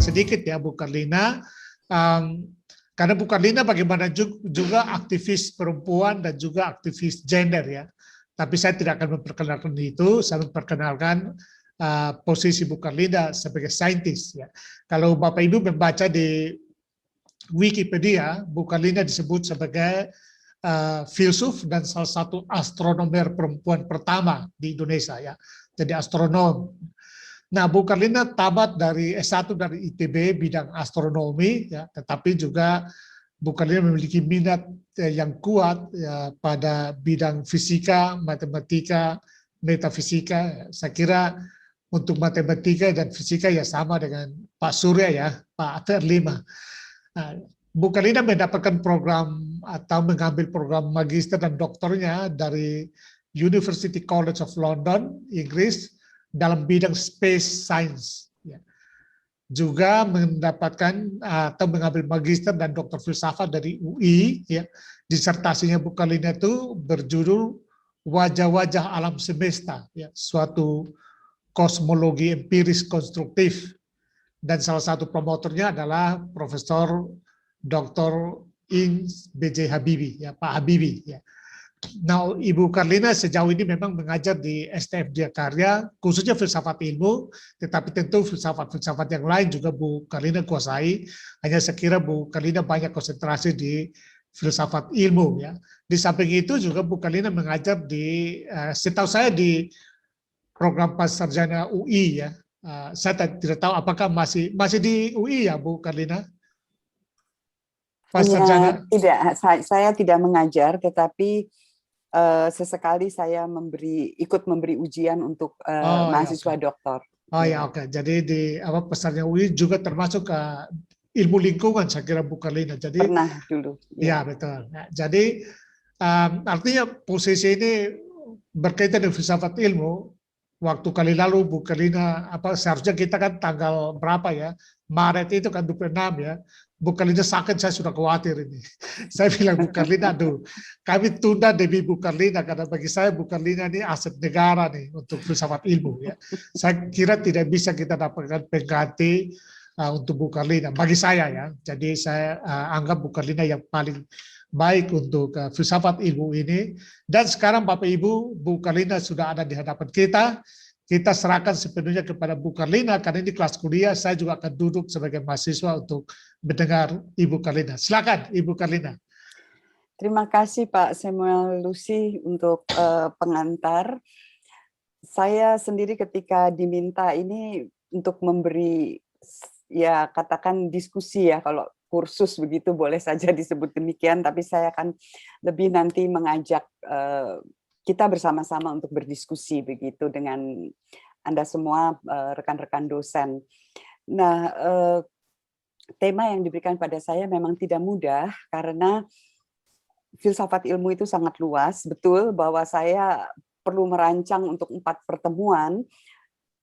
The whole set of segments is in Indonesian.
sedikit ya Bu Karlina, karena Bu Karlina bagaimana juga aktivis perempuan dan juga aktivis gender ya. Tapi saya tidak akan memperkenalkan itu, saya memperkenalkan posisi Bu Karlina sebagai saintis ya. Kalau Bapak Ibu membaca di Wikipedia, Bu Karlina disebut sebagai filsuf dan salah satu astronomer perempuan pertama di Indonesia ya. Jadi astronom. Nah, Bu Karlina tamat dari S1 dari ITB bidang astronomi ya, tetapi juga Bu Karlina memiliki minat yang kuat ya, pada bidang fisika, matematika, metafisika. Saya kira untuk matematika dan fisika ya sama dengan Pak Surya ya, Pak Terlima. Nah, Bu Karlina mendapatkan program atau mengambil program magister dan doktornya dari University College of London, Inggris, dalam bidang space science. Ya. Juga mendapatkan atau mengambil magister dan doktor filsafat dari UI. Ya. Disertasinya Bu Karlina itu berjudul Wajah-wajah Alam Semesta, ya. Suatu kosmologi empiris konstruktif. Dan salah satu promotornya adalah Profesor Dr. Ing B.J. Habibie, ya, Pak Habibie. Ya. Nah, Ibu Karlina sejauh ini memang mengajar di STF Jakarta, khususnya filsafat ilmu, tetapi tentu filsafat-filsafat yang lain juga Bu Karlina kuasai. Hanya saya kira Bu Karlina banyak konsentrasi di filsafat ilmu. Ya. Di samping itu juga Bu Karlina mengajar di, setahu saya di program Pasarjana UI ya. Saya tidak tahu apakah masih di UI ya Bu Karlina? Pasarjana? Tidak, saya tidak mengajar, tetapi sesekali saya ikut memberi ujian untuk mahasiswa ya, doktor. Oh ya, oke. Jadi di Pasarjana UI juga termasuk ilmu lingkungan saya kira Bu Karlina. Jadi pernah dulu. Ya betul. Nah, jadi artinya posisi ini berkaitan dengan filsafat ilmu. Waktu kali lalu Bu Karlina seharusnya kita kan tanggal berapa ya? Maret itu kan 26 ya. Bu Karlina sakit, saya sudah khawatir ini. Saya bilang Bu Karlina, aduh, kami tunda demi Bu Karlina karena bagi saya Bu Karlina ini aset negara nih untuk filsafat ilmu ya. Saya kira tidak bisa kita dapatkan pengganti untuk Bu Karlina bagi saya ya. Jadi saya anggap Bu Karlina yang paling baik untuk filsafat ilmu ini. Dan sekarang Bapak Ibu, Bu Karlina sudah ada di hadapan kita. Kita serahkan sepenuhnya kepada Bu Karlina karena ini kelas kuliah. Saya juga akan duduk sebagai mahasiswa untuk mendengar Ibu Karlina. Silakan Ibu Karlina. Terima kasih Pak Samuel Lucy untuk pengantar. Saya sendiri ketika diminta ini untuk memberi ya katakan diskusi ya, kalau kursus begitu boleh saja disebut demikian, tapi saya akan lebih nanti mengajak kita bersama-sama untuk berdiskusi begitu dengan Anda semua rekan-rekan dosen. Nah, tema yang diberikan pada saya memang tidak mudah karena filsafat ilmu itu sangat luas. Betul bahwa saya perlu merancang untuk 4 pertemuan,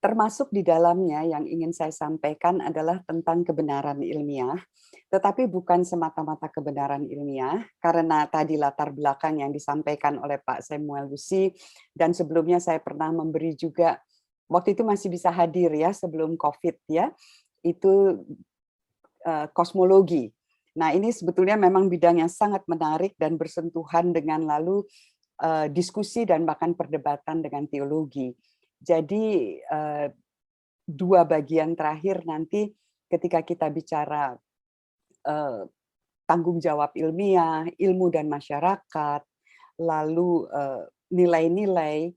termasuk di dalamnya yang ingin saya sampaikan adalah tentang kebenaran ilmiah, tetapi bukan semata-mata kebenaran ilmiah, karena tadi latar belakang yang disampaikan oleh Pak Samuel Lucy, dan sebelumnya saya pernah memberi juga, waktu itu masih bisa hadir ya sebelum COVID ya, itu kosmologi. Nah ini sebetulnya memang bidang yang sangat menarik dan bersentuhan dengan lalu diskusi dan bahkan perdebatan dengan teologi. Jadi 2 bagian terakhir nanti ketika kita bicara tanggung jawab ilmiah, ilmu dan masyarakat, lalu nilai-nilai,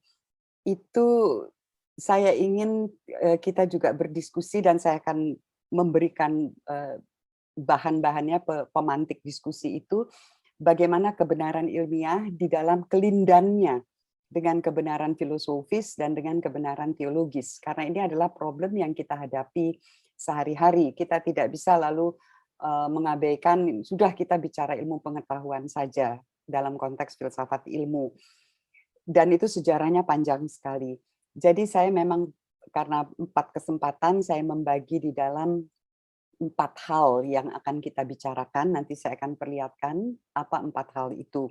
itu saya ingin kita juga berdiskusi dan saya akan memberikan bahan-bahannya pemantik diskusi itu, bagaimana kebenaran ilmiah di dalam kelindannya dengan kebenaran filosofis dan dengan kebenaran teologis. Karena ini adalah problem yang kita hadapi sehari-hari. Kita tidak bisa lalu mengabaikan, sudah kita bicara ilmu pengetahuan saja dalam konteks filsafat ilmu. Dan itu sejarahnya panjang sekali. Jadi saya memang, karena 4 kesempatan, saya membagi di dalam 4 hal yang akan kita bicarakan. Nanti saya akan perlihatkan apa 4 hal itu.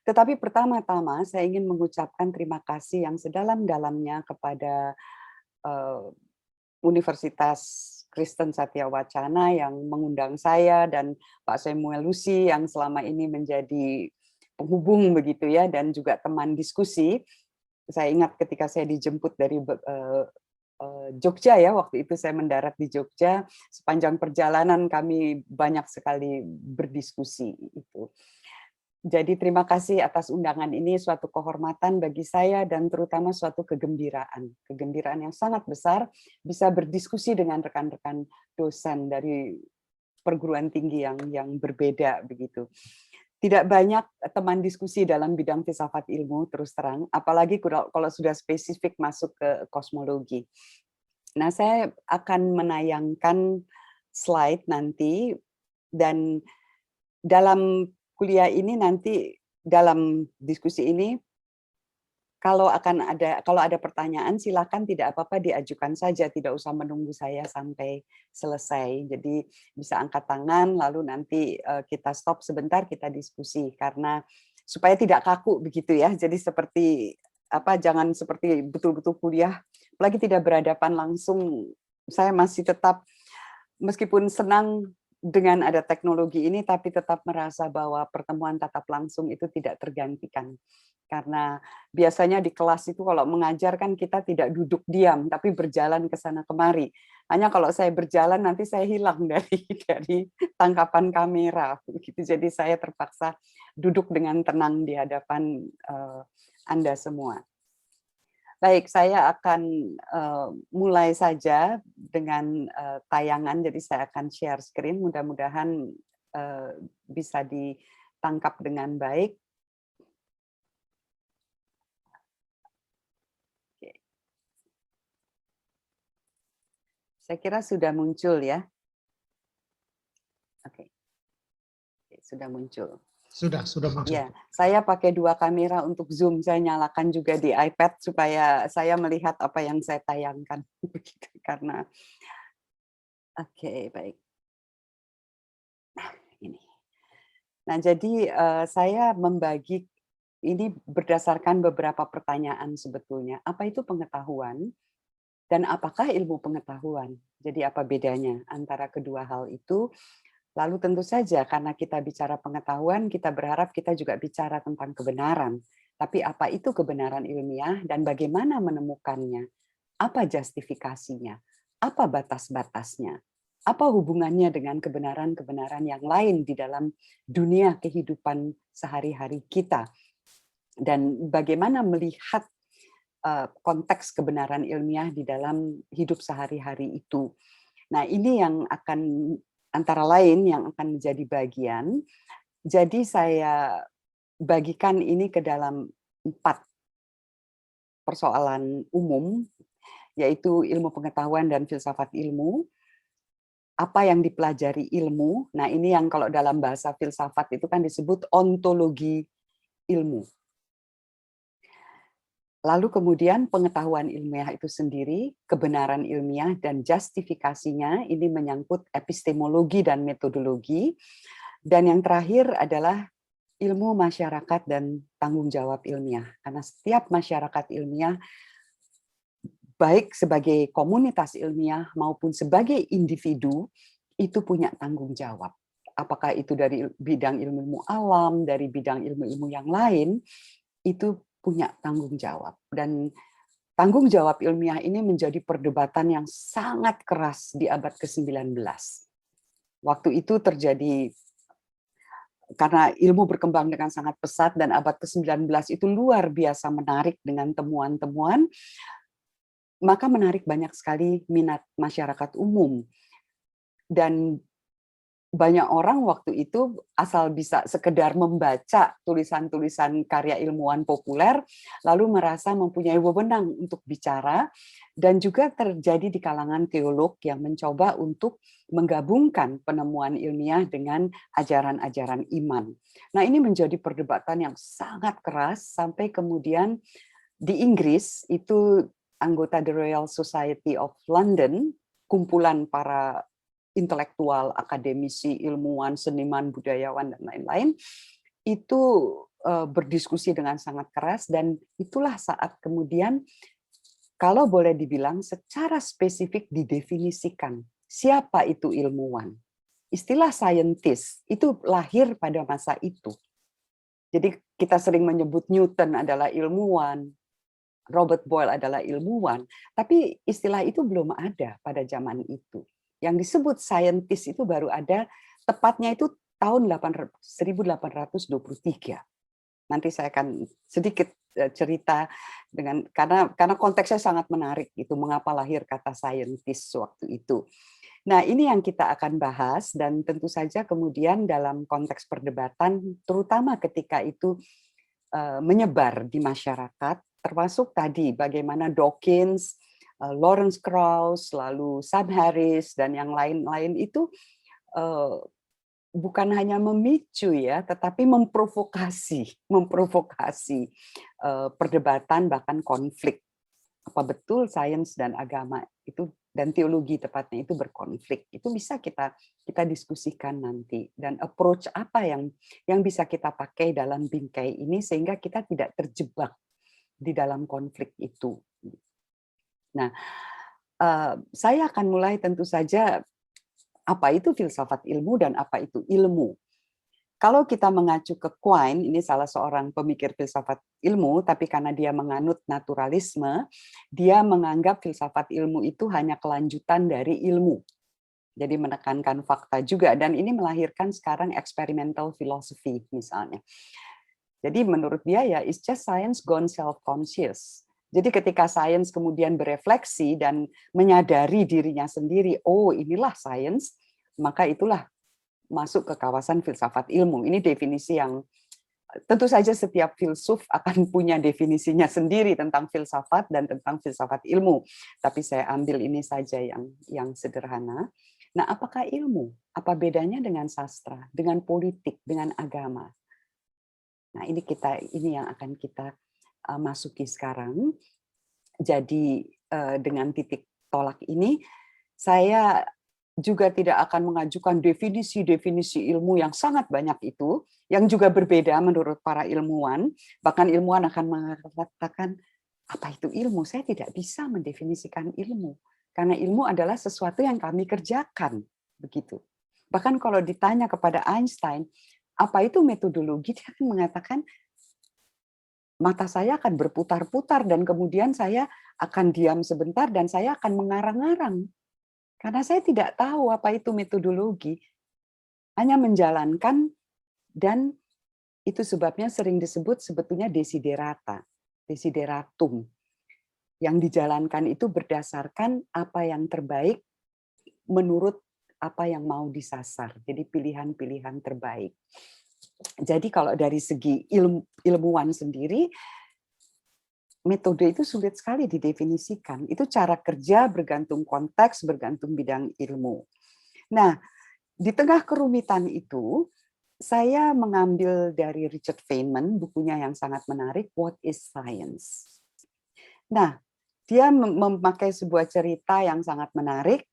Tetapi pertama-tama saya ingin mengucapkan terima kasih yang sedalam-dalamnya kepada Universitas Kristen Satyawacana yang mengundang saya dan Pak Samuel Lucy yang selama ini menjadi penghubung begitu ya, dan juga teman diskusi. Saya ingat ketika saya dijemput dari Jogja ya, waktu itu saya mendarat di Jogja, sepanjang perjalanan kami banyak sekali berdiskusi itu. Jadi terima kasih atas undangan ini, suatu kehormatan bagi saya dan terutama suatu kegembiraan yang sangat besar bisa berdiskusi dengan rekan-rekan dosen dari perguruan tinggi yang berbeda begitu. Tidak banyak teman diskusi dalam bidang filsafat ilmu terus terang, apalagi kalau sudah spesifik masuk ke kosmologi. Nah, saya akan menayangkan slide nanti, dan dalam kuliah ini nanti, dalam diskusi ini, kalau ada pertanyaan, silakan, tidak apa-apa diajukan saja, tidak usah menunggu saya sampai selesai. Jadi bisa angkat tangan, lalu nanti kita stop sebentar, kita diskusi, karena supaya tidak kaku begitu ya. Jadi seperti jangan seperti betul-betul kuliah, apalagi tidak berhadapan langsung. Saya masih tetap, meskipun senang dengan ada teknologi ini, tapi tetap merasa bahwa pertemuan tatap langsung itu tidak tergantikan. Karena biasanya di kelas itu kalau mengajar kan kita tidak duduk diam, tapi berjalan ke sana kemari. Hanya kalau saya berjalan nanti saya hilang dari tangkapan kamera. Jadi saya terpaksa duduk dengan tenang di hadapan Anda semua. Baik, saya akan mulai saja dengan tayangan, jadi saya akan share screen, mudah-mudahan bisa ditangkap dengan baik. Saya kira sudah muncul ya. Oke, sudah muncul. Sudah muncul. Ya, saya pakai 2 kamera untuk Zoom. Saya nyalakan juga di iPad supaya saya melihat apa yang saya tayangkan. Karena, oke, baik. Nah, ini. Nah, jadi saya membagi ini berdasarkan beberapa pertanyaan sebetulnya. Apa itu pengetahuan? Dan apakah ilmu pengetahuan? Jadi apa bedanya antara kedua hal itu? Lalu tentu saja karena kita bicara pengetahuan, kita berharap kita juga bicara tentang kebenaran. Tapi apa itu kebenaran ilmiah dan bagaimana menemukannya? Apa justifikasinya? Apa batas-batasnya? Apa hubungannya dengan kebenaran-kebenaran yang lain di dalam dunia kehidupan sehari-hari kita? Dan bagaimana melihat konteks kebenaran ilmiah di dalam hidup sehari-hari itu. Nah, ini yang akan antara lain yang akan menjadi bagian. Jadi saya bagikan ini ke dalam 4 persoalan umum, yaitu ilmu pengetahuan dan filsafat ilmu. Apa yang dipelajari ilmu? Nah, ini yang kalau dalam bahasa filsafat itu kan disebut ontologi ilmu. Lalu kemudian pengetahuan ilmiah itu sendiri, kebenaran ilmiah dan justifikasinya, ini menyangkut epistemologi dan metodologi. Dan yang terakhir adalah ilmu masyarakat dan tanggung jawab ilmiah. Karena setiap masyarakat ilmiah, baik sebagai komunitas ilmiah maupun sebagai individu, itu punya tanggung jawab. Apakah itu dari bidang ilmu alam, dari bidang ilmu-ilmu yang lain, itu punya tanggung jawab. Dan tanggung jawab ilmiah ini menjadi perdebatan yang sangat keras di abad ke-19. Waktu itu terjadi, karena ilmu berkembang dengan sangat pesat dan abad ke-19 itu luar biasa menarik dengan temuan-temuan, maka menarik banyak sekali minat masyarakat umum. Dan banyak orang waktu itu asal bisa sekedar membaca tulisan-tulisan karya ilmuwan populer, lalu merasa mempunyai wewenang untuk bicara, dan juga terjadi di kalangan teolog yang mencoba untuk menggabungkan penemuan ilmiah dengan ajaran-ajaran iman. Nah, ini menjadi perdebatan yang sangat keras, sampai kemudian di Inggris itu anggota The Royal Society of London, kumpulan para intelektual, akademisi, ilmuwan, seniman, budayawan, dan lain-lain, itu berdiskusi dengan sangat keras, dan itulah saat kemudian, kalau boleh dibilang, secara spesifik didefinisikan siapa itu ilmuwan. Istilah scientist itu lahir pada masa itu. Jadi kita sering menyebut Newton adalah ilmuwan, Robert Boyle adalah ilmuwan, tapi istilah itu belum ada pada zaman itu. Yang disebut scientist itu baru ada tepatnya itu tahun 1823. Nanti saya akan sedikit cerita karena konteksnya sangat menarik itu mengapa lahir kata scientist waktu itu. Nah, ini yang kita akan bahas dan tentu saja kemudian dalam konteks perdebatan terutama ketika itu menyebar di masyarakat, termasuk tadi bagaimana Dawkins, Lawrence Krauss, lalu Sam Harris dan yang lain-lain itu bukan hanya memicu ya, tetapi memprovokasi perdebatan bahkan konflik. Apa betul sains dan agama itu dan teologi tepatnya itu berkonflik? Itu bisa kita diskusikan nanti, dan approach apa yang bisa kita pakai dalam bingkai ini sehingga kita tidak terjebak di dalam konflik itu. Nah, saya akan mulai tentu saja apa itu filsafat ilmu dan apa itu ilmu. Kalau kita mengacu ke Quine, ini salah seorang pemikir filsafat ilmu, tapi karena dia menganut naturalisme, dia menganggap filsafat ilmu itu hanya kelanjutan dari ilmu. Jadi menekankan fakta juga, dan ini melahirkan sekarang experimental philosophy misalnya. Jadi menurut dia ya, it's just science gone self-conscious. Jadi ketika sains kemudian berefleksi dan menyadari dirinya sendiri, oh inilah sains, maka itulah masuk ke kawasan filsafat ilmu. Ini definisi yang tentu saja setiap filsuf akan punya definisinya sendiri tentang filsafat dan tentang filsafat ilmu. Tapi saya ambil ini saja yang sederhana. Nah, apakah ilmu? Apa bedanya dengan sastra, dengan politik, dengan agama? Nah, ini yang akan kita masuki sekarang. Jadi dengan titik tolak ini, saya juga tidak akan mengajukan definisi-definisi ilmu yang sangat banyak itu, yang juga berbeda menurut para ilmuwan. Bahkan ilmuwan akan mengatakan, apa itu ilmu? Saya tidak bisa mendefinisikan ilmu. Karena ilmu adalah sesuatu yang kami kerjakan. Begitu. Bahkan kalau ditanya kepada Einstein, apa itu metodologi? Dia akan mengatakan, mata saya akan berputar-putar dan kemudian saya akan diam sebentar dan saya akan mengarang-arang. Karena saya tidak tahu apa itu metodologi, hanya menjalankan, dan itu sebabnya sering disebut sebetulnya desiderata, desideratum. Yang dijalankan itu berdasarkan apa yang terbaik menurut apa yang mau disasar. Jadi pilihan-pilihan terbaik. Jadi kalau dari segi ilmuwan sendiri, metode itu sulit sekali didefinisikan. Itu cara kerja bergantung konteks, bergantung bidang ilmu. Nah, di tengah kerumitan itu, saya mengambil dari Richard Feynman, bukunya yang sangat menarik, What is Science? Nah, dia memakai sebuah cerita yang sangat menarik.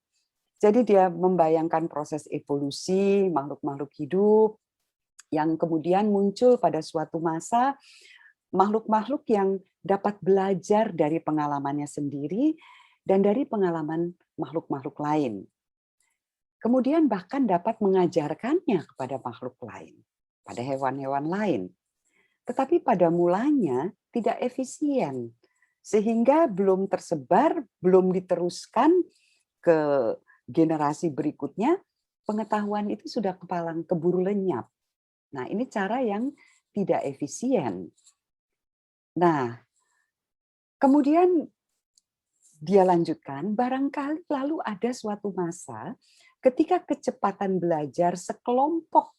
Jadi dia membayangkan proses evolusi makhluk-makhluk hidup yang kemudian muncul pada suatu masa, makhluk-makhluk yang dapat belajar dari pengalamannya sendiri dan dari pengalaman makhluk-makhluk lain. Kemudian bahkan dapat mengajarkannya kepada makhluk lain, pada hewan-hewan lain. Tetapi pada mulanya tidak efisien, sehingga belum tersebar, belum diteruskan ke generasi berikutnya, pengetahuan itu sudah kepalang keburu lenyap. Nah, ini cara yang tidak efisien. Nah, kemudian dia lanjutkan, barangkali lalu ada suatu masa ketika kecepatan belajar sekelompok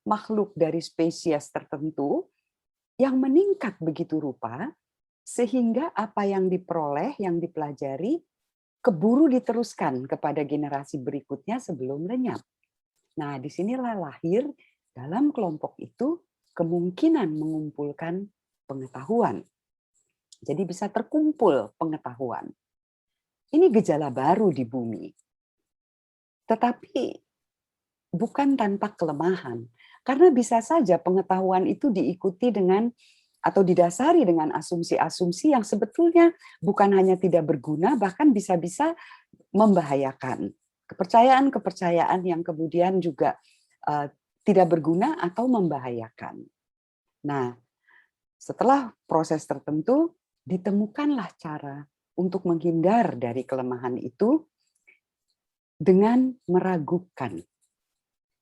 makhluk dari spesies tertentu yang meningkat begitu rupa, sehingga apa yang diperoleh, yang dipelajari, keburu diteruskan kepada generasi berikutnya sebelum lenyap. Nah, disinilah lahir dalam kelompok itu kemungkinan mengumpulkan pengetahuan. Jadi bisa terkumpul pengetahuan. Ini gejala baru di bumi. Tetapi bukan tanpa kelemahan. Karena bisa saja pengetahuan itu diikuti dengan atau didasari dengan asumsi-asumsi yang sebetulnya bukan hanya tidak berguna, bahkan bisa-bisa membahayakan. kepercayaan-kepercayaan yang kemudian juga tidak berguna atau membahayakan. Nah, setelah proses tertentu, ditemukanlah cara untuk menghindar dari kelemahan itu dengan meragukan.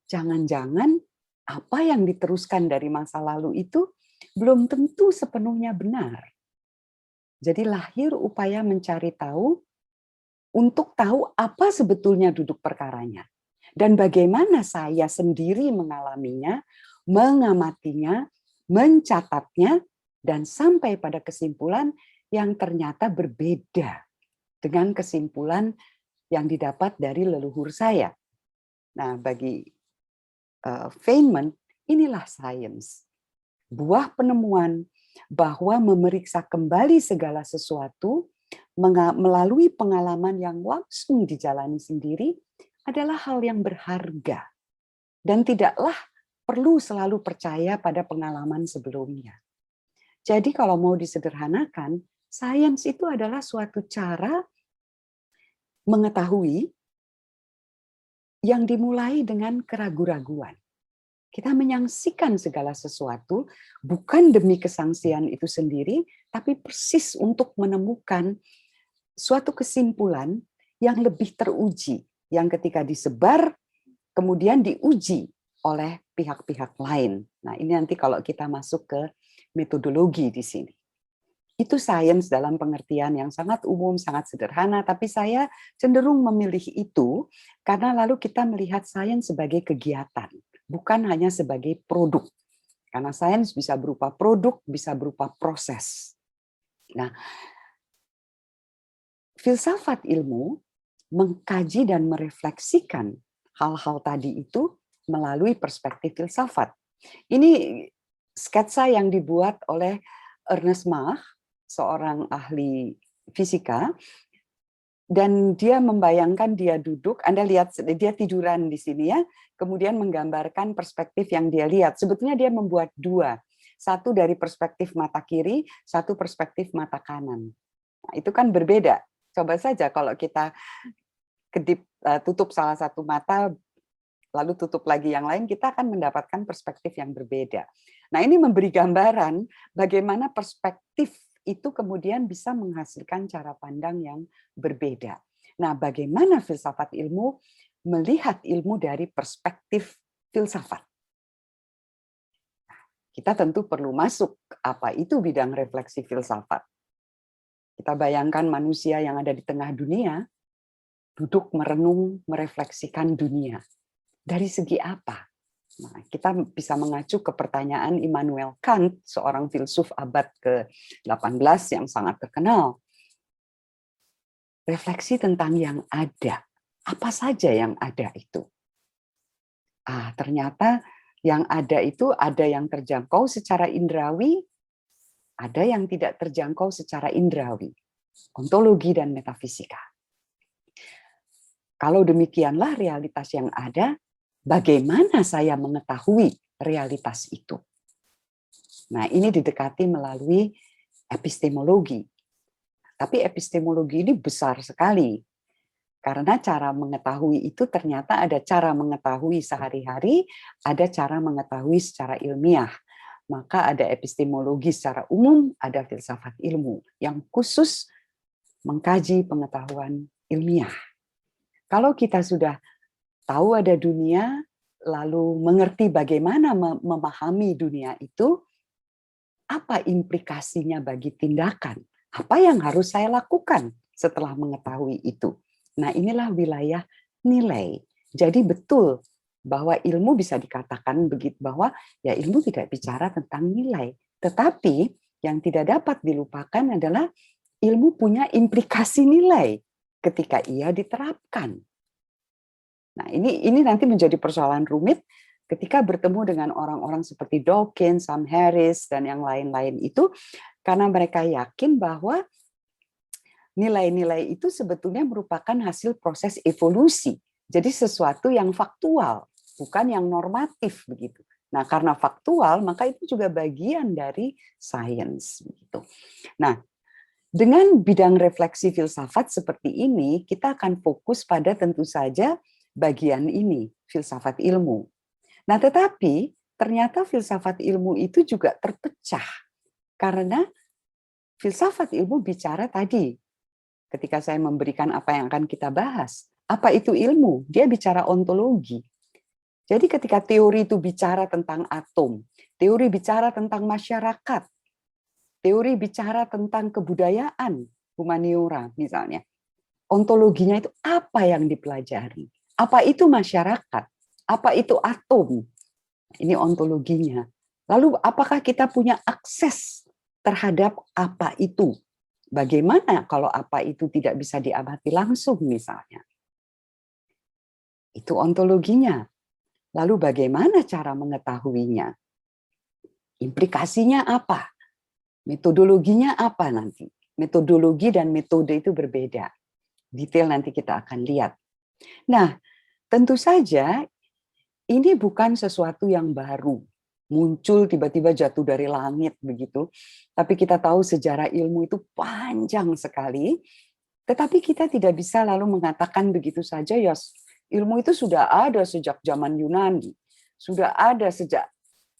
Jangan-jangan apa yang diteruskan dari masa lalu itu belum tentu sepenuhnya benar. Jadi lahir upaya mencari tahu untuk tahu apa sebetulnya duduk perkaranya. Dan bagaimana saya sendiri mengalaminya, mengamatinya, mencatatnya, dan sampai pada kesimpulan yang ternyata berbeda dengan kesimpulan yang didapat dari leluhur saya. Nah, bagi Feynman, inilah sains. Buah penemuan bahwa memeriksa kembali segala sesuatu melalui pengalaman yang langsung dijalani sendiri adalah hal yang berharga. Dan tidaklah perlu selalu percaya pada pengalaman sebelumnya. Jadi kalau mau disederhanakan, sains itu adalah suatu cara mengetahui yang dimulai dengan keraguan-raguan. Kita menyaksikan segala sesuatu bukan demi kesangsian itu sendiri, tapi persis untuk menemukan suatu kesimpulan yang lebih teruji, yang ketika disebar kemudian diuji oleh pihak-pihak lain. Nah, ini nanti kalau kita masuk ke metodologi di sini. Itu sains dalam pengertian yang sangat umum, sangat sederhana, tapi saya cenderung memilih itu karena lalu kita melihat sains sebagai kegiatan, bukan hanya sebagai produk. Karena sains bisa berupa produk, bisa berupa proses. Nah, filsafat ilmu mengkaji dan merefleksikan hal-hal tadi itu melalui perspektif filsafat. Ini sketsa yang dibuat oleh Ernest Mach, seorang ahli fisika, dan dia membayangkan dia duduk, Anda lihat dia tiduran di sini ya, kemudian menggambarkan perspektif yang dia lihat. Sebetulnya dia membuat dua, satu dari perspektif mata kiri, satu perspektif mata kanan. Nah, itu kan berbeda. Coba saja kalau kita tutup salah satu mata, lalu tutup lagi yang lain, kita akan mendapatkan perspektif yang berbeda. Nah, ini memberi gambaran bagaimana perspektif itu kemudian bisa menghasilkan cara pandang yang berbeda. Nah, bagaimana filsafat ilmu melihat ilmu dari perspektif filsafat? Kita tentu perlu masuk apa itu bidang refleksi filsafat. Kita bayangkan manusia yang ada di tengah dunia, duduk merenung, merefleksikan dunia. Dari segi apa? Nah, kita bisa mengacu ke pertanyaan Immanuel Kant, seorang filsuf abad ke-18 yang sangat terkenal. Refleksi tentang yang ada. Apa saja yang ada itu? Ternyata yang ada itu ada yang terjangkau secara indrawi, ada yang tidak terjangkau secara indrawi. Ontologi dan metafisika. Kalau demikianlah realitas yang ada, bagaimana saya mengetahui realitas itu? Nah, ini didekati melalui epistemologi. Tapi epistemologi ini besar sekali. Karena cara mengetahui itu ternyata ada cara mengetahui sehari-hari, ada cara mengetahui secara ilmiah. Maka ada epistemologi secara umum, ada filsafat ilmu yang khusus mengkaji pengetahuan ilmiah. Kalau kita sudah tahu ada dunia, lalu mengerti bagaimana memahami dunia itu, apa implikasinya bagi tindakan? Apa yang harus saya lakukan setelah mengetahui itu? Nah, inilah wilayah nilai. Jadi betul bahwa ilmu bisa dikatakan begitu, bahwa ya ilmu tidak bicara tentang nilai. Tetapi yang tidak dapat dilupakan adalah ilmu punya implikasi nilai ketika ia diterapkan. Nah, ini nanti menjadi persoalan rumit ketika bertemu dengan orang-orang seperti Dawkins, Sam Harris, dan yang lain-lain itu, karena mereka yakin bahwa nilai-nilai itu sebetulnya merupakan hasil proses evolusi. Jadi sesuatu yang faktual, bukan yang normatif begitu. Nah, karena faktual, maka itu juga bagian dari sains begitu. Nah, Dengan bidang refleksi filsafat seperti ini, kita akan fokus pada tentu saja bagian ini, filsafat ilmu. Nah, tetapi ternyata filsafat ilmu itu juga terpecah karena filsafat ilmu bicara tadi, ketika saya memberikan apa yang akan kita bahas, apa itu ilmu? Dia bicara ontologi. Jadi ketika teori itu bicara tentang atom, teori bicara tentang masyarakat, teori bicara tentang kebudayaan, humaniora misalnya. Ontologinya itu apa yang dipelajari? Apa itu masyarakat? Apa itu atom? Ini ontologinya. Lalu apakah kita punya akses terhadap apa itu? Bagaimana kalau apa itu tidak bisa diamati langsung misalnya? Itu ontologinya. Lalu bagaimana cara mengetahuinya? Implikasinya apa? Metodologinya apa nanti? Metodologi dan metode itu berbeda. Detail nanti kita akan lihat. Nah, tentu saja ini bukan sesuatu yang baru. Muncul tiba-tiba jatuh dari langit begitu. Tapi kita tahu sejarah ilmu itu panjang sekali. Tetapi kita tidak bisa lalu mengatakan begitu saja, ya ilmu itu sudah ada sejak zaman Yunani. Sudah ada sejak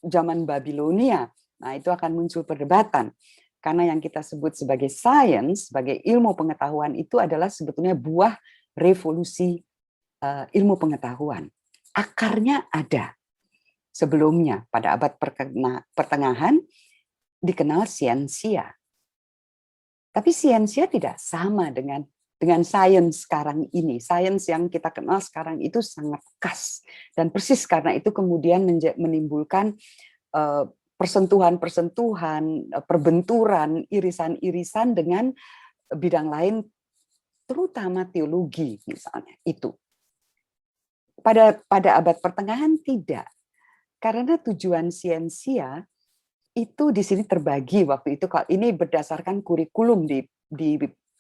zaman Babilonia. Nah, itu akan muncul perdebatan. Karena yang kita sebut sebagai sains, sebagai ilmu pengetahuan itu adalah sebetulnya buah revolusi ilmu pengetahuan. Akarnya ada. Sebelumnya, pada abad pertengahan, dikenal siensia. Tapi siensia tidak sama dengan sains sekarang ini. Sains yang kita kenal sekarang itu sangat khas. Dan persis karena itu kemudian menimbulkan persentuhan-persentuhan, perbenturan, irisan-irisan dengan bidang lain, terutama teologi misalnya itu. Pada abad pertengahan tidak, karena tujuan siensia itu di sini terbagi waktu itu. Ini berdasarkan kurikulum di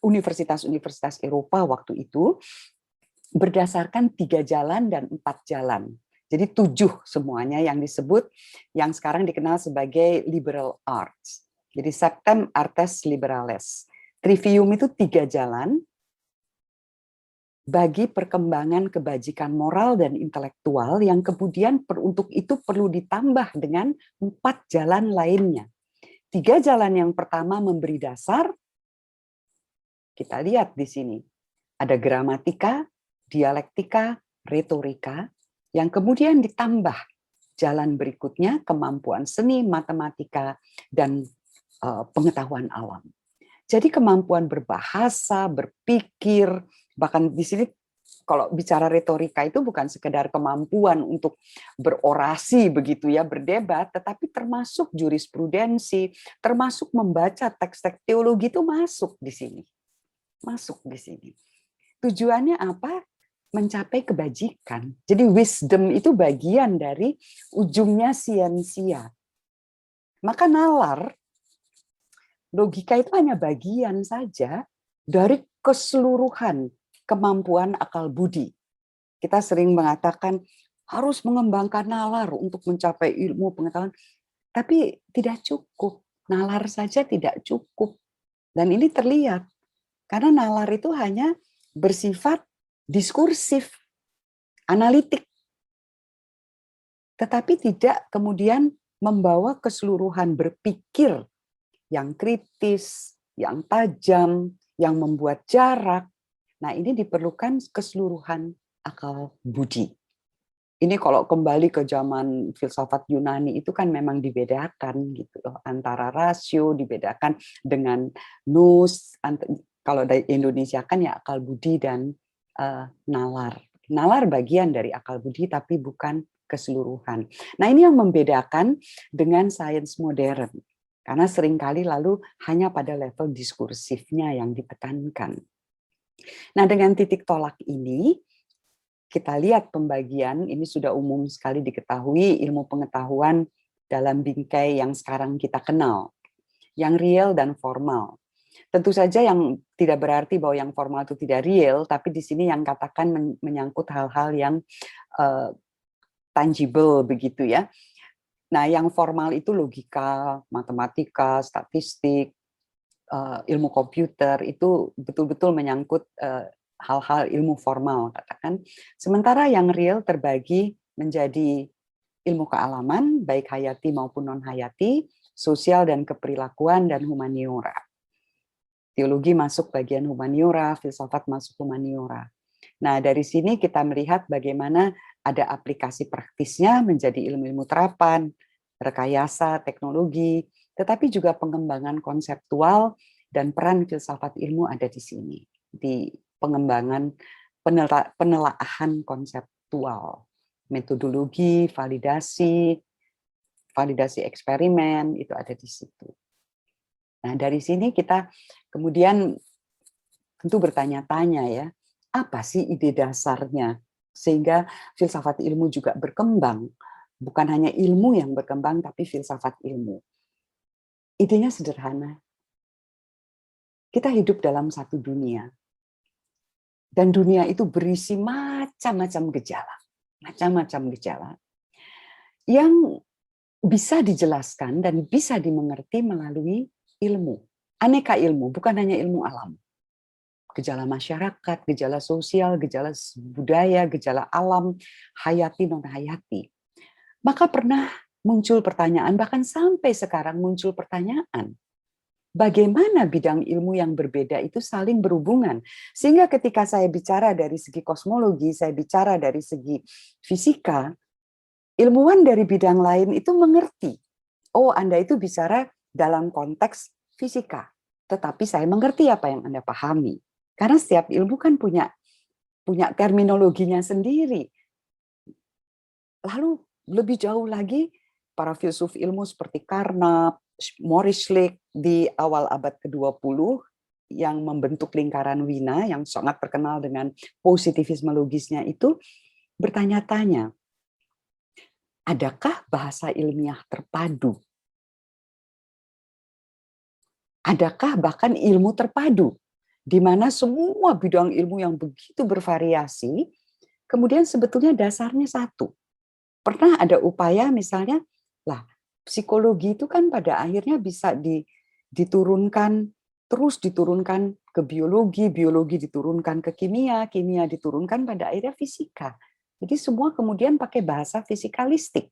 universitas-universitas Eropa waktu itu, berdasarkan 3 jalan dan 4 jalan. Jadi 7 semuanya yang disebut, yang sekarang dikenal sebagai liberal arts. Jadi septem artes liberales. Trivium itu 3 jalan bagi perkembangan kebajikan moral dan intelektual yang kemudian untuk itu perlu ditambah dengan 4 jalan lainnya. 3 jalan yang pertama memberi dasar, kita lihat di sini. Ada gramatika, dialektika, retorika, yang kemudian ditambah jalan berikutnya kemampuan seni, matematika, dan pengetahuan alam. Jadi kemampuan berbahasa, berpikir, bahkan di sini kalau bicara retorika itu bukan sekedar kemampuan untuk berorasi begitu ya, berdebat, tetapi termasuk jurisprudensi, termasuk membaca teks-teks teologi itu masuk di sini. Masuk di sini. Tujuannya apa? Mencapai kebajikan. Jadi wisdom itu bagian dari ujungnya siensia. Maka nalar, logika itu hanya bagian saja dari keseluruhan kemampuan akal budi. Kita sering mengatakan harus mengembangkan nalar untuk mencapai ilmu pengetahuan, tapi tidak cukup. Nalar saja tidak cukup. Dan ini terlihat, karena nalar itu hanya bersifat diskursif, analitik, tetapi tidak kemudian membawa keseluruhan berpikir yang kritis, yang tajam, yang membuat jarak. Nah, ini diperlukan keseluruhan akal budi. Ini kalau kembali ke zaman filsafat Yunani itu kan memang dibedakan gitu loh, antara rasio dibedakan dengan nous, kalau dari Indonesia kan ya akal budi dan nalar. Nalar bagian dari akal budi tapi bukan keseluruhan. Nah, ini yang membedakan dengan sains modern. Karena seringkali lalu hanya pada level diskursifnya yang ditekankan. Nah, dengan titik tolak ini, kita lihat pembagian, ini sudah umum sekali diketahui ilmu pengetahuan dalam bingkai yang sekarang kita kenal. Yang real dan formal. Tentu saja yang tidak berarti bahwa yang formal itu tidak real, tapi di sini yang katakan menyangkut hal-hal yang tangible begitu ya. Nah, yang formal itu logika, matematika, statistik, ilmu komputer, itu betul-betul menyangkut hal-hal ilmu formal, katakan. Sementara yang real terbagi menjadi ilmu kealaman, baik hayati maupun non-hayati, sosial dan keperilakuan, dan humaniora. Teologi masuk bagian humaniora, filsafat masuk humaniora. Nah, dari sini kita melihat bagaimana ada aplikasi praktisnya menjadi ilmu-ilmu terapan, rekayasa, teknologi, tetapi juga pengembangan konseptual dan peran filsafat ilmu ada di sini, di pengembangan penelaahan konseptual, metodologi, validasi eksperimen, itu ada di situ. Nah, dari sini kita kemudian tentu bertanya-tanya ya, apa sih ide dasarnya sehingga filsafat ilmu juga berkembang, bukan hanya ilmu yang berkembang tapi filsafat ilmu. Idenya sederhana. Kita hidup dalam satu dunia. Dan dunia itu berisi macam-macam gejala. Macam-macam gejala yang bisa dijelaskan dan bisa dimengerti melalui ilmu. Aneka ilmu, bukan hanya ilmu alam. Gejala masyarakat, gejala sosial, gejala budaya, gejala alam, hayati, non-hayati. Maka pernah muncul pertanyaan, bahkan sampai sekarang muncul pertanyaan, bagaimana bidang ilmu yang berbeda itu saling berhubungan. Sehingga ketika saya bicara dari segi kosmologi, saya bicara dari segi fisika, ilmuwan dari bidang lain itu mengerti. Oh, Anda itu bicara dalam konteks fisika. Tetapi saya mengerti apa yang Anda pahami. Karena setiap ilmu kan punya terminologinya sendiri. Lalu lebih jauh lagi, para filsuf ilmu seperti Carnap, Maurice Schlick di awal abad ke-20 yang membentuk lingkaran Wina yang sangat terkenal dengan positivisme logisnya itu bertanya-tanya, adakah bahasa ilmiah terpadu? Adakah bahkan ilmu terpadu di mana semua bidang ilmu yang begitu bervariasi kemudian sebetulnya dasarnya satu? Pernah ada upaya misalnya, psikologi itu kan pada akhirnya bisa diturunkan, terus diturunkan ke biologi, biologi diturunkan ke kimia, kimia diturunkan pada akhirnya fisika. Jadi semua kemudian pakai bahasa fisikalistik.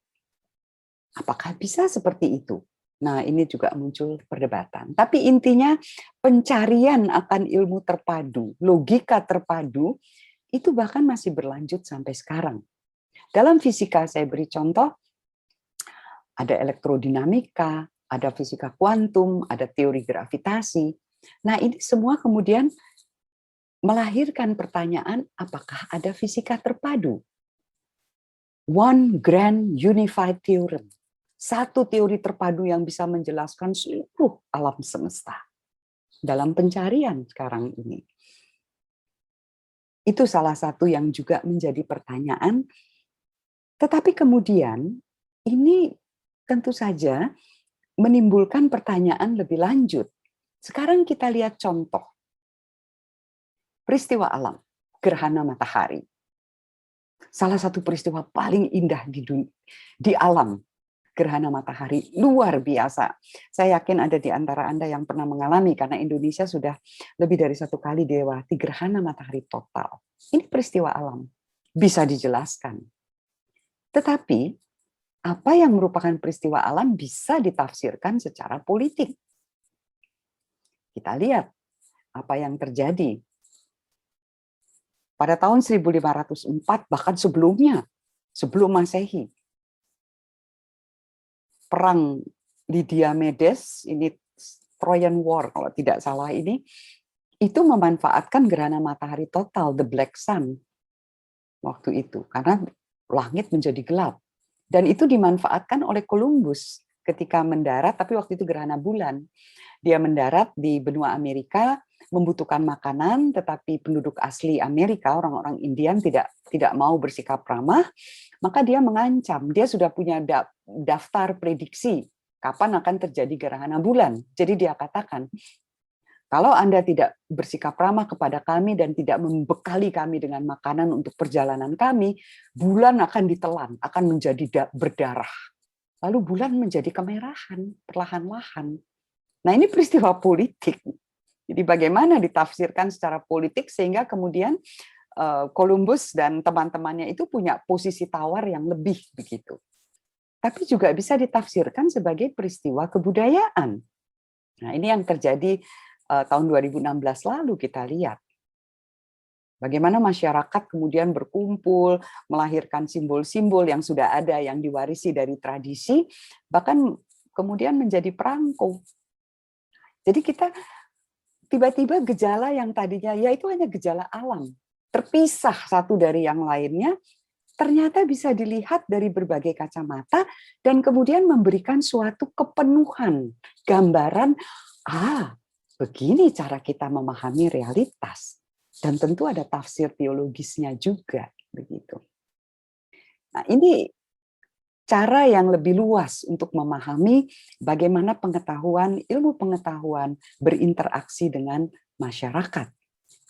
Apakah bisa seperti itu? Nah, ini juga muncul perdebatan. Tapi intinya pencarian akan ilmu terpadu, logika terpadu, itu bahkan masih berlanjut sampai sekarang. Dalam fisika saya beri contoh, ada elektrodinamika, ada fisika kuantum, ada teori gravitasi. Nah, ini semua kemudian melahirkan pertanyaan, apakah ada fisika terpadu? One grand unified theorem. Satu teori terpadu yang bisa menjelaskan seluruh alam semesta. Dalam pencarian sekarang ini. Itu salah satu yang juga menjadi pertanyaan. Tetapi kemudian, ini tentu saja menimbulkan pertanyaan lebih lanjut. Sekarang kita lihat contoh. Peristiwa alam, gerhana matahari. Salah satu peristiwa paling indah di alam, gerhana matahari, luar biasa. Saya yakin ada di antara Anda yang pernah mengalami, karena Indonesia sudah lebih dari 1 kali dilewati gerhana matahari total. Ini peristiwa alam, bisa dijelaskan. Tetapi, apa yang merupakan peristiwa alam bisa ditafsirkan secara politik. Kita lihat apa yang terjadi. Pada tahun 1504, bahkan sebelumnya, sebelum Masehi, perang Lydia Medes, ini Trojan War kalau tidak salah ini, itu memanfaatkan gerhana matahari total, the Black Sun, waktu itu, karena langit menjadi gelap. Dan itu dimanfaatkan oleh Columbus ketika mendarat, tapi waktu itu gerhana bulan. Dia mendarat di benua Amerika, membutuhkan makanan, tetapi penduduk asli Amerika, orang-orang Indian tidak mau bersikap ramah, maka dia mengancam. Dia sudah punya daftar prediksi kapan akan terjadi gerhana bulan. Jadi dia katakan, kalau Anda tidak bersikap ramah kepada kami dan tidak membekali kami dengan makanan untuk perjalanan kami, bulan akan ditelan, akan menjadi berdarah. Lalu bulan menjadi kemerahan, perlahan-lahan. Nah, ini peristiwa politik. Jadi bagaimana ditafsirkan secara politik sehingga kemudian Columbus dan teman-temannya itu punya posisi tawar yang lebih begitu. Tapi juga bisa ditafsirkan sebagai peristiwa kebudayaan. Nah, ini yang terjadi tahun 2016 lalu kita lihat. Bagaimana masyarakat kemudian berkumpul, melahirkan simbol-simbol yang sudah ada, yang diwarisi dari tradisi, bahkan kemudian menjadi perangko. Jadi kita tiba-tiba gejala yang tadinya, ya itu hanya gejala alam, terpisah satu dari yang lainnya, ternyata bisa dilihat dari berbagai kacamata, dan kemudian memberikan suatu kepenuhan, gambaran, begini cara kita memahami realitas. Dan tentu ada tafsir teologisnya juga, begitu. Nah, ini cara yang lebih luas untuk memahami bagaimana ilmu pengetahuan berinteraksi dengan masyarakat.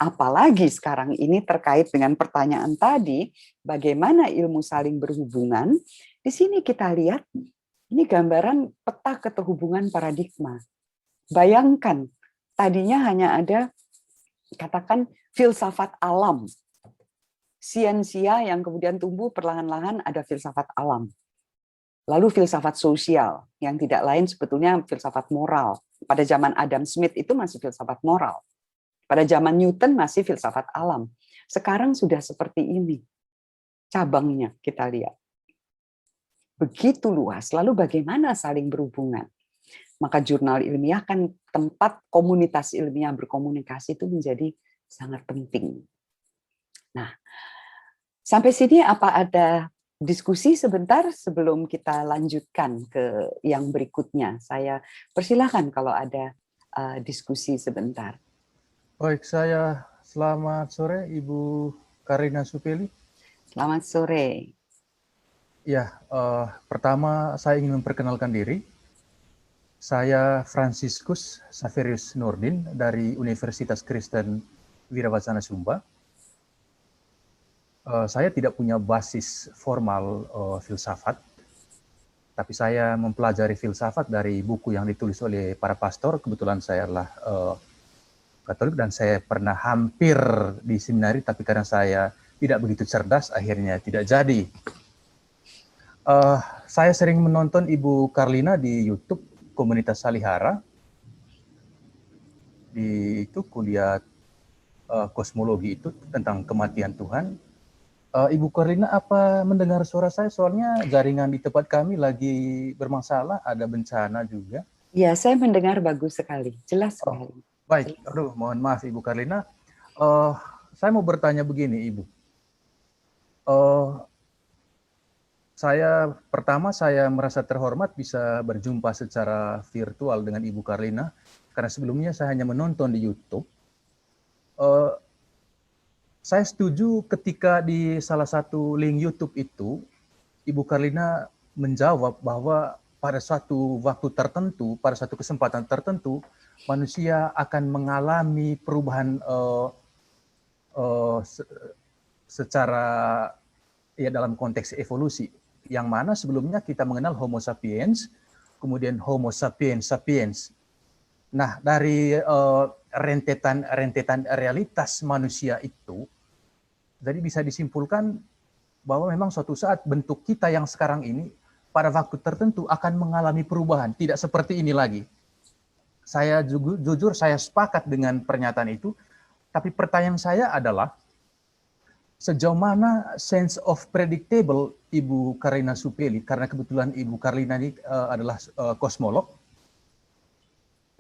Apalagi sekarang ini terkait dengan pertanyaan tadi, bagaimana ilmu saling berhubungan. Di sini kita lihat, ini gambaran peta keterhubungan paradigma. Bayangkan, tadinya hanya ada, katakan, filsafat alam. Siensia yang kemudian tumbuh perlahan-lahan ada filsafat alam. Lalu filsafat sosial, yang tidak lain sebetulnya filsafat moral. Pada zaman Adam Smith itu masih filsafat moral. Pada zaman Newton masih filsafat alam. Sekarang sudah seperti ini. Cabangnya kita lihat. Begitu luas. Lalu bagaimana saling berhubungan? Maka jurnal ilmiah kan tempat komunitas ilmiah berkomunikasi itu menjadi sangat penting. Nah, sampai sini apa ada diskusi sebentar sebelum kita lanjutkan ke yang berikutnya? Saya persilahkan kalau ada diskusi sebentar. Baik, selamat sore Ibu Karina Supeli. Selamat sore. Ya, pertama saya ingin memperkenalkan diri. Saya Franciscus Saverius Nurdin dari Universitas Kristen Wirabasana Sumba. Saya tidak punya basis formal filsafat, tapi saya mempelajari filsafat dari buku yang ditulis oleh para pastor. Kebetulan saya adalah Katolik dan saya pernah hampir di seminari, tapi karena saya tidak begitu cerdas, akhirnya tidak jadi. Saya sering menonton Ibu Karlina di YouTube Komunitas Salihara, di itu kuliah kosmologi itu tentang kematian Tuhan. Ibu Karlina, apa mendengar suara saya? Soalnya jaringan di tempat kami lagi bermasalah, ada bencana juga. Ya, saya mendengar bagus sekali, jelas sekali. Baik, aduh, mohon maaf Ibu Karlina. Saya mau bertanya begini, Ibu. Saya merasa terhormat bisa berjumpa secara virtual dengan Ibu Karlina, karena sebelumnya saya hanya menonton di YouTube. Saya setuju ketika di salah satu link YouTube itu, Ibu Karlina menjawab bahwa pada suatu waktu tertentu, pada suatu kesempatan tertentu, manusia akan mengalami perubahan secara ya dalam konteks evolusi, yang mana sebelumnya kita mengenal Homo sapiens, kemudian Homo sapiens sapiens. Nah, dari rentetan realitas manusia itu, jadi bisa disimpulkan bahwa memang suatu saat bentuk kita yang sekarang ini pada waktu tertentu akan mengalami perubahan, tidak seperti ini lagi. Saya jujur saya sepakat dengan pernyataan itu, tapi pertanyaan saya adalah sejauh mana sense of predictable Ibu Karina Supeli, karena kebetulan Ibu Karlina ini adalah kosmolog,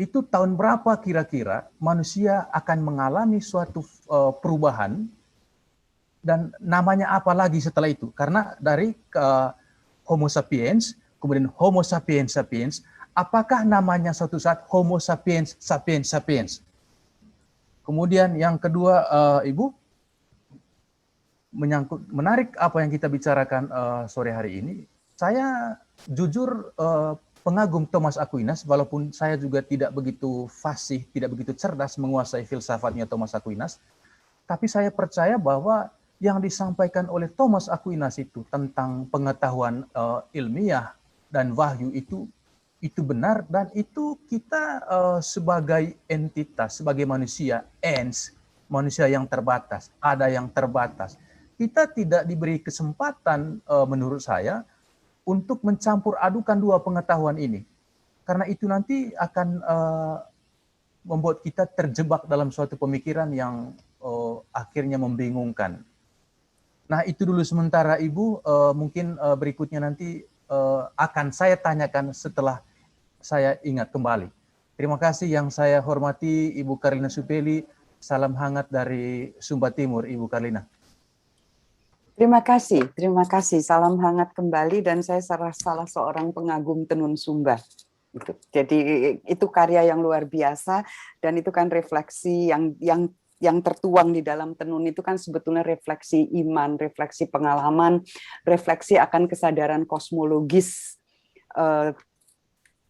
itu tahun berapa kira-kira manusia akan mengalami suatu perubahan, dan namanya apa lagi setelah itu? Karena dari Homo sapiens, kemudian Homo sapiens sapiens, apakah namanya suatu saat Homo sapiens sapiens sapiens? Kemudian yang kedua, Ibu, menarik apa yang kita bicarakan sore hari ini. Saya jujur pengagum Thomas Aquinas, walaupun saya juga tidak begitu fasih, tidak begitu cerdas menguasai filsafatnya Thomas Aquinas, tapi saya percaya bahwa yang disampaikan oleh Thomas Aquinas itu tentang pengetahuan ilmiah dan wahyu itu itu benar, dan itu kita sebagai entitas, sebagai manusia, manusia yang terbatas, ada yang terbatas. Kita tidak diberi kesempatan menurut saya untuk mencampur adukan dua pengetahuan ini. Karena itu nanti akan membuat kita terjebak dalam suatu pemikiran yang akhirnya membingungkan. Nah, itu dulu sementara Ibu, mungkin berikutnya nanti akan saya tanyakan setelah saya ingat kembali. Terima kasih yang saya hormati Ibu Carlina Supeli. Salam hangat dari Sumba Timur, Ibu Carlina. Terima kasih. Salam hangat kembali, dan saya salah seorang pengagum tenun Sumba. Jadi itu karya yang luar biasa, dan itu kan refleksi yang tertuang di dalam tenun itu kan sebetulnya refleksi iman, refleksi pengalaman, refleksi akan kesadaran kosmologis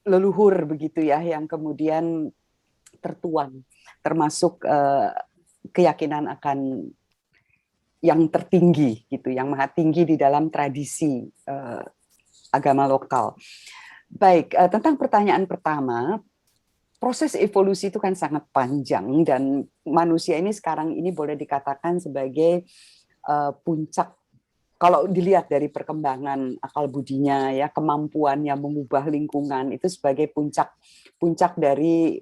leluhur begitu ya, yang kemudian tertuang, termasuk keyakinan akan yang tertinggi gitu, yang maha tinggi di dalam tradisi agama lokal. Baik, tentang pertanyaan pertama, proses evolusi itu kan sangat panjang, dan manusia ini sekarang ini boleh dikatakan sebagai puncak. Kalau dilihat dari perkembangan akal budinya, ya, kemampuannya mengubah lingkungan, itu sebagai puncak dari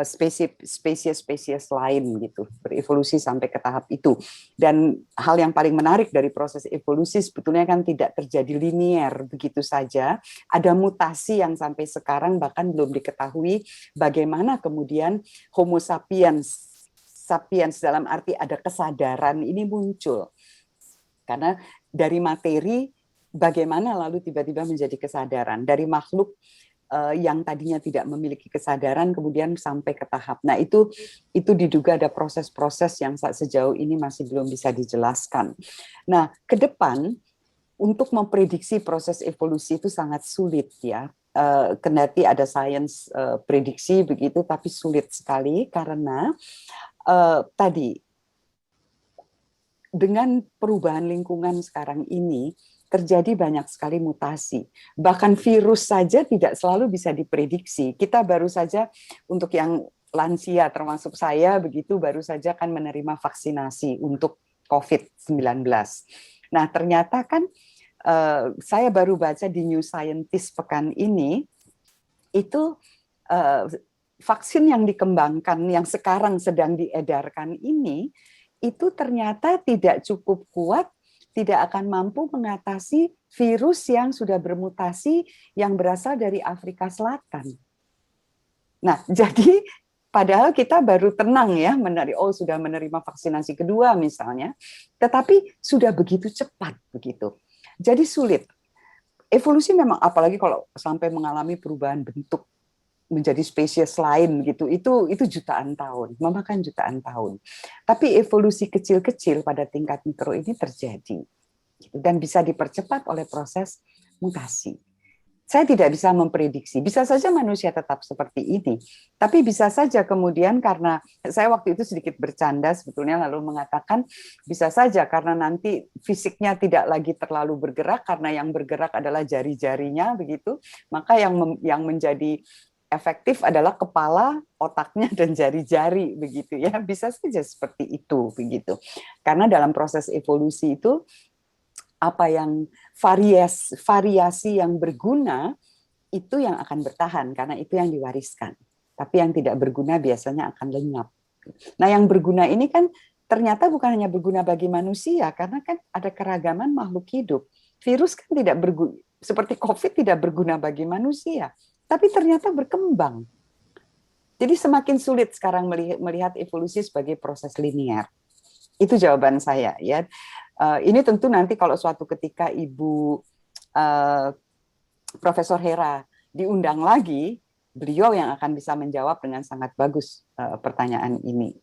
spesies lain gitu, berevolusi sampai ke tahap itu. Dan hal yang paling menarik dari proses evolusi sebetulnya kan tidak terjadi linier begitu saja. Ada mutasi yang sampai sekarang bahkan belum diketahui bagaimana kemudian Homo sapiens dalam arti ada kesadaran ini muncul. Karena dari materi bagaimana lalu tiba-tiba menjadi kesadaran dari makhluk yang tadinya tidak memiliki kesadaran kemudian sampai ke tahap. Nah, itu diduga ada proses-proses yang sejauh ini masih belum bisa dijelaskan. Nah, ke depan untuk memprediksi proses evolusi itu sangat sulit ya. Kendati ada sains prediksi begitu, tapi sulit sekali karena tadi dengan perubahan lingkungan sekarang ini terjadi banyak sekali mutasi. Bahkan virus saja tidak selalu bisa diprediksi. Kita baru saja untuk yang lansia termasuk saya begitu baru saja akan menerima vaksinasi untuk COVID-19. Nah, ternyata kan saya baru baca di New Scientist pekan ini itu vaksin yang dikembangkan yang sekarang sedang diedarkan ini itu ternyata tidak cukup kuat, tidak akan mampu mengatasi virus yang sudah bermutasi yang berasal dari Afrika Selatan. Nah, jadi padahal kita baru tenang ya, sudah menerima vaksinasi kedua misalnya, tetapi sudah begitu cepat begitu. Jadi sulit. Evolusi memang apalagi kalau sampai mengalami perubahan bentuk menjadi spesies lain gitu, itu jutaan tahun, memakan jutaan tahun. Tapi evolusi kecil-kecil pada tingkat mikro ini terjadi dan bisa dipercepat oleh proses mutasi. Saya tidak bisa memprediksi, bisa saja manusia tetap seperti ini, tapi bisa saja kemudian karena saya waktu itu sedikit bercanda sebetulnya lalu mengatakan bisa saja karena nanti fisiknya tidak lagi terlalu bergerak karena yang bergerak adalah jari-jarinya begitu, maka yang menjadi efektif adalah kepala, otaknya, dan jari-jari begitu ya, bisa saja seperti itu begitu. Karena dalam proses evolusi itu apa yang variasi yang berguna itu yang akan bertahan karena itu yang diwariskan. Tapi yang tidak berguna biasanya akan lenyap. Nah, yang berguna ini kan ternyata bukan hanya berguna bagi manusia karena kan ada keragaman makhluk hidup. Virus kan tidak berguna, seperti COVID tidak berguna bagi manusia. Tapi ternyata berkembang. Jadi semakin sulit sekarang melihat evolusi sebagai proses linear. Itu jawaban saya ya. Ini tentu nanti kalau suatu ketika Ibu Profesor Hera diundang lagi, beliau yang akan bisa menjawab dengan sangat bagus pertanyaan ini.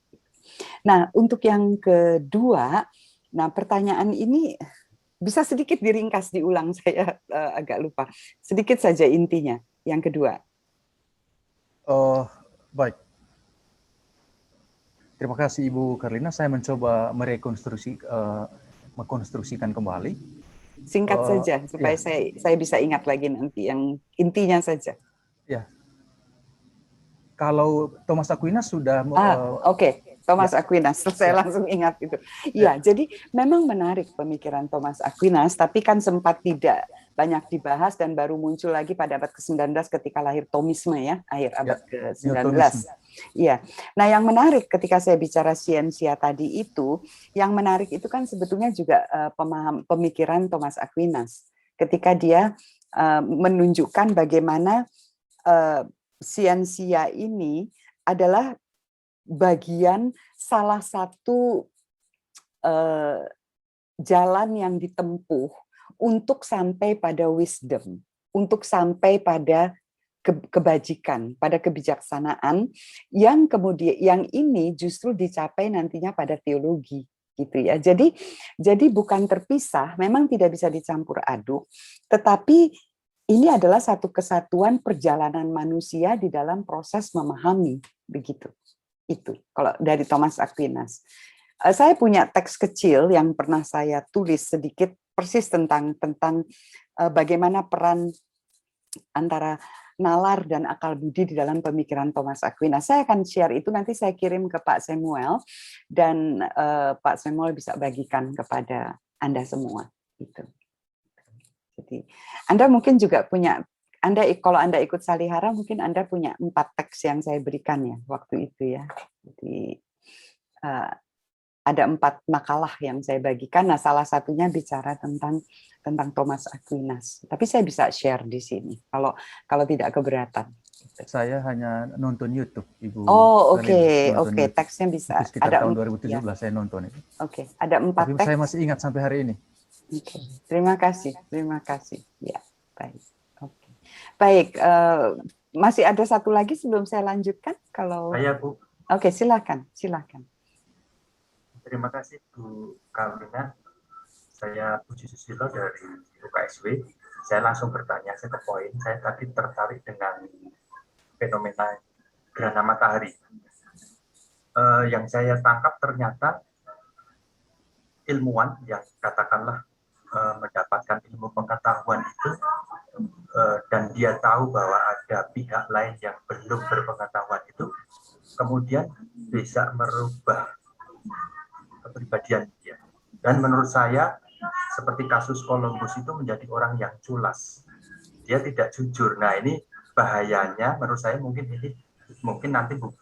Nah, untuk yang kedua, pertanyaan ini bisa sedikit diringkas, diulang, saya agak lupa. Sedikit saja intinya. Yang kedua. Baik. Terima kasih Ibu Carlina. Saya mencoba mengkonstruksikan kembali. Singkat saja supaya saya bisa ingat lagi nanti yang intinya saja. Ya, kalau Thomas Aquinas sudah Oke. Thomas ya, Aquinas, saya ya, langsung ingat itu. ya, Iya, jadi memang menarik pemikiran Thomas Aquinas, tapi kan sempat tidak banyak dibahas dan baru muncul lagi pada abad ke-19 ketika lahir Thomisme ya, akhir abad ya, ke-19. Newtonisme. Iya. Nah, yang menarik ketika saya bicara siensia tadi itu, yang menarik itu kan sebetulnya juga pemikiran Thomas Aquinas ketika dia menunjukkan bagaimana siensia ini adalah bagian salah satu jalan yang ditempuh untuk sampai pada wisdom, untuk sampai pada kebajikan, pada kebijaksanaan yang kemudian yang ini justru dicapai nantinya pada teologi gitu ya. Jadi bukan terpisah, memang tidak bisa dicampur aduk, tetapi ini adalah satu kesatuan perjalanan manusia di dalam proses memahami begitu. Itu kalau dari Thomas Aquinas. Saya punya teks kecil yang pernah saya tulis sedikit persis tentang bagaimana peran antara nalar dan akal budi di dalam pemikiran Thomas Aquinas. Saya akan share itu, nanti saya kirim ke Pak Samuel dan Pak Samuel bisa bagikan kepada Anda semua. Itu. Jadi Anda mungkin juga punya, kalau Anda ikut Salihara mungkin Anda punya 4 teks yang saya berikan ya waktu itu ya. Jadi ada 4 makalah yang saya bagikan. Nah, salah satunya bicara tentang Thomas Aquinas. Tapi saya bisa share di sini kalau tidak keberatan. Saya hanya nonton YouTube, Ibu. Oh, Oke. Oke. Teksnya bisa. Itu sekitar ada tahun 2017 ya. saya nonton itu. Oke, ada 4 Tapi teks. saya masih ingat sampai hari ini. Oke. Terima kasih. Ya, baik. Oke. Baik, masih ada satu lagi sebelum saya lanjutkan kalau Saya, Bu. Oke, silakan. Terima kasih Bu Karolina. Saya Puji Susilo dari UKSW. Saya langsung bertanya ke poin. Saya tadi tertarik dengan fenomena gerhana matahari. Yang saya tangkap ternyata ilmuwan yang katakanlah mendapatkan ilmu pengetahuan itu dan dia tahu bahwa ada pihak lain yang belum berpengetahuan itu, kemudian bisa merubah kepribadian dia. Dan menurut saya seperti kasus Columbus itu menjadi orang yang culas, dia tidak jujur. Nah, ini bahayanya menurut saya. Mungkin nanti Bu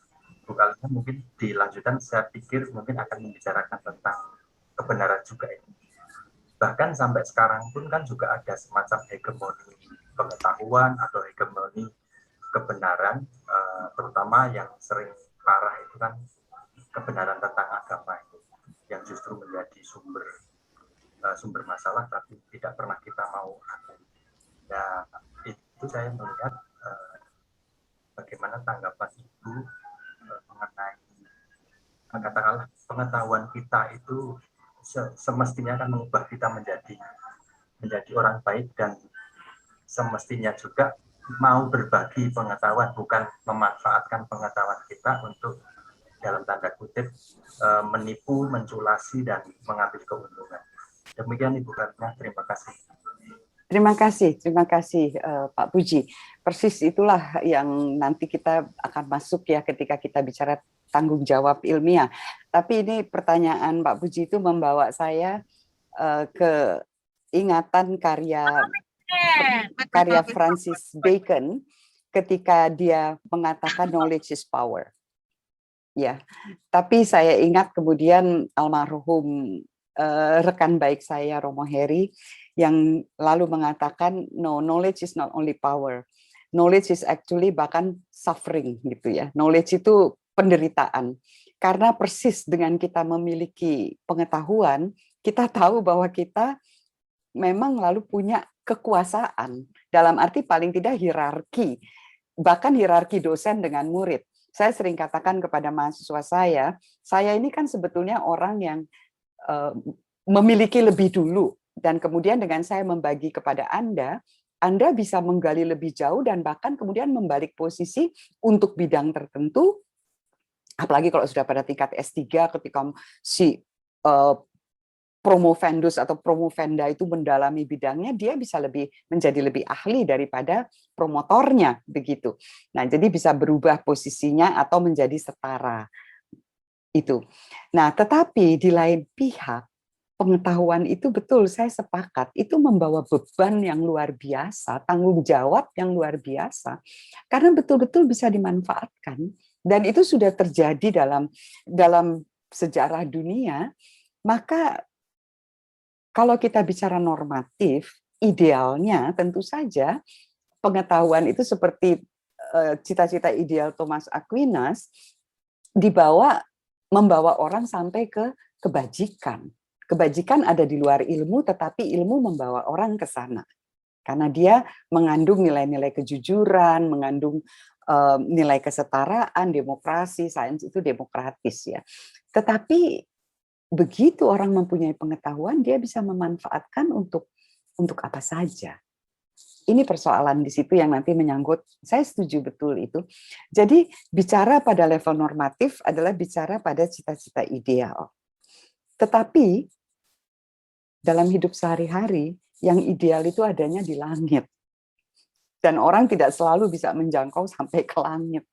Kalina mungkin dilanjutkan, saya pikir mungkin akan membicarakan tentang kebenaran juga ini. Bahkan sampai sekarang pun kan juga ada semacam hegemoni pengetahuan atau hegemoni kebenaran, terutama yang sering parah itu kan kebenaran tentang agama itu, yang justru menjadi sumber masalah tapi tidak pernah kita mau akui. Nah, itu saya melihat bagaimana tanggapan Ibu mengenai katakanlah pengetahuan kita itu semestinya akan mengubah kita menjadi orang baik, dan semestinya juga mau berbagi pengetahuan, bukan memanfaatkan pengetahuan kita untuk dalam tanda kutip menipu, menculasi, dan mengambil keuntungan. Demikian Ibu Karolina, terima kasih. Terima kasih Pak Puji. Persis itulah yang nanti kita akan masuk ya ketika kita bicara tanggung jawab ilmiah. Tapi ini pertanyaan Pak Puji itu membawa saya ke ingatan karya Francis Bacon ketika dia mengatakan knowledge is power. Ya, tapi saya ingat kemudian almarhum rekan baik saya Romo Heri yang lalu mengatakan no, knowledge is not only power, knowledge is actually bahkan suffering gitu ya. Knowledge itu penderitaan, karena persis dengan kita memiliki pengetahuan, kita tahu bahwa kita memang lalu punya kekuasaan, dalam arti paling tidak hierarki, bahkan hierarki dosen dengan murid. Saya sering katakan kepada mahasiswa saya ini kan sebetulnya orang yang memiliki lebih dulu, dan kemudian dengan saya membagi kepada Anda bisa menggali lebih jauh dan bahkan kemudian membalik posisi untuk bidang tertentu, apalagi kalau sudah pada tingkat S3 ketika si promovendus atau promovenda itu mendalami bidangnya, dia bisa menjadi lebih ahli daripada promotornya begitu. Nah, jadi bisa berubah posisinya atau menjadi setara itu. Nah, tetapi di lain pihak pengetahuan itu betul, saya sepakat, itu membawa beban yang luar biasa, tanggung jawab yang luar biasa, karena betul-betul bisa dimanfaatkan, dan itu sudah terjadi dalam sejarah dunia. Maka kalau kita bicara normatif, idealnya tentu saja pengetahuan itu seperti cita-cita ideal Thomas Aquinas, membawa orang sampai ke kebajikan. Kebajikan ada di luar ilmu, tetapi ilmu membawa orang ke sana. Karena dia mengandung nilai-nilai kejujuran, mengandung nilai kesetaraan, demokrasi, sains itu demokratis ya. Tetapi begitu orang mempunyai pengetahuan, dia bisa memanfaatkan untuk apa saja. Ini persoalan di situ yang nanti menyangkut, saya setuju betul itu. Jadi bicara pada level normatif adalah bicara pada cita-cita ideal. Tetapi dalam hidup sehari-hari, yang ideal itu adanya di langit. Dan orang tidak selalu bisa menjangkau sampai ke langit.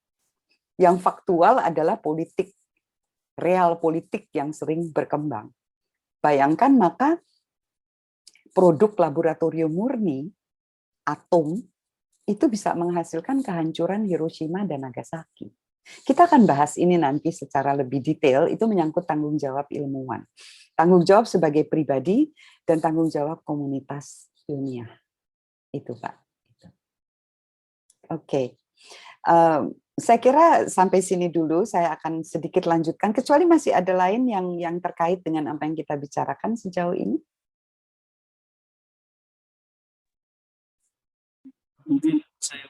Yang faktual adalah politik, real politik yang sering berkembang. Bayangkan maka produk laboratorium murni, atom, itu bisa menghasilkan kehancuran Hiroshima dan Nagasaki. Kita akan bahas ini nanti secara lebih detail, itu menyangkut tanggung jawab ilmuwan. Tanggung jawab sebagai pribadi dan tanggung jawab komunitas ilmiah. Itu Pak. Oke. Saya kira sampai sini dulu, saya akan sedikit lanjutkan, kecuali masih ada lain yang terkait dengan apa yang kita bicarakan sejauh ini. Mungkin saya.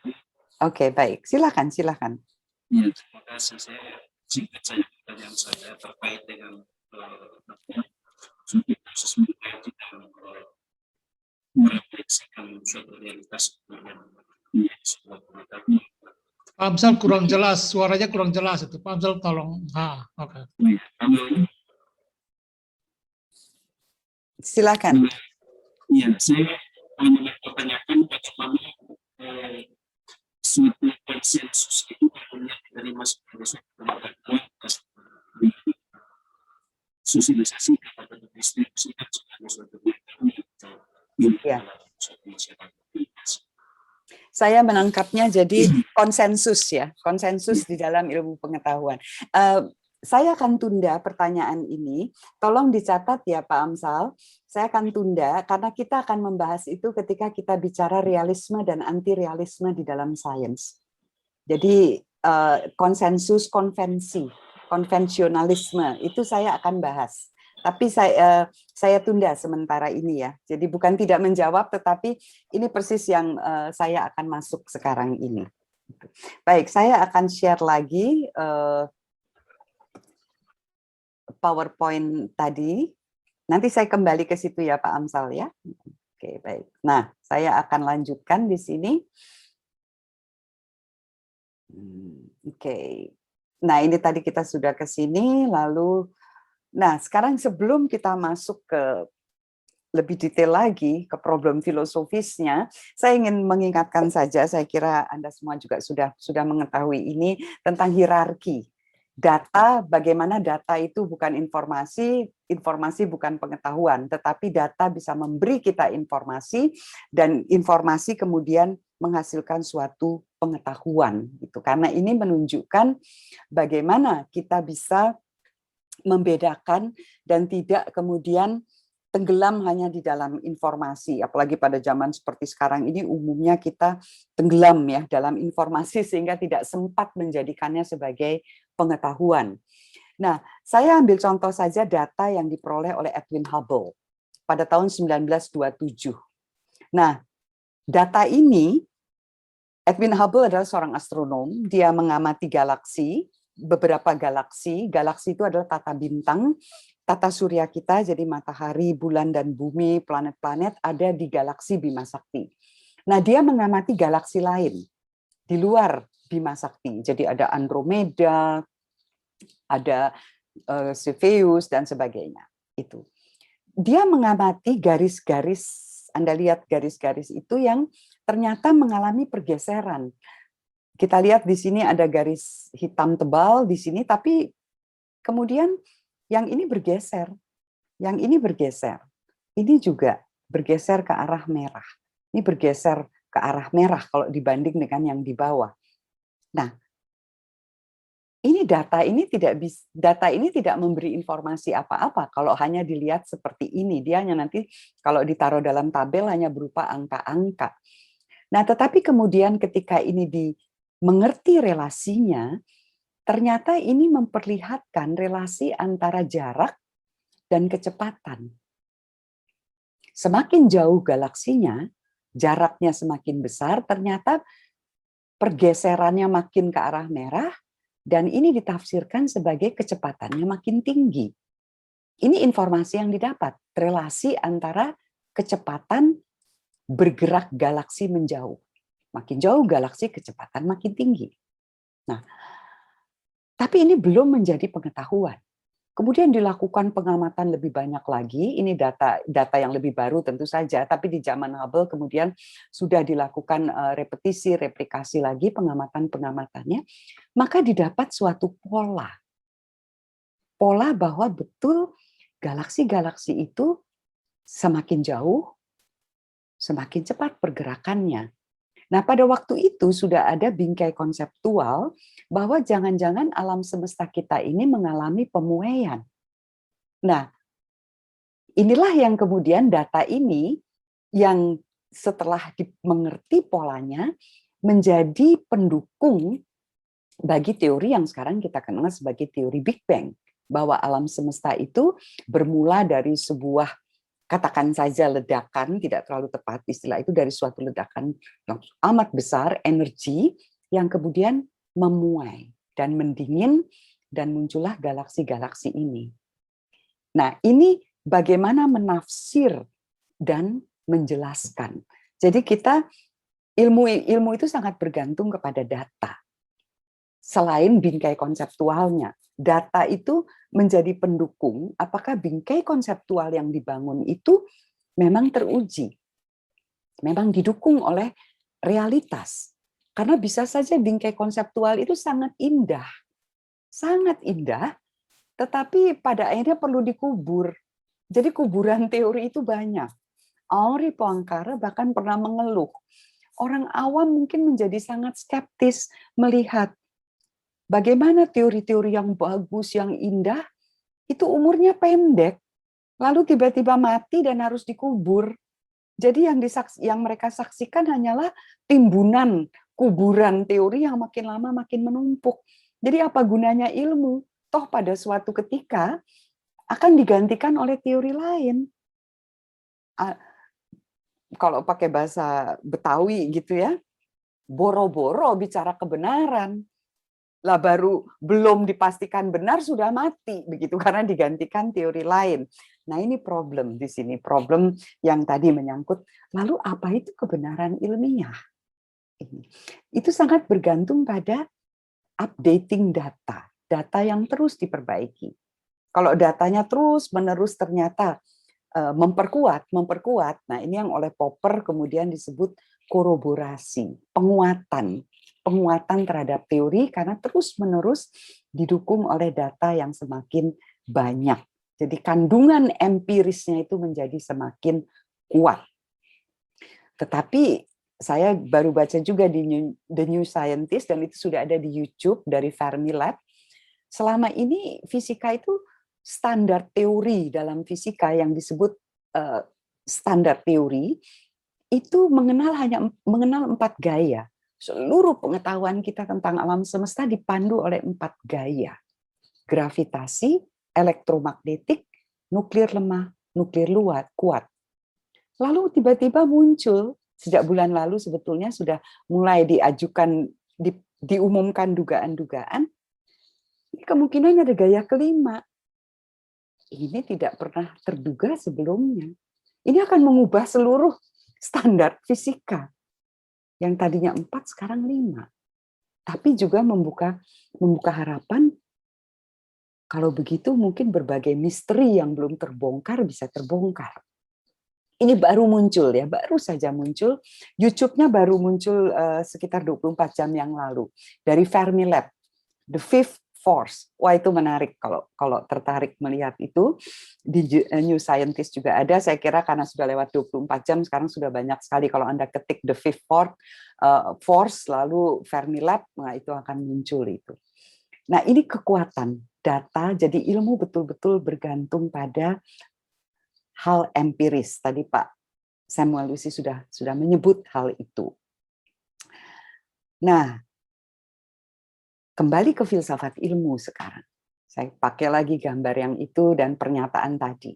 Oke, baik. Silakan. Ya, terima kasih. Singkat saja pertanyaan saya terkait dengan suatu proses mengkaji dan merefleksikan suatu realitas yang menjadi sebuah pengetahuan. Pak Amsal kurang jelas, suaranya kurang jelas itu. Pak Amsal tolong. Oke. Silakan. Iya, saya ingin mempertanyakan bagaimana suatu konsensus itu kemudian diterima sebagai suatu pengetahuan sosialisasi kepada distribusikan sebagai suatu pengetahuan. Ya. Saya menangkapnya jadi konsensus ya, konsensus di dalam ilmu pengetahuan. Saya akan tunda pertanyaan ini, tolong dicatat ya Pak Amsal, saya akan tunda karena kita akan membahas itu ketika kita bicara realisme dan anti-realisme di dalam sains. Jadi konsensus, konvensionalisme, itu saya akan bahas. Tapi saya tunda sementara ini ya. Jadi bukan tidak menjawab, tetapi ini persis yang saya akan masuk sekarang ini. Baik, saya akan share lagi PowerPoint tadi. Nanti saya kembali ke situ ya Pak Amsal ya. Oke, baik. Nah, saya akan lanjutkan di sini. Oke. Nah, ini tadi kita sudah ke sini, lalu nah, sekarang sebelum kita masuk ke lebih detail lagi ke problem filosofisnya, saya ingin mengingatkan saja, saya kira Anda semua juga sudah mengetahui ini tentang hierarki. Data, bagaimana data itu bukan informasi, informasi bukan pengetahuan, tetapi data bisa memberi kita informasi, dan informasi kemudian menghasilkan suatu pengetahuan. Gitu. Karena ini menunjukkan bagaimana kita bisa membedakan dan tidak kemudian tenggelam hanya di dalam informasi, apalagi pada zaman seperti sekarang ini umumnya kita tenggelam ya dalam informasi sehingga tidak sempat menjadikannya sebagai pengetahuan. Nah, saya ambil contoh saja data yang diperoleh oleh Edwin Hubble pada tahun 1927. Nah, data ini, Edwin Hubble adalah seorang astronom, dia mengamati galaksi, beberapa galaksi itu adalah tata bintang, tata surya kita, jadi matahari, bulan, dan bumi, planet-planet ada di galaksi Bima Sakti. Nah, dia mengamati galaksi lain di luar Bima Sakti, jadi ada Andromeda, ada Cepheus, dan sebagainya. Itu. dia mengamati garis-garis, Anda lihat garis-garis itu yang ternyata mengalami pergeseran. Kita lihat di sini ada garis hitam tebal di sini, tapi kemudian yang ini bergeser, yang ini bergeser. Ini juga bergeser ke arah merah. Ini bergeser ke arah merah kalau dibanding dengan yang di bawah. Nah, ini data ini tidak memberi informasi apa-apa kalau hanya dilihat seperti ini. Dia hanya nanti kalau ditaruh dalam tabel hanya berupa angka-angka. Nah, tetapi kemudian ketika ini mengerti relasinya, ternyata ini memperlihatkan relasi antara jarak dan kecepatan. Semakin jauh galaksinya, jaraknya semakin besar, ternyata pergeserannya makin ke arah merah, dan ini ditafsirkan sebagai kecepatannya makin tinggi. Ini informasi yang didapat, relasi antara kecepatan bergerak galaksi menjauh. Makin jauh galaksi, kecepatan makin tinggi. Nah, tapi ini belum menjadi pengetahuan. Kemudian dilakukan pengamatan lebih banyak lagi, ini data yang lebih baru tentu saja, tapi di zaman Hubble kemudian sudah dilakukan repetisi, replikasi lagi pengamatan-pengamatannya, maka didapat suatu pola. Pola bahwa betul galaksi-galaksi itu semakin jauh, semakin cepat pergerakannya. Nah, pada waktu itu sudah ada bingkai konseptual bahwa jangan-jangan alam semesta kita ini mengalami pemuaian. Nah, inilah yang kemudian data ini yang setelah mengerti polanya menjadi pendukung bagi teori yang sekarang kita kenal sebagai teori Big Bang, bahwa alam semesta itu bermula dari sebuah, katakan saja ledakan, tidak terlalu tepat istilah itu, dari suatu ledakan yang amat besar, energi yang kemudian memuai dan mendingin, dan muncullah galaksi-galaksi ini. Nah, ini bagaimana menafsir dan menjelaskan. Jadi ilmu itu sangat bergantung kepada data. Selain bingkai konseptualnya, data itu menjadi pendukung apakah bingkai konseptual yang dibangun itu memang teruji, memang didukung oleh realitas. Karena bisa saja bingkai konseptual itu sangat indah, tetapi pada akhirnya perlu dikubur. Jadi kuburan teori itu banyak. Henri Poincaré bahkan pernah mengeluh, orang awam mungkin menjadi sangat skeptis melihat bagaimana teori-teori yang bagus, yang indah, itu umurnya pendek, lalu tiba-tiba mati dan harus dikubur. Jadi yang mereka saksikan hanyalah timbunan kuburan teori yang makin lama makin menumpuk. Jadi apa gunanya ilmu? Toh pada suatu ketika akan digantikan oleh teori lain. Kalau pakai bahasa Betawi gitu ya, boro-boro bicara kebenaran. Lah baru belum dipastikan benar sudah mati begitu karena digantikan teori lain. Nah, ini problem di sini, problem yang tadi menyangkut lalu apa itu kebenaran ilmiah? Itu sangat bergantung pada updating data yang terus diperbaiki. Kalau datanya terus-menerus ternyata memperkuat. Nah, ini yang oleh Popper kemudian disebut koroborasi, penguatan terhadap teori karena terus-menerus didukung oleh data yang semakin banyak. Jadi kandungan empirisnya itu menjadi semakin kuat. Tetapi saya baru baca juga di The New Scientist, dan itu sudah ada di YouTube dari Fermilab. Selama ini fisika itu standar teori dalam fisika yang disebut standar teori itu mengenal 4 gaya. Seluruh pengetahuan kita tentang alam semesta dipandu oleh 4 gaya. Gravitasi, elektromagnetik, nuklir lemah, nuklir kuat. Lalu tiba-tiba muncul, sejak bulan lalu sebetulnya sudah mulai diumumkan dugaan-dugaan, kemungkinan ada gaya kelima. Ini tidak pernah terduga sebelumnya. Ini akan mengubah seluruh standar fisika. Yang tadinya 4, sekarang 5. Tapi juga membuka harapan Kalau begitu mungkin berbagai misteri yang belum terbongkar bisa terbongkar. Ini baru muncul ya, baru saja muncul. YouTube-nya baru muncul sekitar 24 jam yang lalu dari Fermilab, The Fifth Force. Wah, itu menarik kalau tertarik melihat itu. Di New Scientist juga ada. Saya kira karena sudah lewat 24 jam sekarang sudah banyak sekali. Kalau Anda ketik The Fifth Force lalu Fermilab, nah itu akan muncul itu. Nah, ini kekuatan data, jadi ilmu betul-betul bergantung pada hal empiris. Tadi Pak Samuel Lucy sudah menyebut hal itu. Nah, kembali ke filsafat ilmu sekarang. Saya pakai lagi gambar yang itu dan pernyataan tadi.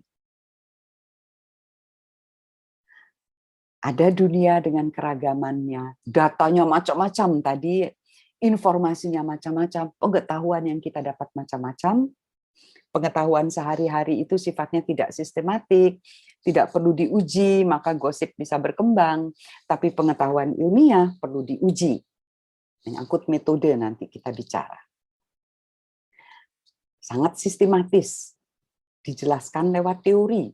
Ada dunia dengan keragamannya, datanya macam-macam tadi, informasinya macam-macam, pengetahuan yang kita dapat macam-macam. Pengetahuan sehari-hari itu sifatnya tidak sistematik, tidak perlu diuji, maka gosip bisa berkembang. Tapi pengetahuan ilmiah perlu diuji. Menyangkut metode nanti kita bicara. Sangat sistematis, dijelaskan lewat teori.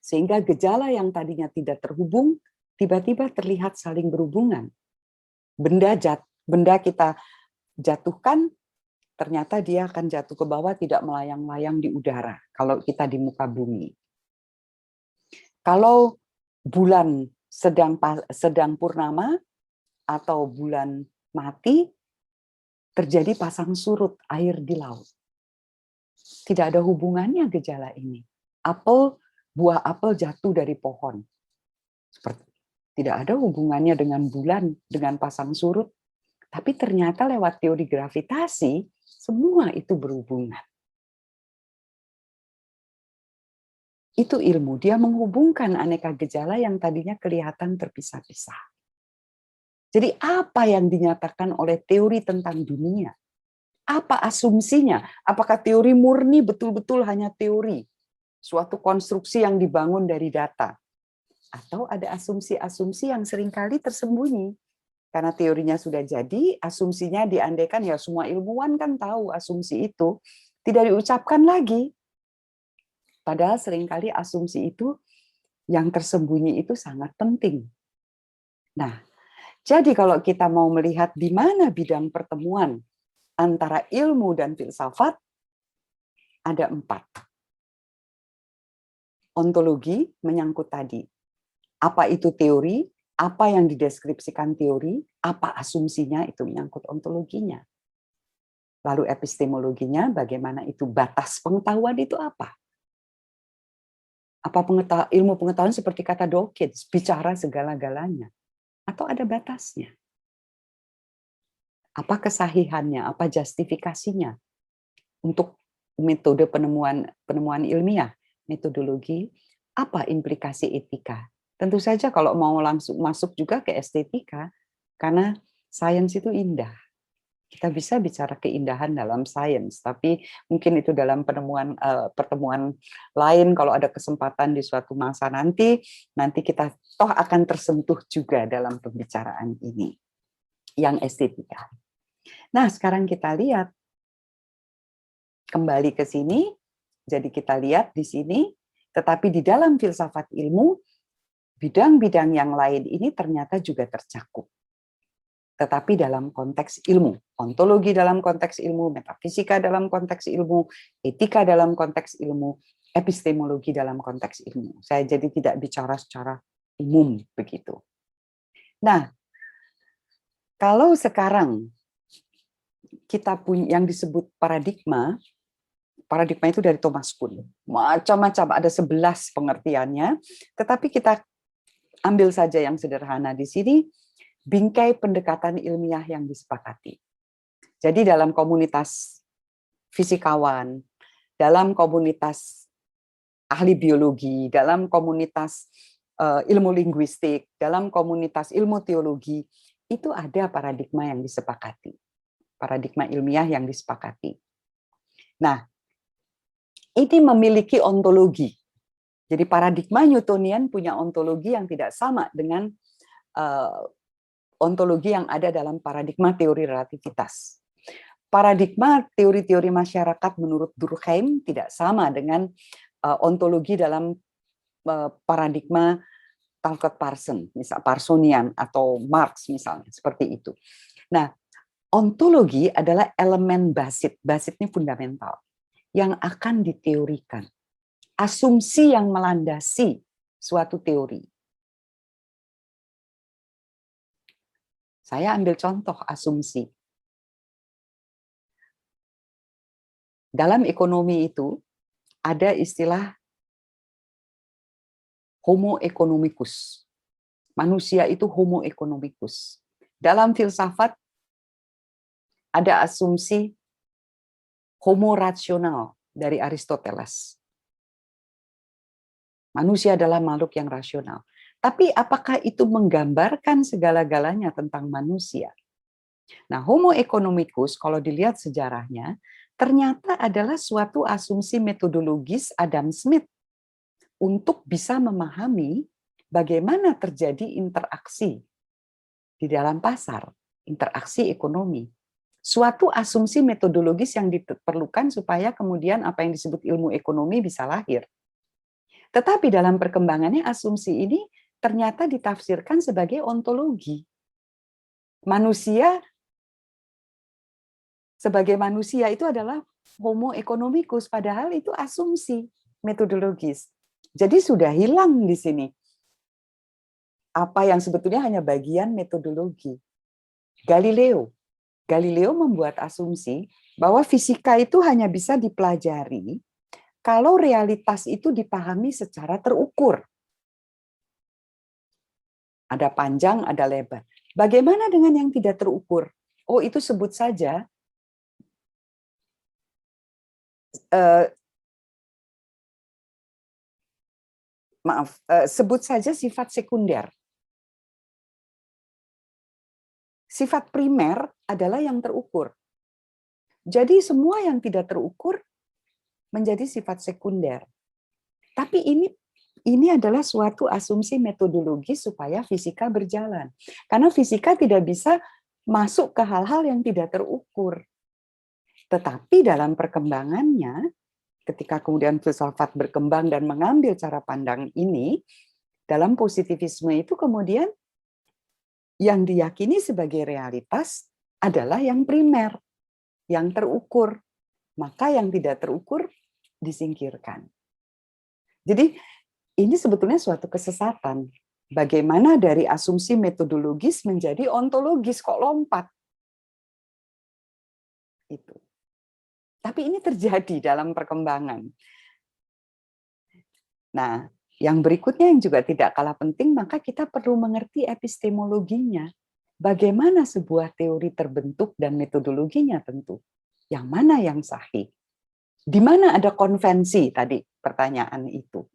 Sehingga gejala yang tadinya tidak terhubung, tiba-tiba terlihat saling berhubungan. Benda kita jatuhkan, ternyata dia akan jatuh ke bawah, tidak melayang-layang di udara kalau kita di muka bumi. Kalau bulan sedang purnama atau bulan mati, terjadi pasang surut air di laut. Tidak ada hubungannya gejala ini. Buah apel jatuh dari pohon. Tidak ada hubungannya dengan bulan, dengan pasang surut. Tapi ternyata lewat teori gravitasi, semua itu berhubungan. Itu ilmu, dia menghubungkan aneka gejala yang tadinya kelihatan terpisah-pisah. Jadi apa yang dinyatakan oleh teori tentang dunia? Apa asumsinya? Apakah teori murni betul-betul hanya teori? Suatu konstruksi yang dibangun dari data? Atau ada asumsi-asumsi yang seringkali tersembunyi? Karena teorinya sudah jadi, asumsinya diandaikan, ya semua ilmuwan kan tahu asumsi itu, tidak diucapkan lagi. Padahal seringkali asumsi itu, yang tersembunyi itu sangat penting. Nah, jadi kalau kita mau melihat di mana bidang pertemuan antara ilmu dan filsafat, ada 4. Ontologi menyangkut tadi. Apa itu teori? Apa yang dideskripsikan teori, apa asumsinya, itu menyangkut ontologinya. Lalu epistemologinya, bagaimana itu batas pengetahuan itu apa? Apa ilmu pengetahuan seperti kata Dawkins, bicara segala-galanya? Atau ada batasnya? Apa kesahihannya, apa justifikasinya? Untuk metode penemuan ilmiah, metodologi, apa implikasi etika? Tentu saja kalau mau langsung masuk juga ke estetika, karena sains itu indah. Kita bisa bicara keindahan dalam sains, tapi mungkin itu dalam pertemuan lain kalau ada kesempatan di suatu masa nanti kita toh akan tersentuh juga dalam pembicaraan ini, yang estetika. Nah, sekarang kita lihat, kembali ke sini, jadi kita lihat di sini, tetapi di dalam filsafat ilmu, bidang-bidang yang lain ini ternyata juga tercakup. Tetapi dalam konteks ilmu, ontologi dalam konteks ilmu, metafisika dalam konteks ilmu, etika dalam konteks ilmu, epistemologi dalam konteks ilmu. Saya jadi tidak bicara secara umum begitu. Nah, kalau sekarang kita punya yang disebut paradigma itu dari Thomas Kuhn. Macam-macam, ada 11 pengertiannya, tetapi kita ambil saja yang sederhana di sini, bingkai pendekatan ilmiah yang disepakati. Jadi dalam komunitas fisikawan, dalam komunitas ahli biologi, dalam komunitas ilmu linguistik, dalam komunitas ilmu teologi, itu ada paradigma yang disepakati. Paradigma ilmiah yang disepakati. Nah, ini memiliki ontologi. Jadi paradigma Newtonian punya ontologi yang tidak sama dengan ontologi yang ada dalam paradigma teori relativitas. paradigma teori-teori masyarakat menurut Durkheim tidak sama dengan ontologi dalam paradigma Talcott Parson, misal Parsonian atau Marx misalnya, seperti itu. Nah, ontologi adalah elemen basit ini fundamental, yang akan diteorikan. Asumsi yang melandasi suatu teori. Saya ambil contoh asumsi. Dalam ekonomi itu ada istilah homo economicus. Manusia itu homo economicus. Dalam filsafat ada asumsi homo rasional dari Aristoteles. Manusia adalah makhluk yang rasional. Tapi apakah itu menggambarkan segala-galanya tentang manusia? Nah, homo economicus kalau dilihat sejarahnya ternyata adalah suatu asumsi metodologis Adam Smith untuk bisa memahami bagaimana terjadi interaksi di dalam pasar, interaksi ekonomi. Suatu asumsi metodologis yang diperlukan supaya kemudian apa yang disebut ilmu ekonomi bisa lahir. Tetapi dalam perkembangannya asumsi ini ternyata ditafsirkan sebagai ontologi. Manusia sebagai manusia itu adalah homo economicus, padahal itu asumsi metodologis. Jadi sudah hilang di sini apa yang sebetulnya hanya bagian metodologi. Galileo membuat asumsi bahwa fisika itu hanya bisa dipelajari kalau realitas itu dipahami secara terukur. Ada panjang, ada lebar. Bagaimana dengan yang tidak terukur? Oh, itu sebut saja sebut saja sifat sekunder. Sifat primer adalah yang terukur. Jadi semua yang tidak terukur menjadi sifat sekunder. Tapi ini adalah suatu asumsi metodologi supaya fisika berjalan. Karena fisika tidak bisa masuk ke hal-hal yang tidak terukur. Tetapi dalam perkembangannya, ketika kemudian filsafat berkembang dan mengambil cara pandang ini, dalam positivisme itu kemudian yang diyakini sebagai realitas adalah yang primer, yang terukur. Maka yang tidak terukur disingkirkan. Jadi ini sebetulnya suatu kesesatan. Bagaimana dari asumsi metodologis menjadi ontologis, kok lompat? Itu. Tapi ini terjadi dalam perkembangan. Nah, yang berikutnya yang juga tidak kalah penting, maka kita perlu mengerti epistemologinya. Bagaimana sebuah teori terbentuk dan metodologinya tentu. Yang mana yang sahih? Di mana ada konvensi tadi pertanyaan itu?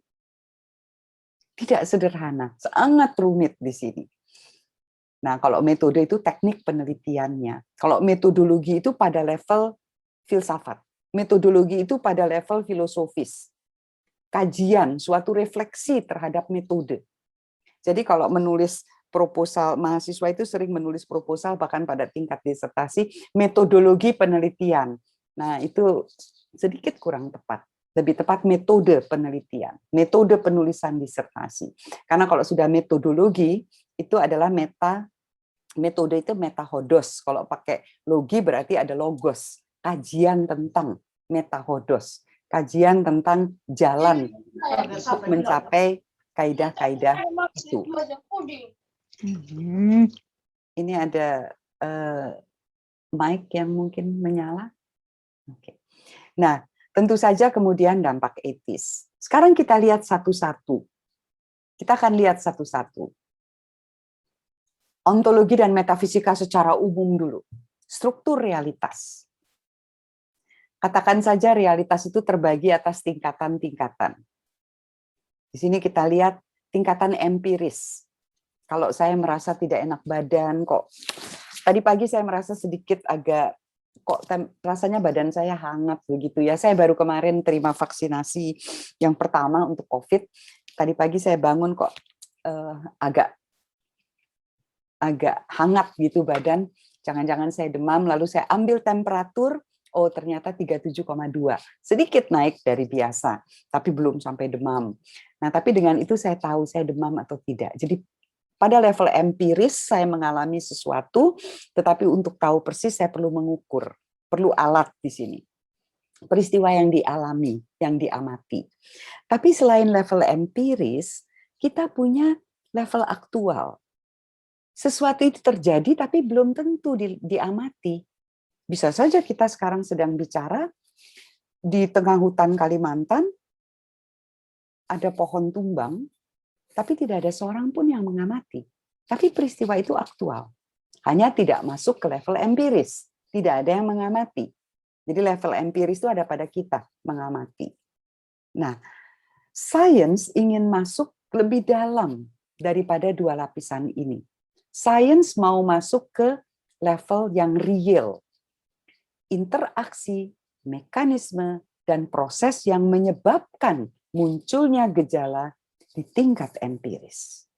Tidak sederhana, sangat rumit di sini. Nah, kalau metode itu teknik penelitiannya. Kalau metodologi itu pada level filsafat. Metodologi itu pada level filosofis. Kajian, suatu refleksi terhadap metode. Jadi kalau menulis proposal, mahasiswa itu sering menulis proposal bahkan pada tingkat disertasi, metodologi penelitian. Nah, itu sedikit kurang tepat. Lebih tepat metode penelitian, metode penulisan disertasi. Karena kalau sudah metodologi, itu adalah metode itu metahodos. Kalau pakai logi berarti ada logos, kajian tentang metahodos, kajian tentang jalan untuk mencapai kaidah-kaidah itu. Ini ada mic yang mungkin menyala. Oke. Nah, tentu saja kemudian dampak etis. Sekarang kita lihat satu-satu. Kita akan lihat satu-satu. Ontologi dan metafisika secara umum dulu. Struktur realitas. Katakan saja realitas itu terbagi atas tingkatan-tingkatan. Di sini kita lihat tingkatan empiris. Kalau saya merasa tidak enak badan, kok tadi pagi saya merasa sedikit agak kok rasanya badan saya hangat begitu ya. Saya baru kemarin terima vaksinasi yang pertama untuk COVID. Tadi pagi saya bangun kok agak hangat gitu badan. Jangan-jangan saya demam, lalu saya ambil temperatur, oh ternyata 37,2. Sedikit naik dari biasa, tapi belum sampai demam. Nah, tapi dengan itu saya tahu saya demam atau tidak. Jadi pada level empiris saya mengalami sesuatu, tetapi untuk tahu persis saya perlu mengukur, perlu alat di sini. Peristiwa yang dialami, yang diamati. Tapi selain level empiris, kita punya level aktual. Sesuatu itu terjadi tapi belum tentu diamati. Bisa saja kita sekarang sedang bicara di tengah hutan Kalimantan, ada pohon tumbang, tapi tidak ada seorang pun yang mengamati. Tapi peristiwa itu aktual. Hanya tidak masuk ke level empiris. Tidak ada yang mengamati. Jadi level empiris itu ada pada kita, mengamati. Nah, sains ingin masuk lebih dalam daripada dua lapisan ini. Sains mau masuk ke level yang real. Interaksi, mekanisme, dan proses yang menyebabkan munculnya gejala di tingkat empiris.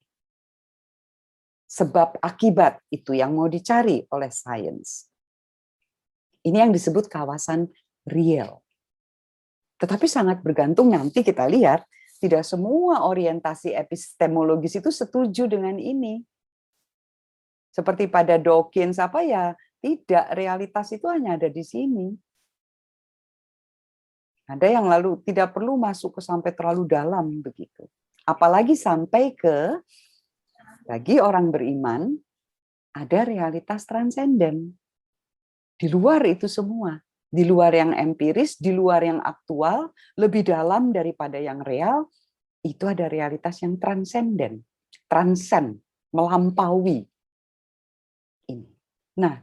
Sebab akibat itu yang mau dicari oleh sains. Ini yang disebut kawasan real. Tetapi sangat bergantung, nanti kita lihat, tidak semua orientasi epistemologis itu setuju dengan ini. Seperti pada Dawkins, tidak, realitas itu hanya ada di sini. Ada yang lalu tidak perlu masuk ke sampai terlalu dalam begitu. Apalagi sampai ke, bagi orang beriman, ada realitas transenden. Di luar itu semua, di luar yang empiris, di luar yang aktual, lebih dalam daripada yang real, itu ada realitas yang transenden, transcend, melampaui ini. Nah,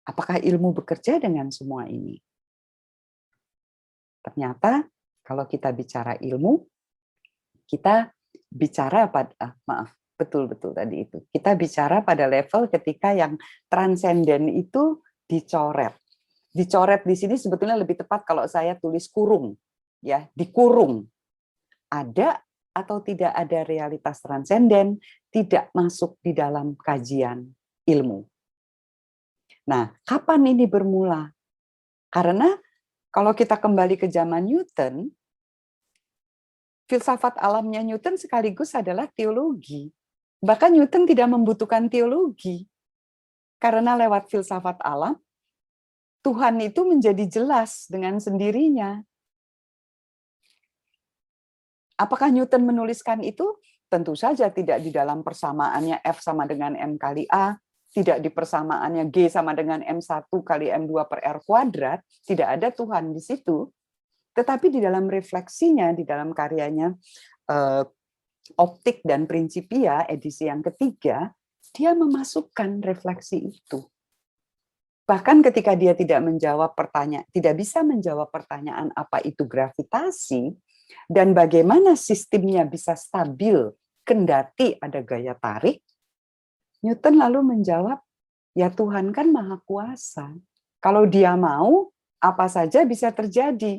apakah ilmu bekerja dengan semua ini? Ternyata kalau kita bicara ilmu, kita bicara pada, betul tadi itu. Kita bicara pada level ketika yang transenden itu dicoret. Dicoret di sini sebetulnya lebih tepat kalau saya tulis kurung, ya, dikurung. Ada atau tidak ada realitas transenden tidak masuk di dalam kajian ilmu. Nah, kapan ini bermula? Karena kalau kita kembali ke zaman Newton, filsafat alamnya Newton sekaligus adalah teologi. Bahkan Newton tidak membutuhkan teologi. Karena lewat filsafat alam, Tuhan itu menjadi jelas dengan sendirinya. Apakah Newton menuliskan itu? Tentu saja tidak di dalam persamaannya F sama dengan M kali A, tidak di persamaannya G sama dengan M1 kali M2 per R kuadrat, tidak ada Tuhan di situ. Tetapi di dalam refleksinya, di dalam karyanya Optik dan Principia, edisi yang ketiga, dia memasukkan refleksi itu. Bahkan ketika dia tidak bisa menjawab pertanyaan apa itu gravitasi dan bagaimana sistemnya bisa stabil kendati ada gaya tarik, Newton lalu menjawab, ya Tuhan kan maha kuasa. Kalau dia mau, apa saja bisa terjadi.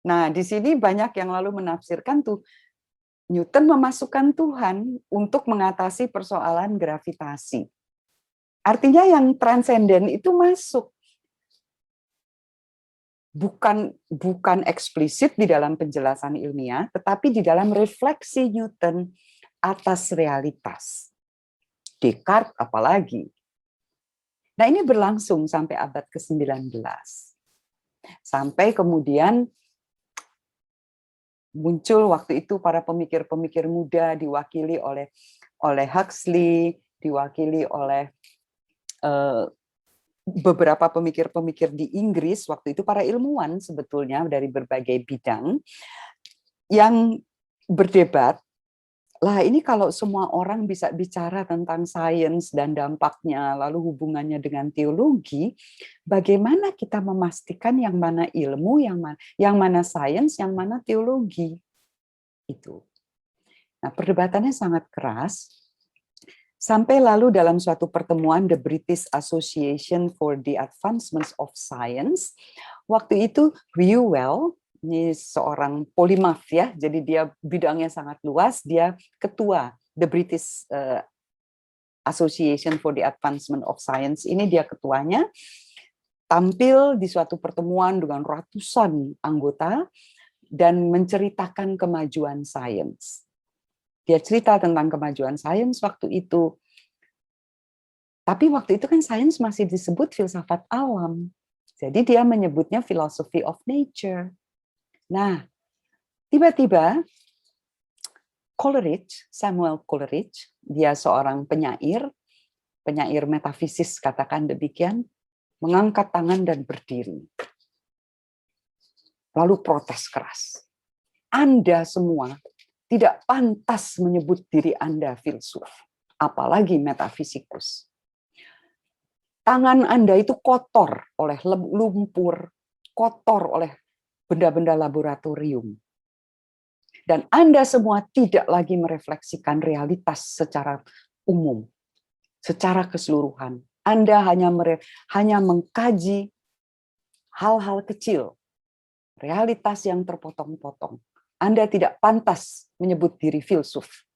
Nah, di sini banyak yang lalu menafsirkan tuh Newton memasukkan Tuhan untuk mengatasi persoalan gravitasi. Artinya yang transenden itu masuk. Bukan eksplisit di dalam penjelasan ilmiah, tetapi di dalam refleksi Newton atas realitas. Descartes apalagi. Nah, ini berlangsung sampai abad ke-19. Sampai kemudian muncul waktu itu para pemikir-pemikir muda diwakili oleh Huxley, diwakili oleh beberapa pemikir-pemikir di Inggris, waktu itu para ilmuwan sebetulnya dari berbagai bidang yang berdebat, lah ini kalau semua orang bisa bicara tentang sains dan dampaknya, lalu hubungannya dengan teologi, bagaimana kita memastikan yang mana ilmu, yang mana sains, yang mana teologi? Itu. Nah, perdebatannya sangat keras. Sampai lalu dalam suatu pertemuan The British Association for the Advancement of Science, waktu itu Whewell, ini seorang polimath ya, jadi dia bidangnya sangat luas, dia ketua The British Association for the Advancement of Science, ini dia ketuanya, tampil di suatu pertemuan dengan ratusan anggota dan menceritakan kemajuan sains. Dia cerita tentang kemajuan sains waktu itu. Tapi waktu itu kan sains masih disebut filsafat alam. Jadi dia menyebutnya philosophy of nature. Nah, tiba-tiba Coleridge, Samuel Coleridge, dia seorang penyair metafisis katakan demikian, mengangkat tangan dan berdiri. Lalu protes keras. Anda semua tidak pantas menyebut diri Anda filsuf, apalagi metafisikus. Tangan Anda itu kotor oleh lumpur, kotor oleh benda-benda laboratorium. Dan Anda semua tidak lagi merefleksikan realitas secara umum, secara keseluruhan. Anda hanya mengkaji hal-hal kecil, realitas yang terpotong-potong. Anda tidak pantas menyebut diri filsuf.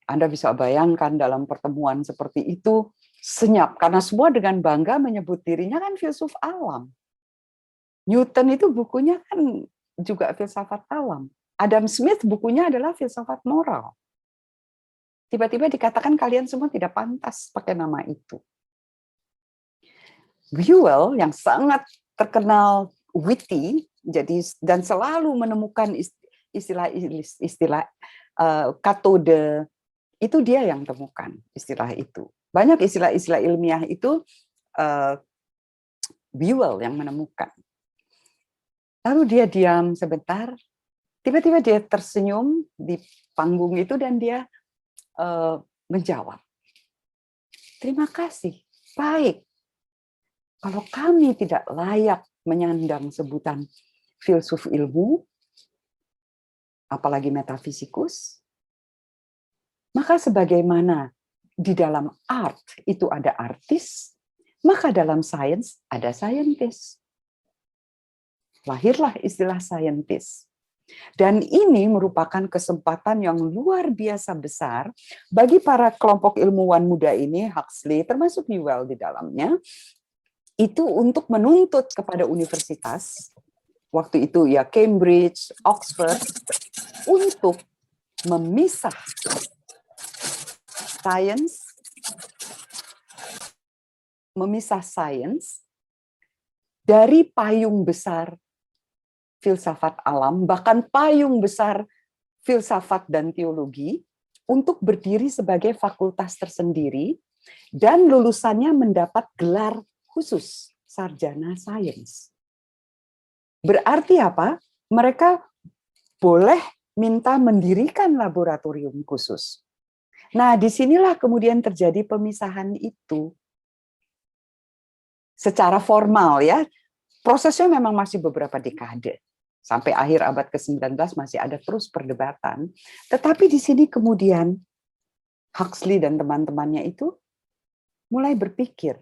Anda bisa bayangkan dalam pertemuan seperti itu, senyap, karena semua dengan bangga menyebut dirinya kan filsuf alam. Newton itu bukunya kan juga filsafat alam. Adam Smith bukunya adalah filsafat moral. Tiba-tiba dikatakan kalian semua tidak pantas pakai nama itu. Whewell yang sangat terkenal witty, jadi dan selalu menemukan istilah katode, itu dia yang temukan istilah itu. Banyak istilah-istilah ilmiah itu Whewell yang menemukan. Lalu dia diam sebentar, tiba-tiba dia tersenyum di panggung itu dan dia menjawab, terima kasih, baik. Kalau kami tidak layak menyandang sebutan filsuf ilmu, apalagi metafisikus, maka sebagaimana di dalam art itu ada artis, maka dalam sains ada scientist. Lahirlah istilah scientist. Dan ini merupakan kesempatan yang luar biasa besar bagi para kelompok ilmuwan muda ini, Huxley, termasuk Whewell di dalamnya, itu untuk menuntut kepada universitas, waktu itu ya Cambridge, Oxford, untuk memisah sains dari payung besar filsafat alam, bahkan payung besar filsafat dan teologi, untuk berdiri sebagai fakultas tersendiri, dan lulusannya mendapat gelar khusus sarjana sains. Berarti apa? Mereka boleh minta mendirikan laboratorium khusus. Nah, disinilah kemudian terjadi pemisahan itu. Secara formal ya, prosesnya memang masih beberapa dekade. Sampai akhir abad ke-19 masih ada terus perdebatan. Tetapi di sini kemudian Huxley dan teman-temannya itu mulai berpikir,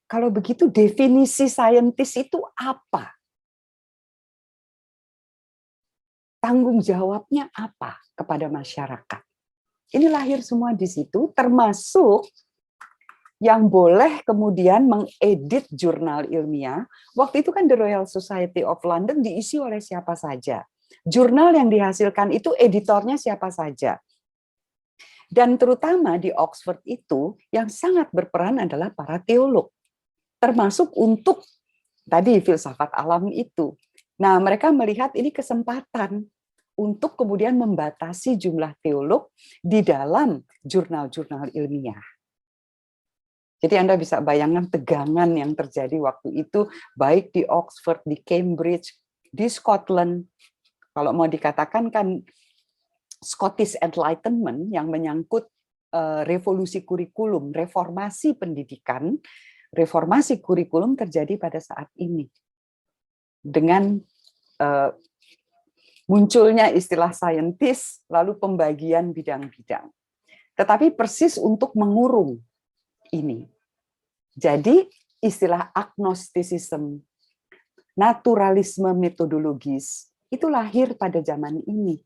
kalau begitu definisi saintis itu apa? Tanggung jawabnya apa kepada masyarakat? Ini lahir semua di situ, termasuk yang boleh kemudian mengedit jurnal ilmiah. Waktu itu kan The Royal Society of London diisi oleh siapa saja. Jurnal yang dihasilkan itu editornya siapa saja. Dan terutama di Oxford itu yang sangat berperan adalah para teolog. Termasuk untuk tadi filsafat alam itu. Nah, mereka melihat ini kesempatan untuk kemudian membatasi jumlah teolog di dalam jurnal-jurnal ilmiah. Jadi Anda bisa bayangkan tegangan yang terjadi waktu itu, baik di Oxford, di Cambridge, di Scotland. Kalau mau dikatakan kan Scottish Enlightenment yang menyangkut revolusi kurikulum, reformasi pendidikan, reformasi kurikulum terjadi pada saat ini. Dengan munculnya istilah saintis, lalu pembagian bidang-bidang. Tetapi persis untuk mengurung ini. Jadi istilah agnosticism, naturalisme metodologis, itu lahir pada zaman ini.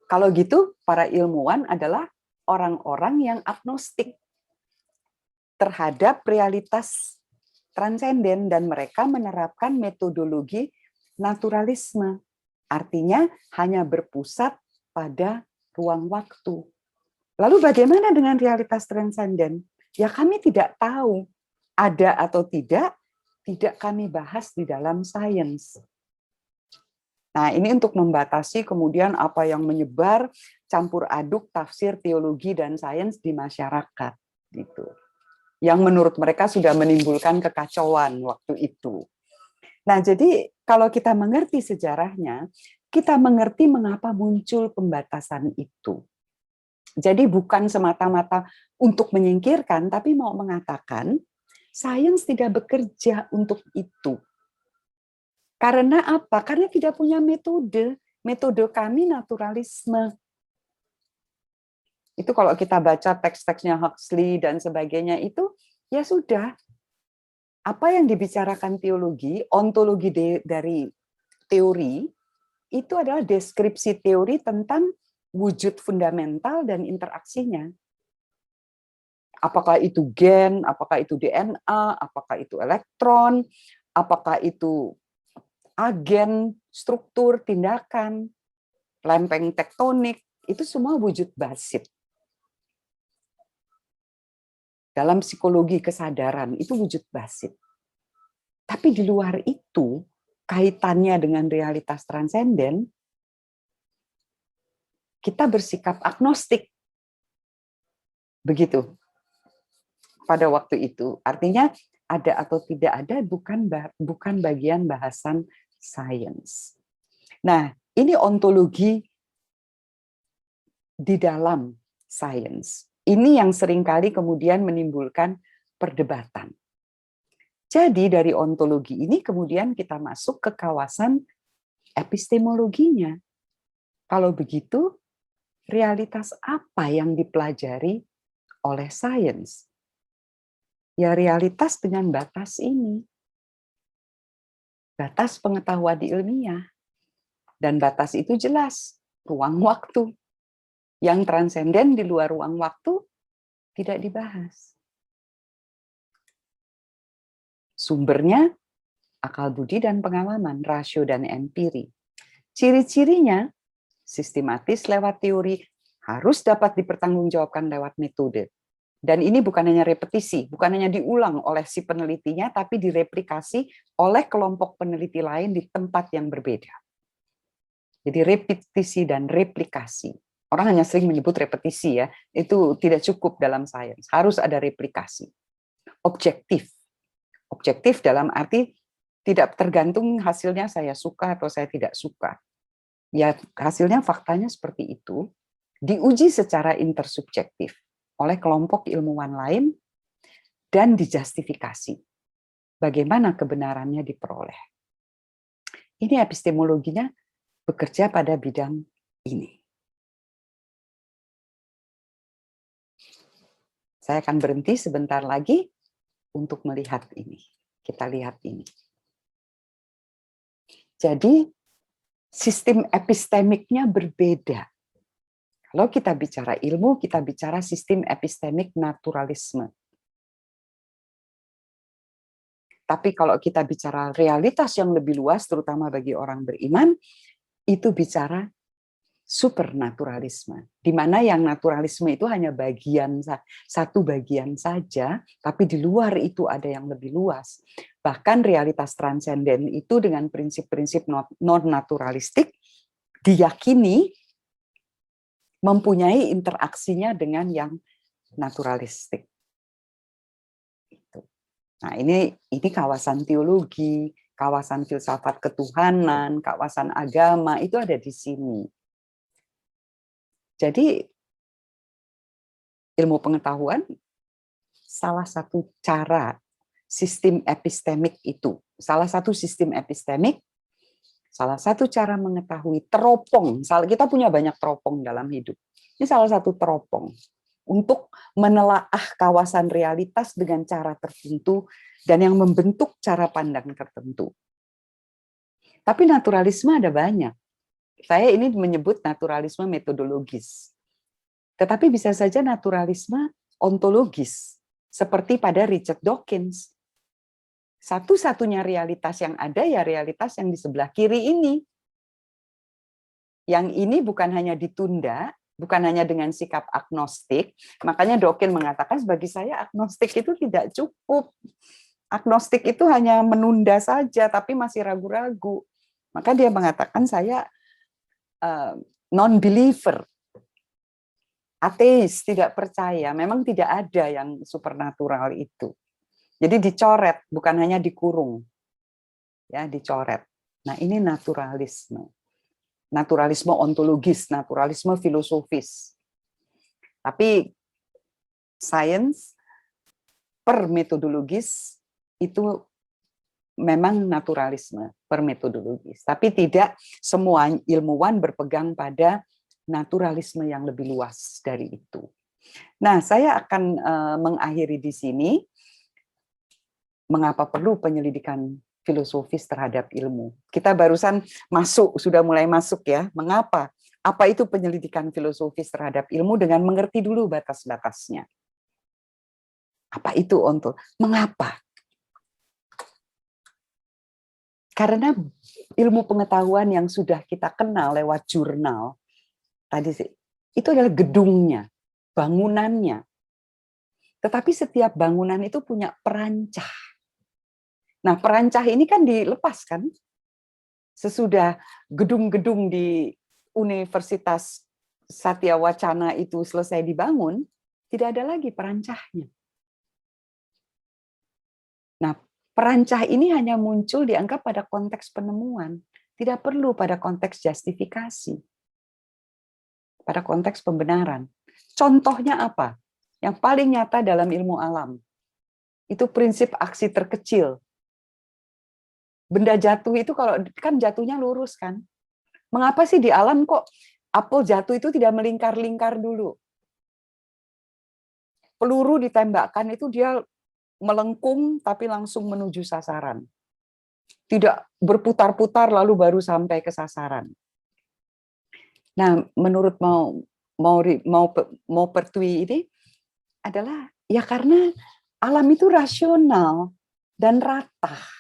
Kalau gitu, para ilmuwan adalah orang-orang yang agnostik terhadap realitas transenden dan mereka menerapkan metodologi naturalisme. Artinya hanya berpusat pada ruang waktu. Lalu bagaimana dengan realitas transenden? Ya kami tidak tahu. Ada atau tidak kami bahas di dalam sains. Nah, ini untuk membatasi kemudian apa yang menyebar campur aduk tafsir teologi dan sains di masyarakat gitu. Yang menurut mereka sudah menimbulkan kekacauan waktu itu. Nah, jadi kalau kita mengerti sejarahnya, kita mengerti mengapa muncul pembatasan itu. Jadi bukan semata-mata untuk menyingkirkan, tapi mau mengatakan sains tidak bekerja untuk itu. Karena apa? Karena tidak punya metode. Metode kami naturalisme. Itu kalau kita baca teks-teksnya Huxley dan sebagainya itu, ya sudah. Apa yang dibicarakan teologi, ontologi dari teori, itu adalah deskripsi teori tentang wujud fundamental dan interaksinya. Apakah itu gen, apakah itu DNA, apakah itu elektron, apakah itu agen, struktur, tindakan, lempeng tektonik, itu semua wujud basit. Dalam psikologi kesadaran, itu wujud basit. Tapi di luar itu, kaitannya dengan realitas transenden, kita bersikap agnostik. Begitu. Pada waktu itu. Artinya ada atau tidak ada bukan bagian bahasan sains. Nah, ini ontologi di dalam sains. Ini yang seringkali kemudian menimbulkan perdebatan. Jadi dari ontologi ini kemudian kita masuk ke kawasan epistemologinya. Kalau begitu, realitas apa yang dipelajari oleh sains? Ya realitas dengan batas ini. Batas pengetahuan ilmiah. Dan batas itu jelas, ruang waktu. Yang transenden di luar ruang waktu tidak dibahas. Sumbernya akal budi dan pengalaman, rasio dan empiri. Ciri-cirinya sistematis lewat teori, harus dapat dipertanggungjawabkan lewat metode. Dan ini bukan hanya repetisi, bukan hanya diulang oleh si penelitinya, tapi direplikasi oleh kelompok peneliti lain di tempat yang berbeda. Jadi repetisi dan replikasi. Orang hanya sering menyebut repetisi ya, itu tidak cukup dalam sains, harus ada replikasi. Objektif. Objektif dalam arti tidak tergantung hasilnya saya suka atau saya tidak suka. Ya hasilnya faktanya seperti itu, diuji secara intersubjektif oleh kelompok ilmuwan lain dan dijustifikasi. Bagaimana kebenarannya diperoleh. Ini epistemologinya bekerja pada bidang ini. Saya akan berhenti sebentar lagi untuk melihat ini. Kita lihat ini. Jadi sistem epistemiknya berbeda. Kalau kita bicara ilmu, kita bicara sistem epistemik naturalisme. Tapi kalau kita bicara realitas yang lebih luas, terutama bagi orang beriman, itu bicara supernaturalisme. Di mana yang naturalisme itu hanya satu bagian saja, tapi di luar itu ada yang lebih luas. Bahkan realitas transenden itu dengan prinsip-prinsip non-naturalistik diyakini mempunyai interaksinya dengan yang naturalistik. Nah, ini kawasan teologi, kawasan filsafat ketuhanan, kawasan agama, itu ada di sini. Jadi, ilmu pengetahuan, salah satu cara sistem epistemik itu, salah satu sistem epistemik, salah satu cara mengetahui teropong, kita punya banyak teropong dalam hidup, ini salah satu teropong, untuk menelaah kawasan realitas dengan cara tertentu, dan yang membentuk cara pandang tertentu. Tapi naturalisme ada banyak. Saya ini menyebut naturalisme metodologis. Tetapi bisa saja naturalisme ontologis, seperti pada Richard Dawkins. Satu-satunya realitas yang ada ya realitas yang di sebelah kiri ini. Yang ini bukan hanya ditunda, bukan hanya dengan sikap agnostik. Makanya Dawkins mengatakan bagi saya agnostik itu tidak cukup. Agnostik itu hanya menunda saja, tapi masih ragu-ragu. Maka dia mengatakan saya non-believer. Ateis, tidak percaya, memang tidak ada yang supernatural itu. Jadi dicoret, bukan hanya dikurung. Ya, dicoret. Nah, ini naturalisme. Naturalisme ontologis, naturalisme filosofis. Tapi sains per metodologis itu memang naturalisme per metodologis. Tapi tidak semua ilmuwan berpegang pada naturalisme yang lebih luas dari itu. Nah, saya akan mengakhiri di sini. Mengapa perlu penyelidikan filosofis terhadap ilmu? Kita barusan sudah mulai masuk ya. Mengapa? Apa itu penyelidikan filosofis terhadap ilmu dengan mengerti dulu batas-batasnya? Apa itu mengapa? Karena ilmu pengetahuan yang sudah kita kenal lewat jurnal, tadi itu adalah gedungnya, bangunannya. Tetapi setiap bangunan itu punya perancah. Nah, perancah ini kan dilepaskan sesudah gedung-gedung di Universitas Satya Wacana itu selesai dibangun, tidak ada lagi perancahnya. Nah, perancah ini hanya muncul dianggap pada konteks penemuan, tidak perlu pada konteks justifikasi. Pada konteks pembenaran. Contohnya apa? Yang paling nyata dalam ilmu alam. Itu prinsip aksi terkecil. Benda jatuh itu kalau kan jatuhnya lurus kan? Mengapa sih di alam kok apel jatuh itu tidak melingkar-lingkar dulu? Peluru ditembakkan itu dia melengkung tapi langsung menuju sasaran. Tidak berputar-putar lalu baru sampai ke sasaran. Nah, menurut mau Pertwee ini adalah ya karena alam itu rasional dan rata.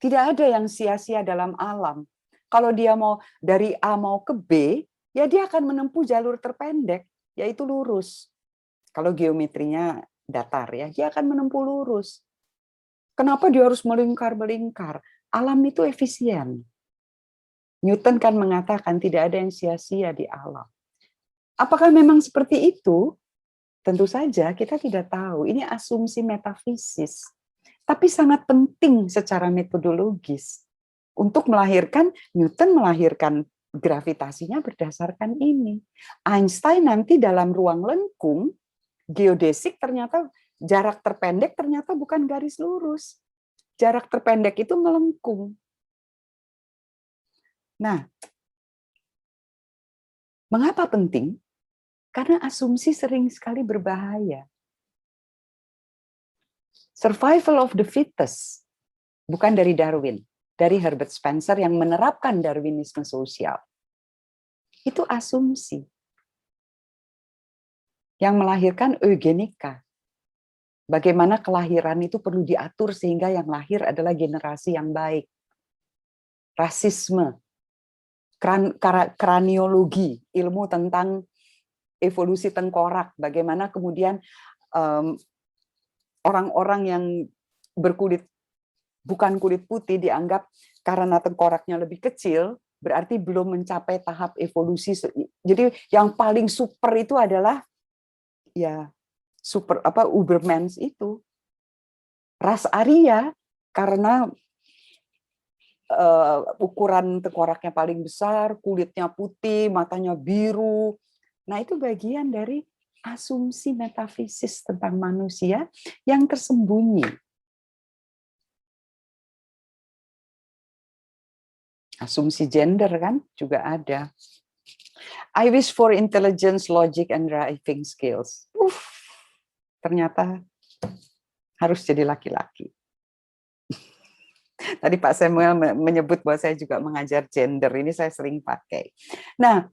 Tidak ada yang sia-sia dalam alam. Kalau dia mau dari A mau ke B, ya dia akan menempuh jalur terpendek, yaitu lurus. Kalau geometrinya datar ya, dia akan menempuh lurus. Kenapa dia harus melingkar-melingkar? Alam itu efisien. Newton kan mengatakan tidak ada yang sia-sia di alam. Apakah memang seperti itu? Tentu saja kita tidak tahu. Ini asumsi metafisis. Tapi sangat penting secara metodologis. Untuk melahirkan, Newton melahirkan gravitasinya berdasarkan ini. Einstein nanti dalam ruang lengkung, geodesik ternyata jarak terpendek ternyata bukan garis lurus. Jarak terpendek itu melengkung. Nah, mengapa penting? Karena asumsi sering sekali berbahaya. Survival of the fittest, bukan dari Darwin, dari Herbert Spencer yang menerapkan Darwinisme sosial. Itu asumsi yang melahirkan eugenika. Bagaimana kelahiran itu perlu diatur sehingga yang lahir adalah generasi yang baik. Rasisme, kraniologi, ilmu tentang evolusi tengkorak, bagaimana kemudian orang-orang yang berkulit bukan kulit putih dianggap karena tengkoraknya lebih kecil berarti belum mencapai tahap evolusi. Jadi yang paling super itu adalah ya super Ubermans itu ras Arya karena ukuran tengkoraknya paling besar, kulitnya putih, matanya biru. Nah, itu bagian dari asumsi metafisis tentang manusia yang tersembunyi. Asumsi gender kan juga ada. I wish for intelligence, logic, and driving skills. Ternyata harus jadi laki-laki. Tadi Pak Samuel menyebut bahwa saya juga mengajar gender, ini saya sering pakai. Nah,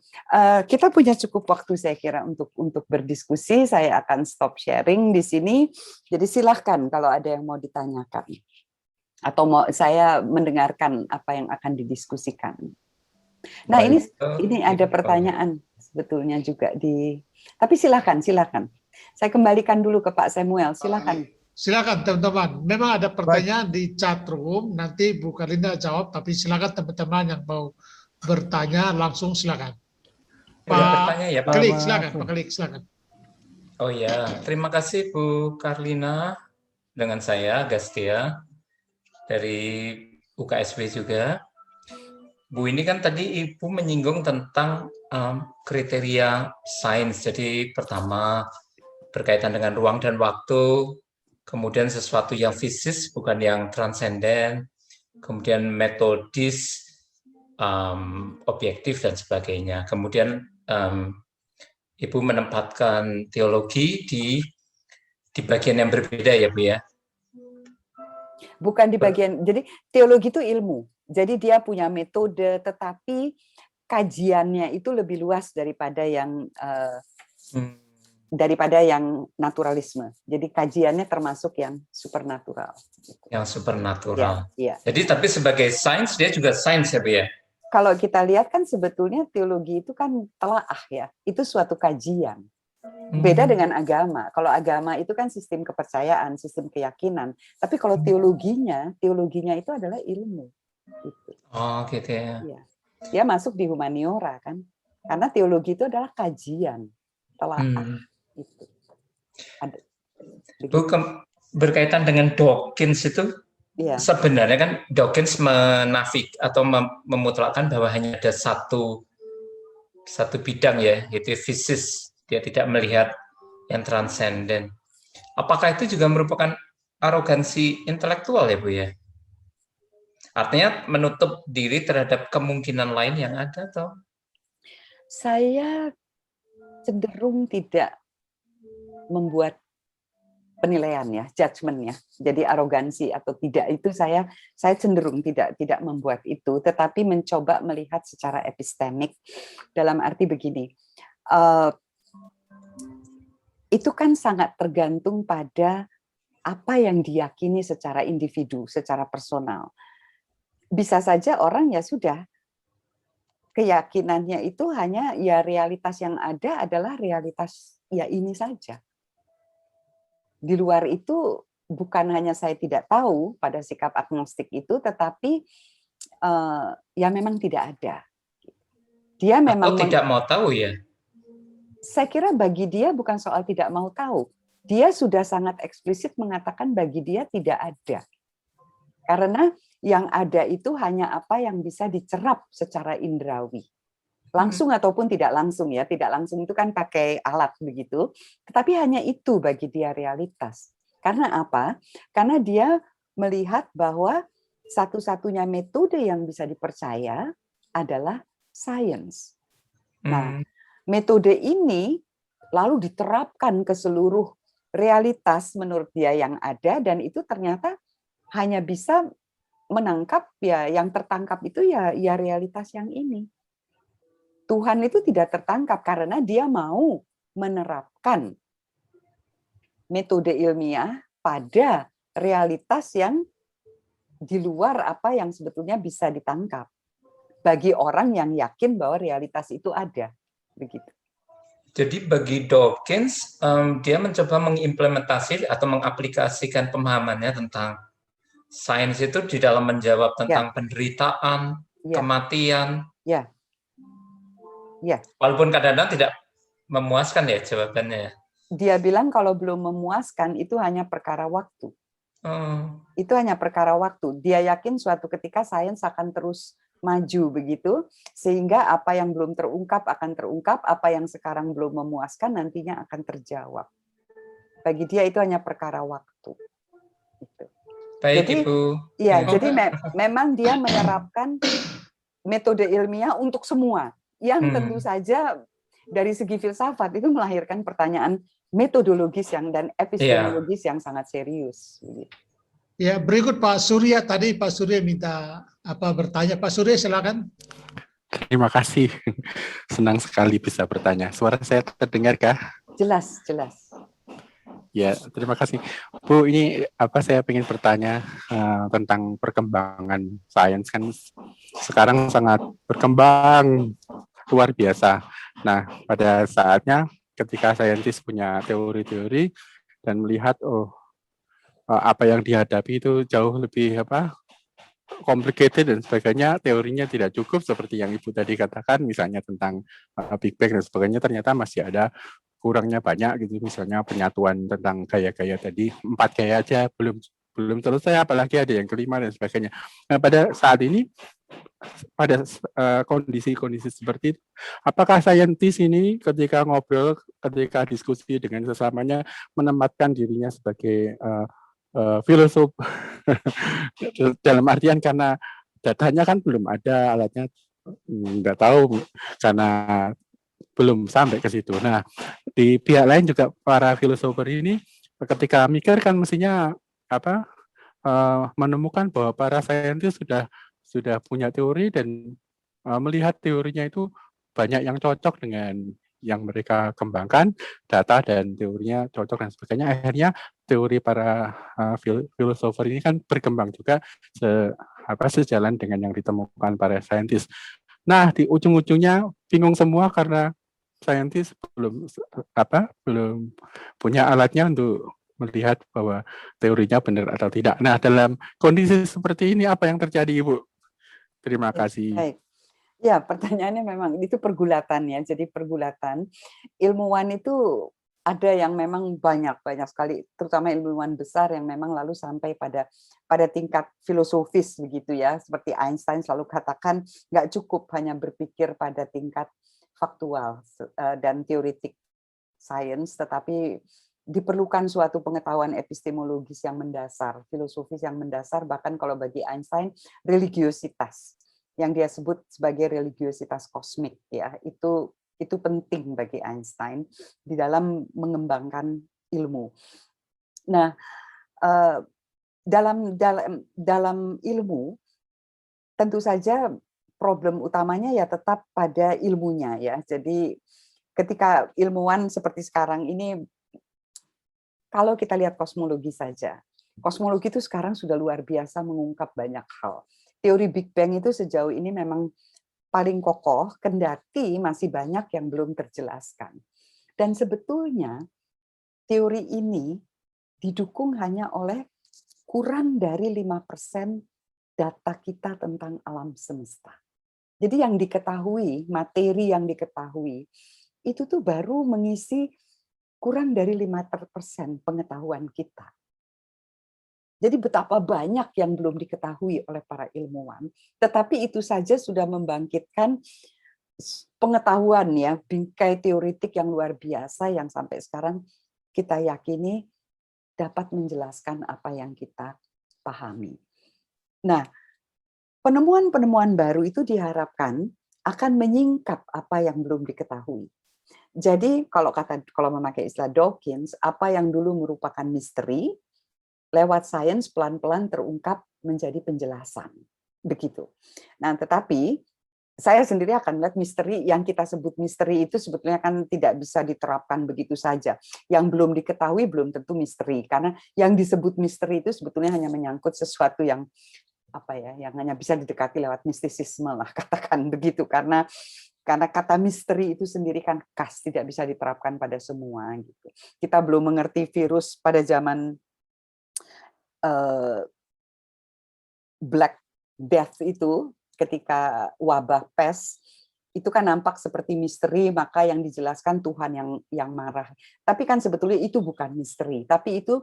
kita punya cukup waktu saya kira untuk berdiskusi. Saya akan stop sharing di sini. Jadi silahkan kalau ada yang mau ditanyakan atau mau saya mendengarkan apa yang akan didiskusikan. Nah, ini ada pertanyaan sebetulnya juga tapi silakan. Saya kembalikan dulu ke Pak Samuel, silakan. Silakan teman-teman. Memang ada pertanyaan di chat room, nanti Bu Karlina jawab, tapi silakan teman-teman yang mau bertanya langsung silakan. Bertanya ya, Pak. Pak Klik, silakan. Oh ya, terima kasih Bu Karlina dengan saya Gastia dari UKSW juga. Bu, ini kan tadi Ibu menyinggung tentang kriteria sains. Jadi pertama berkaitan dengan ruang dan waktu, kemudian sesuatu yang fisis bukan yang transenden, kemudian metodis, objektif dan sebagainya. Kemudian Ibu menempatkan teologi di bagian yang berbeda ya Bu ya? Bukan di bagian, jadi teologi itu ilmu. Jadi dia punya metode, tetapi kajiannya itu lebih luas daripada yang naturalisme. Jadi kajiannya termasuk yang supernatural. Yang supernatural. Ya. Jadi tapi sebagai sains dia juga sains ya Bu ya? Kalau kita lihat kan sebetulnya teologi itu kan telaah ya. Itu suatu kajian. Beda dengan agama. Kalau agama itu kan sistem kepercayaan, sistem keyakinan. Tapi kalau teologinya itu adalah ilmu. Gitu. Oh gitu ya. Iya. Dia masuk di humaniora kan. Karena teologi itu adalah kajian telaah. Itu. Bu, berkaitan dengan Dawkins itu, sebenarnya kan Dawkins menafik atau memutlakkan bahwa hanya ada satu bidang ya, yaitu fisis. Dia tidak melihat yang transenden. Apakah itu juga merupakan arogansi intelektual ya Bu ya? Artinya menutup diri terhadap kemungkinan lain yang ada atau? Saya cenderung tidak membuat penilaian ya, judgement ya. Jadi arogansi atau tidak itu saya cenderung tidak membuat itu, tetapi mencoba melihat secara epistemik dalam arti begini. Itu kan sangat tergantung pada apa yang diyakini secara individu, secara personal. Bisa saja orang ya sudah keyakinannya itu hanya ya realitas yang ada adalah realitas ya ini saja. Di luar itu bukan hanya saya tidak tahu pada sikap agnostik itu, tetapi ya memang tidak ada. Dia memang tidak mau tahu ya. Saya kira bagi dia bukan soal tidak mau tahu. Dia sudah sangat eksplisit mengatakan bagi dia tidak ada. Karena yang ada itu hanya apa yang bisa dicerap secara indrawi. Langsung ataupun tidak langsung ya. Tidak langsung itu kan pakai alat begitu. Tetapi hanya itu bagi dia realitas. Karena apa? Karena dia melihat bahwa satu-satunya metode yang bisa dipercaya adalah sains. Nah, metode ini lalu diterapkan ke seluruh realitas menurut dia yang ada, dan itu ternyata hanya bisa menangkap ya yang tertangkap itu ya realitas yang ini. Tuhan itu tidak tertangkap karena dia mau menerapkan metode ilmiah pada realitas yang di luar apa yang sebetulnya bisa ditangkap. Bagi orang yang yakin bahwa realitas itu ada. Begitu. Jadi bagi Dawkins, dia mencoba mengimplementasi atau mengaplikasikan pemahamannya tentang sains itu di dalam menjawab tentang penderitaan, kematian. Walaupun kadang-kadang tidak memuaskan ya jawabannya. Dia bilang kalau belum memuaskan itu hanya perkara waktu. Itu hanya perkara waktu. Dia yakin suatu ketika sains akan terus maju begitu, sehingga apa yang belum terungkap akan terungkap, apa yang sekarang belum memuaskan nantinya akan terjawab. Bagi dia itu hanya perkara waktu. Gitu. Baik, jadi, Ibu. Ya, jadi memang dia menerapkan metode ilmiah untuk semua, yang tentu saja dari segi filsafat itu melahirkan pertanyaan metodologis dan epistemologis yang sangat serius. Ya, berikut Pak Surya. Tadi Pak Surya minta bertanya. Pak Surya, silakan. Terima kasih. Senang sekali bisa bertanya. Suara saya terdengar kah? Jelas, jelas. Ya, terima kasih. Bu, ini saya ingin bertanya tentang perkembangan sains kan sekarang sangat berkembang luar biasa. Nah, pada saatnya ketika saintis punya teori-teori dan melihat apa yang dihadapi itu jauh lebih complicated dan sebagainya, teorinya tidak cukup seperti yang Ibu tadi katakan, misalnya tentang Big Bang dan sebagainya, ternyata masih ada kurangnya banyak gitu, misalnya penyatuan tentang gaya-gaya tadi, 4 gaya aja belum selesai, apalagi ada yang kelima dan sebagainya. Nah, pada saat ini, pada kondisi-kondisi seperti itu, apakah saintis ini ketika ngobrol, ketika diskusi dengan sesamanya, menempatkan dirinya sebagai filosof dalam artian karena datanya kan belum ada, alatnya nggak tahu karena belum sampai ke situ. Nah, di pihak lain juga para filosofer ini ketika mikir kan mestinya menemukan bahwa para saintis sudah punya teori dan melihat teorinya itu banyak yang cocok dengan yang mereka kembangkan, data dan teorinya cocok dan sebagainya. Akhirnya teori para filosofer ini kan berkembang juga sejalan dengan yang ditemukan para saintis. Nah, di ujung-ujungnya bingung semua karena saintis belum punya alatnya untuk melihat bahwa teorinya benar atau tidak. Nah, dalam kondisi seperti ini apa yang terjadi, Ibu? Terima kasih. Baik. Ya, pertanyaannya memang itu pergulatan ya. Jadi pergulatan ilmuwan itu ada yang memang banyak sekali, terutama ilmuwan besar yang memang lalu sampai pada tingkat filosofis begitu ya. Seperti Einstein selalu katakan nggak cukup hanya berpikir pada tingkat faktual dan teoretik sains, tetapi diperlukan suatu pengetahuan epistemologis yang mendasar, filosofis yang mendasar, bahkan kalau bagi Einstein religiositas yang dia sebut sebagai religiositas kosmik ya, itu penting bagi Einstein di dalam mengembangkan ilmu. Nah, dalam ilmu tentu saja problem utamanya ya tetap pada ilmunya ya. Jadi ketika ilmuwan seperti sekarang ini, kalau kita lihat kosmologi saja, kosmologi itu sekarang sudah luar biasa mengungkap banyak hal. Teori Big Bang itu sejauh ini memang paling kokoh, kendati masih banyak yang belum terjelaskan. Dan sebetulnya teori ini didukung hanya oleh kurang dari 5% data kita tentang alam semesta. Jadi yang diketahui, materi yang diketahui, itu tuh baru mengisi kurang dari 5% pengetahuan kita. Jadi betapa banyak yang belum diketahui oleh para ilmuwan, tetapi itu saja sudah membangkitkan pengetahuan ya, bingkai teoretik yang luar biasa yang sampai sekarang kita yakini dapat menjelaskan apa yang kita pahami. Nah, penemuan-penemuan baru itu diharapkan akan menyingkap apa yang belum diketahui. Jadi kalau memakai istilah Dawkins, apa yang dulu merupakan misteri, lewat sains pelan-pelan terungkap menjadi penjelasan. Begitu. Nah, tetapi saya sendiri akan melihat misteri yang kita sebut misteri itu sebetulnya kan tidak bisa diterapkan begitu saja. Yang belum diketahui belum tentu misteri, karena yang disebut misteri itu sebetulnya hanya menyangkut sesuatu yang yang hanya bisa didekati lewat mistisisme lah, katakan begitu, karena kata misteri itu sendiri kan khas, tidak bisa diterapkan pada semua gitu. Kita belum mengerti virus pada zaman Black Death itu, ketika wabah pes itu kan nampak seperti misteri, maka yang dijelaskan Tuhan yang marah. Tapi kan sebetulnya itu bukan misteri, tapi itu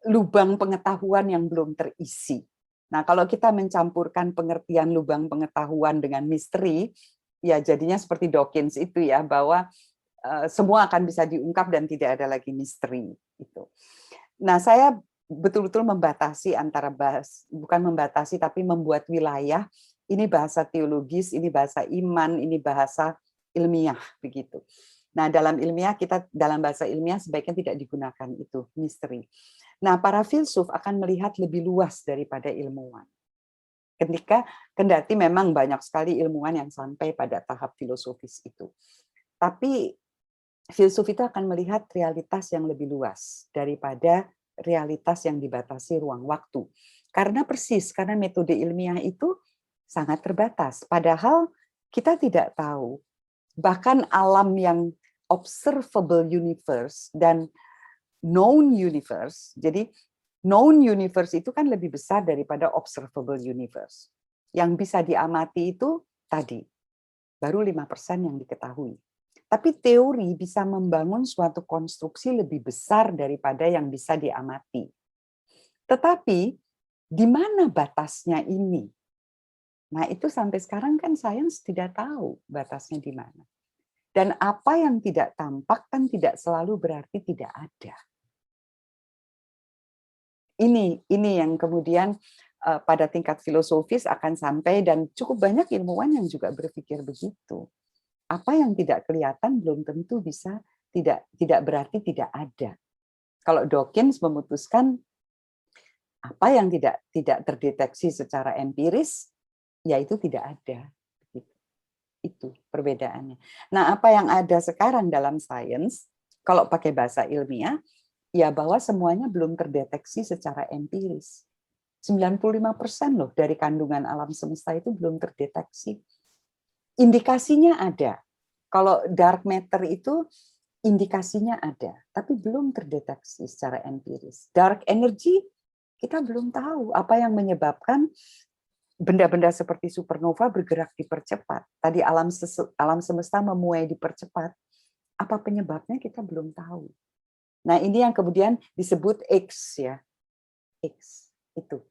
lubang pengetahuan yang belum terisi. Nah, kalau kita mencampurkan pengertian lubang pengetahuan dengan misteri, ya jadinya seperti Dawkins itu ya, bahwa semua akan bisa diungkap dan tidak ada lagi misteri itu. Nah, saya betul-betul membatasi antara bukan membatasi tapi membuat wilayah, ini bahasa teologis, ini bahasa iman, ini bahasa ilmiah begitu. Nah, dalam bahasa ilmiah sebaiknya tidak digunakan itu misteri. Nah, para filsuf akan melihat lebih luas daripada ilmuwan. Kendati memang banyak sekali ilmuwan yang sampai pada tahap filosofis itu. Tapi filsuf itu akan melihat realitas yang lebih luas daripada realitas yang dibatasi ruang waktu. Karena metode ilmiah itu sangat terbatas. Padahal kita tidak tahu, bahkan alam yang observable universe dan known universe, jadi known universe itu kan lebih besar daripada observable universe. Yang bisa diamati itu tadi, baru 5% yang diketahui. Tapi teori bisa membangun suatu konstruksi lebih besar daripada yang bisa diamati. Tetapi di mana batasnya ini? Nah, itu sampai sekarang kan sains tidak tahu batasnya di mana. Dan apa yang tidak tampak kan tidak selalu berarti tidak ada. Ini yang kemudian pada tingkat filosofis akan sampai, dan cukup banyak ilmuwan yang juga berpikir begitu. Apa yang tidak kelihatan belum tentu bisa tidak berarti tidak ada. Kalau Dawkins memutuskan apa yang tidak terdeteksi secara empiris, ya itu tidak ada. Itu perbedaannya. Nah, apa yang ada sekarang dalam sains, kalau pakai bahasa ilmiah, ya bahwa semuanya belum terdeteksi secara empiris. 95% loh dari kandungan alam semesta itu belum terdeteksi. Indikasinya ada. Kalau dark matter itu indikasinya ada, tapi belum terdeteksi secara empiris. Dark energy kita belum tahu apa yang menyebabkan benda-benda seperti supernova bergerak dipercepat. Tadi alam semesta memuai dipercepat. Apa penyebabnya kita belum tahu. Nah, ini yang kemudian disebut X ya. X itu.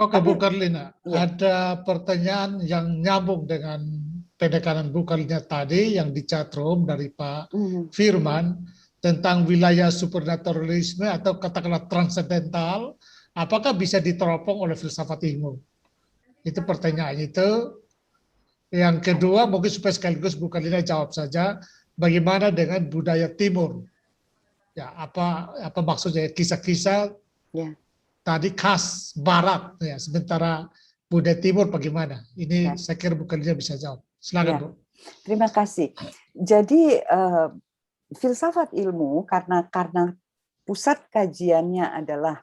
Oke, Bu Karlina, ya. ada pertanyaan yang nyambung dengan pendekanan Bu Karlina tadi yang di chatroom dari Pak Firman tentang wilayah supernaturalisme atau katakanlah transendental, apakah bisa diteropong oleh filsafat ilmu? Itu pertanyaan itu. Yang kedua, mungkin supaya sekaligus Bu Karlina jawab saja, bagaimana dengan budaya timur? Ya, apa maksudnya kisah-kisah tadi khas barat ya, sementara budaya timur bagaimana? Ini saya kira Bu Karlina bisa jawab. Silakan, Bu. Terima kasih. Jadi filsafat ilmu karena pusat kajiannya adalah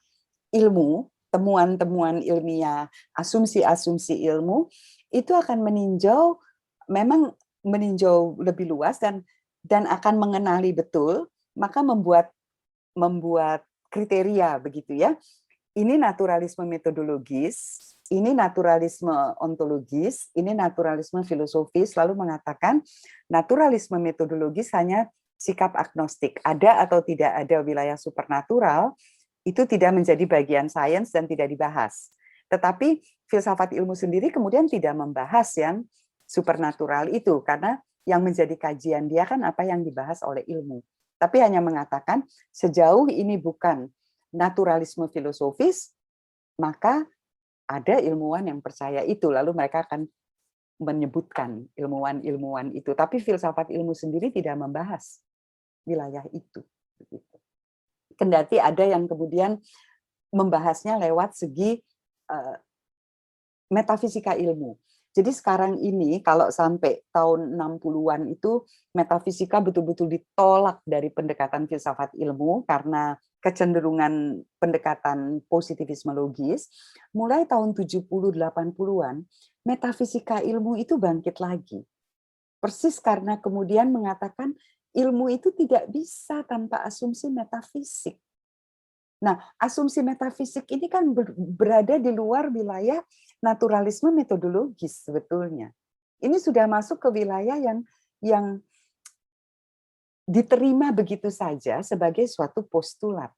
ilmu, temuan-temuan ilmiah, asumsi-asumsi ilmu, itu akan memang meninjau lebih luas dan akan mengenali betul, maka membuat kriteria begitu ya. Ini naturalisme metodologis, ini naturalisme ontologis, ini naturalisme filosofis, lalu mengatakan naturalisme metodologis hanya sikap agnostik, ada atau tidak ada wilayah supernatural, itu tidak menjadi bagian sains dan tidak dibahas. Tetapi filsafat ilmu sendiri kemudian tidak membahas yang supernatural itu, karena yang menjadi kajian dia kan apa yang dibahas oleh ilmu. Tapi hanya mengatakan sejauh ini bukan naturalisme filosofis, maka ada ilmuwan yang percaya itu, lalu mereka akan menyebutkan ilmuwan-ilmuwan itu. Tapi filsafat ilmu sendiri tidak membahas wilayah itu. Kendati ada yang kemudian membahasnya lewat segi metafisika ilmu. Jadi sekarang ini kalau sampai tahun 60-an itu metafisika betul-betul ditolak dari pendekatan filsafat ilmu karena kecenderungan pendekatan positivisme logis. Mulai tahun 70-80-an metafisika ilmu itu bangkit lagi. Persis karena kemudian mengatakan ilmu itu tidak bisa tanpa asumsi metafisik. Nah, asumsi metafisik ini kan berada di luar wilayah naturalisme metodologis sebetulnya. Ini sudah masuk ke wilayah yang diterima begitu saja sebagai suatu postulat.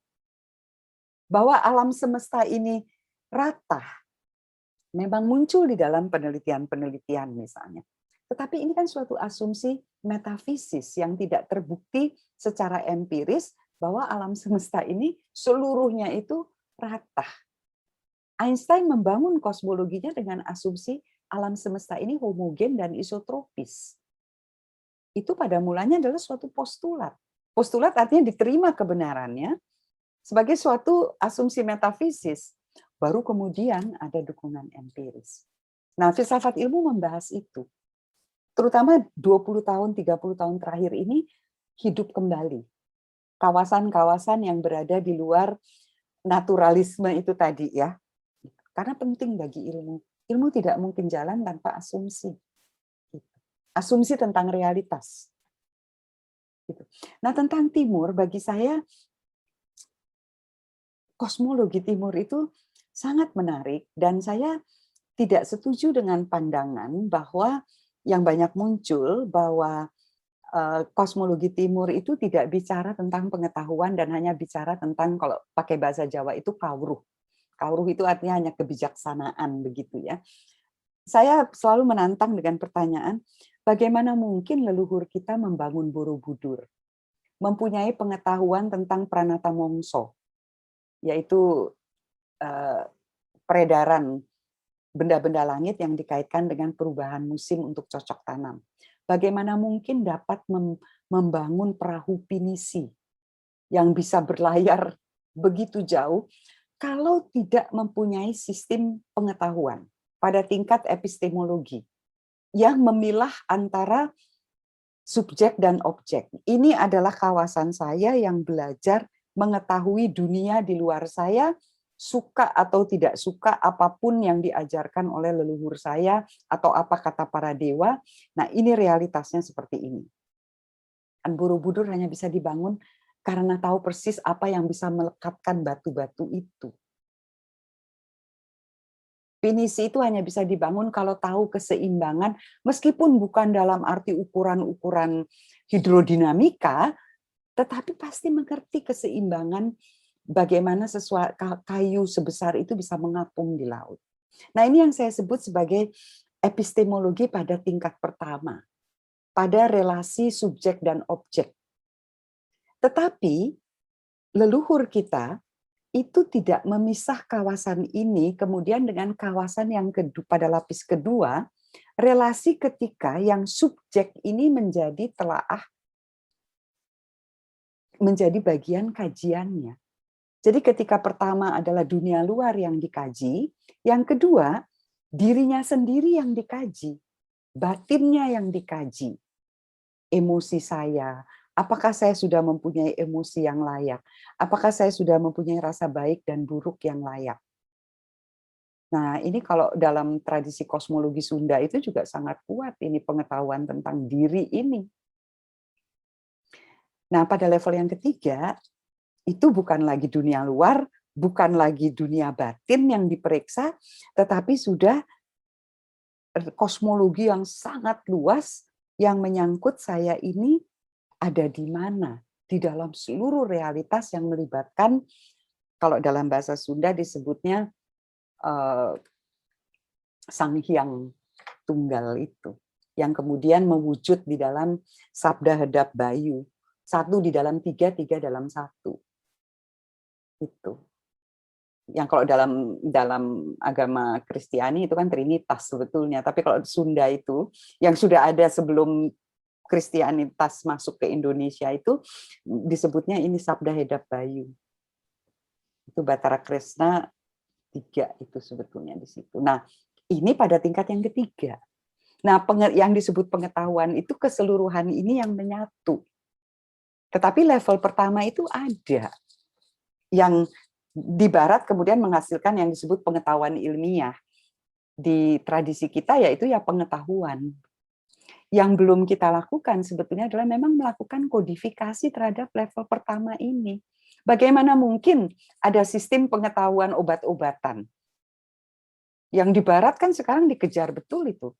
Bahwa alam semesta ini rata, memang muncul di dalam penelitian-penelitian misalnya. Tetapi ini kan suatu asumsi metafisis yang tidak terbukti secara empiris, bahwa alam semesta ini seluruhnya itu rata. Einstein membangun kosmologinya dengan asumsi alam semesta ini homogen dan isotropis. Itu pada mulanya adalah suatu postulat. Postulat artinya diterima kebenarannya, sebagai suatu asumsi metafisis, baru kemudian ada dukungan empiris. Nah, filsafat ilmu membahas itu. Terutama 20 tahun, 30 tahun terakhir ini hidup kembali. Kawasan-kawasan yang berada di luar naturalisme itu tadi ya. Karena penting bagi ilmu. Ilmu tidak mungkin jalan tanpa asumsi. Asumsi tentang realitas. Nah, tentang timur, bagi saya kosmologi timur itu sangat menarik, dan saya tidak setuju dengan pandangan bahwa yang banyak muncul bahwa kosmologi timur itu tidak bicara tentang pengetahuan dan hanya bicara tentang, kalau pakai bahasa Jawa itu kawruh. Kawruh itu artinya hanya kebijaksanaan begitu ya. Saya selalu menantang dengan pertanyaan, bagaimana mungkin leluhur kita membangun Borobudur, mempunyai pengetahuan tentang pranata mongso, yaitu peredaran benda-benda langit yang dikaitkan dengan perubahan musim untuk cocok tanam. Bagaimana mungkin dapat membangun perahu pinisi yang bisa berlayar begitu jauh kalau tidak mempunyai sistem pengetahuan pada tingkat epistemologi yang memilah antara subjek dan objek. Ini adalah kawasan saya yang belajar mengetahui dunia di luar saya, suka atau tidak suka apapun yang diajarkan oleh leluhur saya atau apa kata para dewa. Nah, ini realitasnya seperti ini. Dan Borobudur hanya bisa dibangun karena tahu persis apa yang bisa melekatkan batu-batu itu. Pinisi itu hanya bisa dibangun kalau tahu keseimbangan, meskipun bukan dalam arti ukuran-ukuran hidrodinamika, tetapi pasti mengerti keseimbangan bagaimana kayu sebesar itu bisa mengapung di laut. Nah, ini yang saya sebut sebagai epistemologi pada tingkat pertama, pada relasi subjek dan objek. Tetapi leluhur kita itu tidak memisah kawasan ini kemudian dengan kawasan yang kedua, pada lapis kedua, relasi ketika yang subjek ini menjadi telaah, menjadi bagian kajiannya. Jadi ketika pertama adalah dunia luar yang dikaji, yang kedua dirinya sendiri yang dikaji, batinnya yang dikaji. Emosi saya, apakah saya sudah mempunyai emosi yang layak? Apakah saya sudah mempunyai rasa baik dan buruk yang layak? Nah, ini kalau dalam tradisi kosmologi Sunda itu juga sangat kuat ini pengetahuan tentang diri ini. Nah, pada level yang ketiga, itu bukan lagi dunia luar, bukan lagi dunia batin yang diperiksa, tetapi sudah kosmologi yang sangat luas yang menyangkut saya ini ada di mana, di dalam seluruh realitas yang melibatkan, kalau dalam bahasa Sunda disebutnya Sang Hyang Tunggal itu, yang kemudian mewujud di dalam Sabda Hedap Bayu, satu di dalam tiga, tiga dalam satu. Itu yang kalau dalam agama Kristiani itu kan Trinitas sebetulnya, tapi kalau Sunda itu yang sudah ada sebelum Kristianitas masuk ke Indonesia itu disebutnya ini Sabda Hedap Bayu. Itu Batara Kresna 3 itu sebetulnya di situ. Nah, ini pada tingkat yang ketiga. Nah, yang disebut pengetahuan itu keseluruhan ini yang menyatu. Tetapi level pertama itu ada yang di barat kemudian menghasilkan yang disebut pengetahuan ilmiah. Di tradisi kita yaitu ya pengetahuan. Yang belum kita lakukan sebetulnya adalah memang melakukan kodifikasi terhadap level pertama ini. Bagaimana mungkin ada sistem pengetahuan obat-obatan? Yang di barat kan sekarang dikejar betul itu.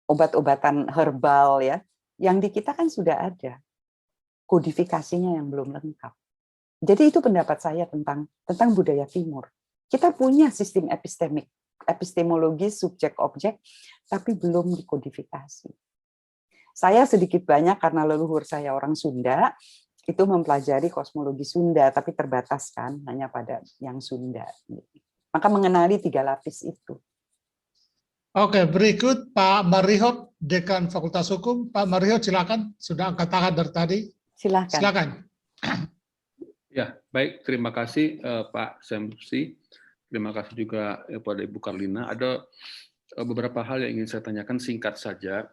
Obat-obatan herbal ya. Yang di kita kan sudah ada. Kodifikasinya yang belum lengkap. Jadi itu pendapat saya tentang budaya timur. Kita punya sistem epistemologi subjek-objek, tapi belum dikodifikasi. Saya sedikit banyak karena leluhur saya orang Sunda, itu mempelajari kosmologi Sunda, tapi terbatas kan, hanya pada yang Sunda. Maka mengenali 3 lapis itu. Oke, berikut Pak Marihot, Dekan Fakultas Hukum. Pak Marihot, silakan. Sudah angkat tangan dari tadi. Silakan. Silakan. Ya, baik. Terima kasih Pak Semsi. Terima kasih juga kepada Ibu Karlina. Ada beberapa hal yang ingin saya tanyakan singkat saja.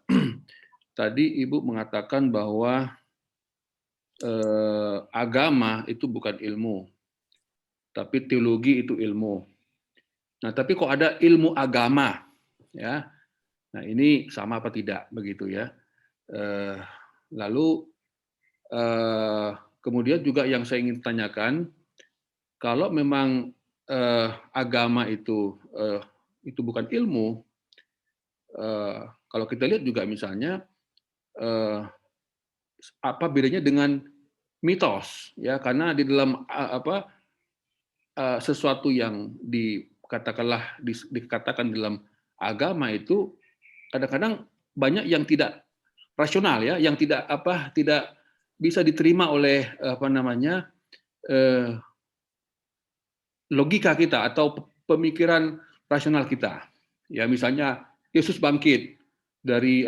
Tadi Ibu mengatakan bahwa agama itu bukan ilmu, tapi teologi itu ilmu. Nah, tapi kok ada ilmu agama, ya? Nah, ini sama apa tidak begitu ya? Lalu kemudian juga yang saya ingin tanyakan, kalau memang agama itu bukan ilmu, kalau kita lihat juga misalnya apa bedanya dengan mitos, ya? Karena di dalam sesuatu yang dikatakan dalam agama itu kadang-kadang banyak yang tidak rasional, ya, yang tidak bisa diterima oleh logika kita atau pemikiran rasional kita. Ya, misalnya Yesus bangkit dari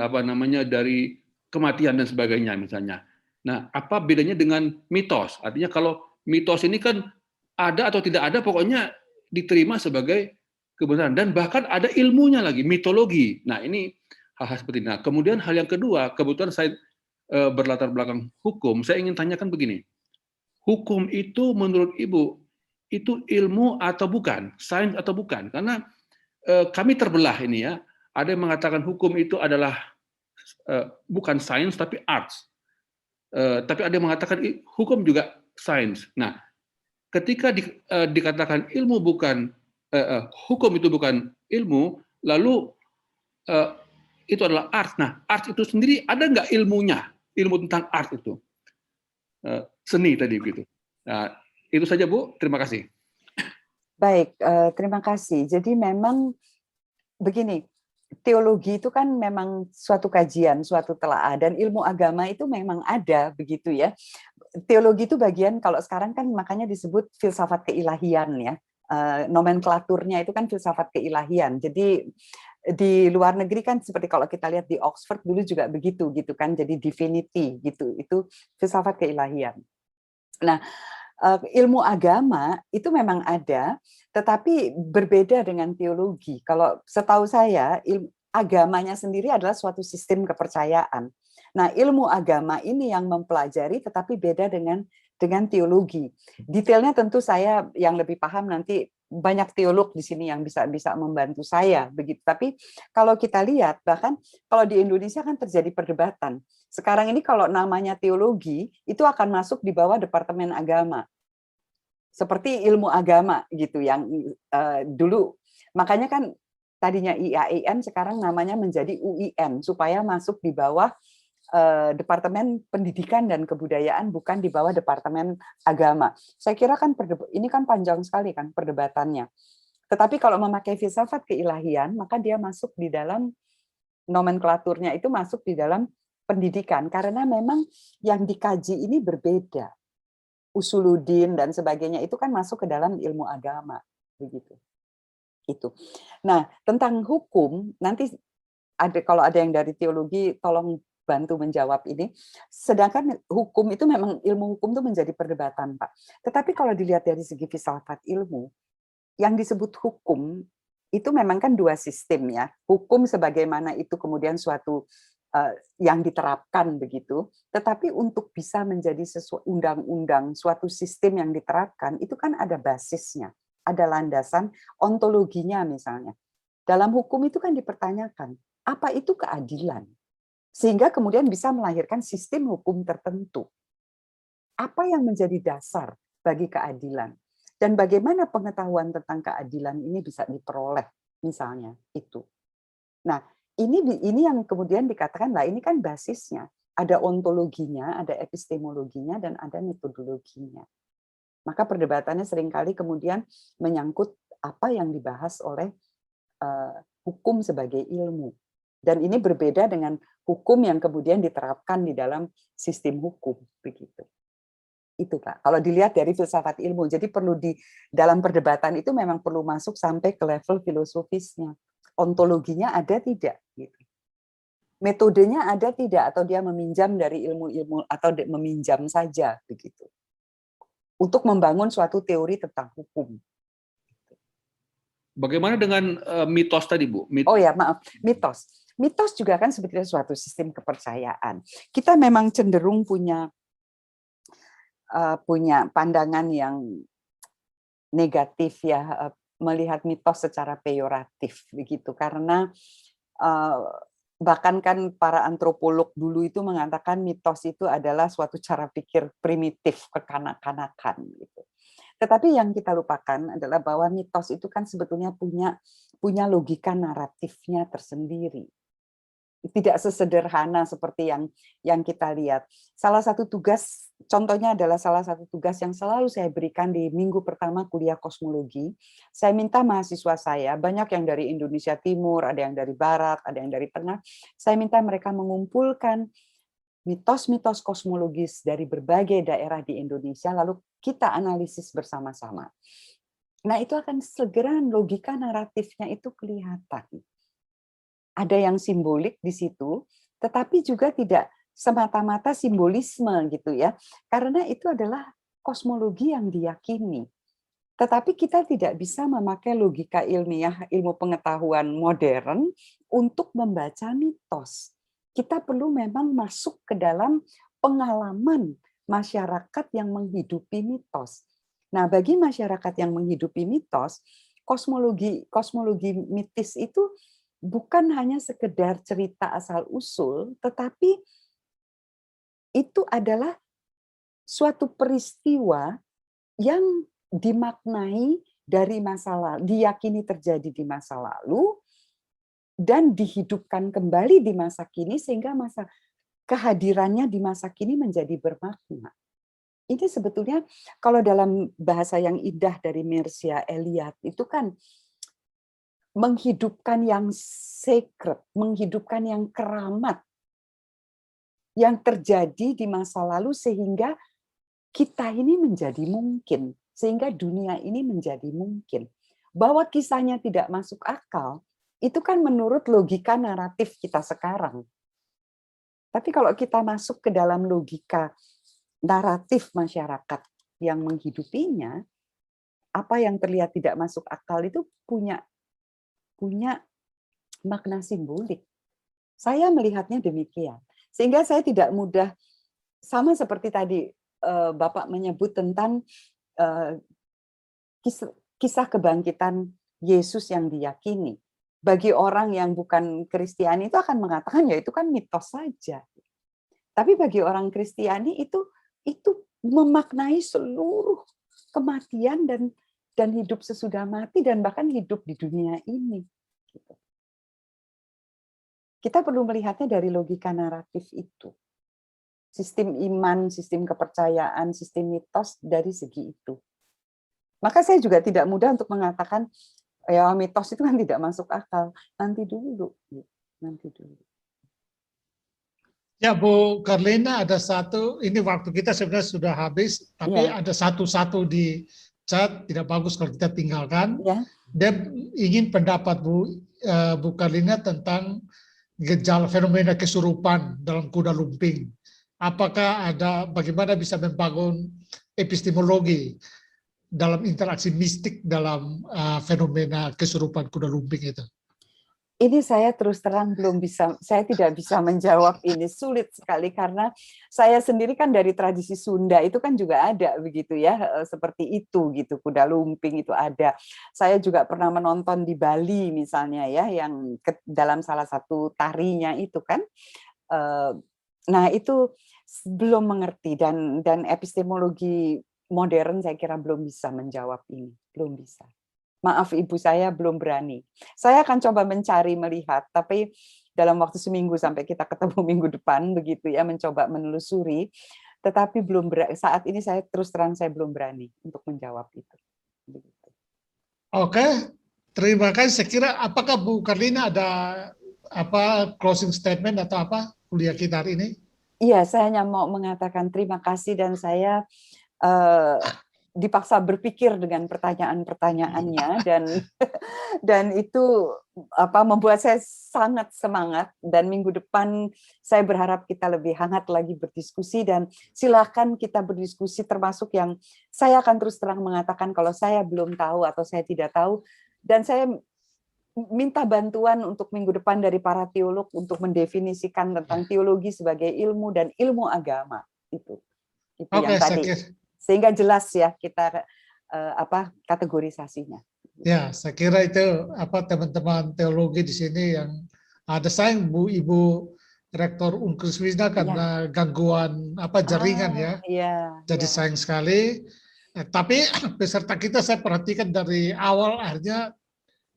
dari kematian dan sebagainya misalnya. Nah, apa bedanya dengan mitos? Artinya kalau mitos ini kan ada atau tidak ada, pokoknya diterima sebagai kebenaran, dan bahkan ada ilmunya lagi, mitologi. Nah, ini hal-hal seperti ini. Nah, kemudian hal yang kedua, kebetulan saya berlatar belakang hukum, saya ingin tanyakan begini. Hukum itu menurut Ibu, itu ilmu atau bukan? Sains atau bukan? Karena kami terbelah ini ya. Ada yang mengatakan hukum itu adalah bukan sains tapi arts. Tapi ada yang mengatakan hukum juga sains. Nah, ketika dikatakan ilmu bukan hukum itu bukan ilmu, lalu itu adalah art. Nah, art itu sendiri ada nggak ilmunya? Ilmu tentang art itu, seni tadi begitu. Nah, itu saja Bu. Terima kasih. Baik, terima kasih. Jadi memang begini, teologi itu kan memang suatu kajian, suatu telaah, dan ilmu agama itu memang ada begitu ya. Teologi itu bagian, kalau sekarang kan makanya disebut filsafat keilahian ya. Nomenklaturnya itu kan filsafat keilahian. Jadi di luar negeri kan seperti kalau kita lihat di Oxford dulu juga begitu gitu kan, jadi divinity gitu, itu filsafat keilahian. Nah, ilmu agama itu memang ada, tetapi berbeda dengan teologi. Kalau setahu saya, agamanya sendiri adalah suatu sistem kepercayaan. Nah, ilmu agama ini yang mempelajari, tetapi beda dengan teologi. Detailnya tentu saya yang lebih paham nanti, banyak teolog di sini yang bisa membantu saya begitu. Tapi kalau kita lihat, bahkan kalau di Indonesia kan terjadi perdebatan. Sekarang ini kalau namanya teologi itu akan masuk di bawah Departemen Agama. Seperti ilmu agama gitu yang dulu. Makanya kan tadinya IAIN sekarang namanya menjadi UIN supaya masuk di bawah Departemen Pendidikan dan Kebudayaan, bukan di bawah Departemen Agama. Saya kira kan ini kan panjang sekali kan perdebatannya. Tetapi kalau memakai filsafat keilahian, maka dia masuk di dalam nomenklaturnya, itu masuk di dalam pendidikan, karena memang yang dikaji ini berbeda. Usuluddin dan sebagainya itu kan masuk ke dalam ilmu agama, begitu. Itu. Nah, tentang hukum nanti kalau ada yang dari teologi tolong bantu menjawab ini. Sedangkan hukum itu memang, ilmu hukum itu menjadi perdebatan, Pak. Tetapi kalau dilihat dari segi filsafat ilmu, yang disebut hukum itu memang kan dua sistem ya. Hukum sebagaimana itu kemudian suatu yang diterapkan begitu. Tetapi untuk bisa menjadi sesuatu undang-undang, suatu sistem yang diterapkan, itu kan ada basisnya, ada landasan ontologinya misalnya. Dalam hukum itu kan dipertanyakan, apa itu keadilan? Sehingga kemudian bisa melahirkan sistem hukum tertentu. Apa yang menjadi dasar bagi keadilan? Dan bagaimana pengetahuan tentang keadilan ini bisa diperoleh, misalnya itu. Nah, ini yang kemudian dikatakan, lah ini kan basisnya. Ada ontologinya, ada epistemologinya, dan ada metodologinya. Maka perdebatannya seringkali kemudian menyangkut apa yang dibahas oleh hukum sebagai ilmu. Dan ini berbeda dengan hukum yang kemudian diterapkan di dalam sistem hukum, begitu. Itu Pak. Kalau dilihat dari filsafat ilmu, jadi perlu di dalam perdebatan itu memang perlu masuk sampai ke level filosofisnya. Ontologinya ada tidak? Gitu. Metodenya ada tidak? Atau dia meminjam dari ilmu-ilmu atau meminjam saja, begitu. untuk membangun suatu teori tentang hukum. Bagaimana dengan mitos tadi, Bu? Oh ya, maaf, mitos. Mitos juga kan sebetulnya suatu sistem kepercayaan. Kita memang cenderung punya pandangan yang negatif ya, melihat mitos secara peyoratif begitu, karena bahkan kan para antropolog dulu itu mengatakan mitos itu adalah suatu cara pikir primitif, kekanak-kanakan gitu. Tetapi yang kita lupakan adalah bahwa mitos itu kan sebetulnya punya logika naratifnya tersendiri. Tidak sesederhana seperti yang kita lihat. Salah satu tugas, contohnya adalah salah satu tugas yang selalu saya berikan di minggu pertama kuliah kosmologi. Saya minta mahasiswa saya, banyak yang dari Indonesia Timur, ada yang dari Barat, ada yang dari Tengah. Saya minta mereka mengumpulkan mitos-mitos kosmologis dari berbagai daerah di Indonesia, lalu kita analisis bersama-sama. Nah, itu akan segera logika naratifnya itu kelihatan. Ada yang simbolik di situ, tetapi juga tidak semata-mata simbolisme gitu ya, karena itu adalah kosmologi yang diyakini. Tetapi kita tidak bisa memakai logika ilmiah, ilmu pengetahuan modern untuk membaca mitos. Kita perlu memang masuk ke dalam pengalaman masyarakat yang menghidupi mitos. Nah, bagi masyarakat yang menghidupi mitos, kosmologi mitis itu bukan hanya sekedar cerita asal-usul, tetapi itu adalah suatu peristiwa yang dimaknai dari masa lalu, diyakini terjadi di masa lalu, dan dihidupkan kembali di masa kini sehingga kehadirannya di masa kini menjadi bermakna. Ini sebetulnya kalau dalam bahasa yang indah dari Mircea Eliade itu kan menghidupkan yang sacred, menghidupkan yang keramat yang terjadi di masa lalu sehingga kita ini menjadi mungkin, sehingga dunia ini menjadi mungkin. Bahwa kisahnya tidak masuk akal, itu kan menurut logika naratif kita sekarang. Tapi kalau kita masuk ke dalam logika naratif masyarakat yang menghidupinya, apa yang terlihat tidak masuk akal itu punya makna simbolik. Saya melihatnya demikian. Sehingga saya tidak mudah, sama seperti tadi Bapak menyebut tentang kisah kebangkitan Yesus yang diyakini. Bagi orang yang bukan Kristiani itu akan mengatakan ya itu kan mitos saja. Tapi bagi orang Kristiani itu memaknai seluruh kematian dan hidup sesudah mati dan bahkan hidup di dunia ini. Kita perlu melihatnya dari logika naratif itu. Sistem iman, sistem kepercayaan, sistem mitos dari segi itu. Maka saya juga tidak mudah untuk mengatakan ya mitos itu kan tidak masuk akal. Nanti dulu. Ya Bu Carlina, ada satu, ini waktu kita sebenarnya sudah habis, tapi ya. ada satu-satu di chat, tidak bagus kalau kita tinggalkan. Ya. Dia ingin pendapat Bu Carlina tentang gejala fenomena kesurupan dalam kuda lumping. Apakah bagaimana bisa membangun epistemologi dalam interaksi mistik dalam fenomena kesurupan kuda lumping itu? Ini saya terus terang saya tidak bisa menjawab ini, sulit sekali karena saya sendiri kan dari tradisi Sunda itu kan juga ada begitu ya, seperti itu gitu, kuda lumping itu ada. Saya juga pernah menonton di Bali misalnya ya, yang dalam salah satu tarinya itu kan. Nah itu belum mengerti dan epistemologi modern saya kira belum bisa menjawab ini, belum bisa. Maaf Ibu, saya belum berani. Saya akan coba mencari, melihat, tapi dalam waktu seminggu sampai kita ketemu minggu depan, begitu ya, mencoba menelusuri. Tetapi saat ini saya terus terang saya belum berani untuk menjawab itu. Begitu. Oke, terima kasih. Saya kira apakah Bu Carlina ada closing statement atau apa kuliah kita hari ini? Iya, saya hanya mau mengatakan terima kasih dan saya dipaksa berpikir dengan pertanyaan-pertanyaannya, dan itu membuat saya sangat semangat, dan minggu depan saya berharap kita lebih hangat lagi berdiskusi, dan silakan kita berdiskusi, termasuk yang saya akan terus terang mengatakan kalau saya belum tahu atau saya tidak tahu, dan saya minta bantuan untuk minggu depan dari para teolog untuk mendefinisikan tentang teologi sebagai ilmu dan ilmu agama. Itu yang tadi, sehingga jelas ya kita kategorisasinya. Ya, saya kira itu teman-teman teologi di sini yang ada sayang Ibu Rektor Unkris Wisna karena gangguan jaringan jadi sayang sekali. Tapi peserta kita saya perhatikan dari awal akhirnya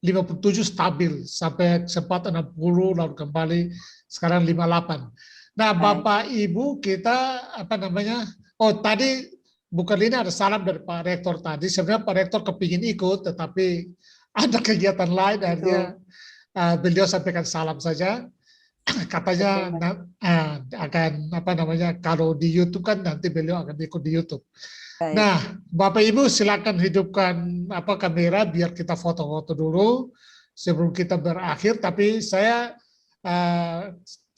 57 stabil sampai sempat 60 lalu kembali sekarang 58. Nah, Bapak Ibu kita tadi Bu Carlina ada salam dari Pak Rektor tadi. Sebenarnya Pak Rektor kepingin ikut, tetapi ada kegiatan lain, akhirnya beliau sampaikan salam saja. Katanya akan kalau di YouTube kan nanti beliau akan ikut di YouTube. Baik. Nah, Bapak Ibu silakan hidupkan kamera biar kita foto-foto dulu sebelum kita berakhir. Tapi saya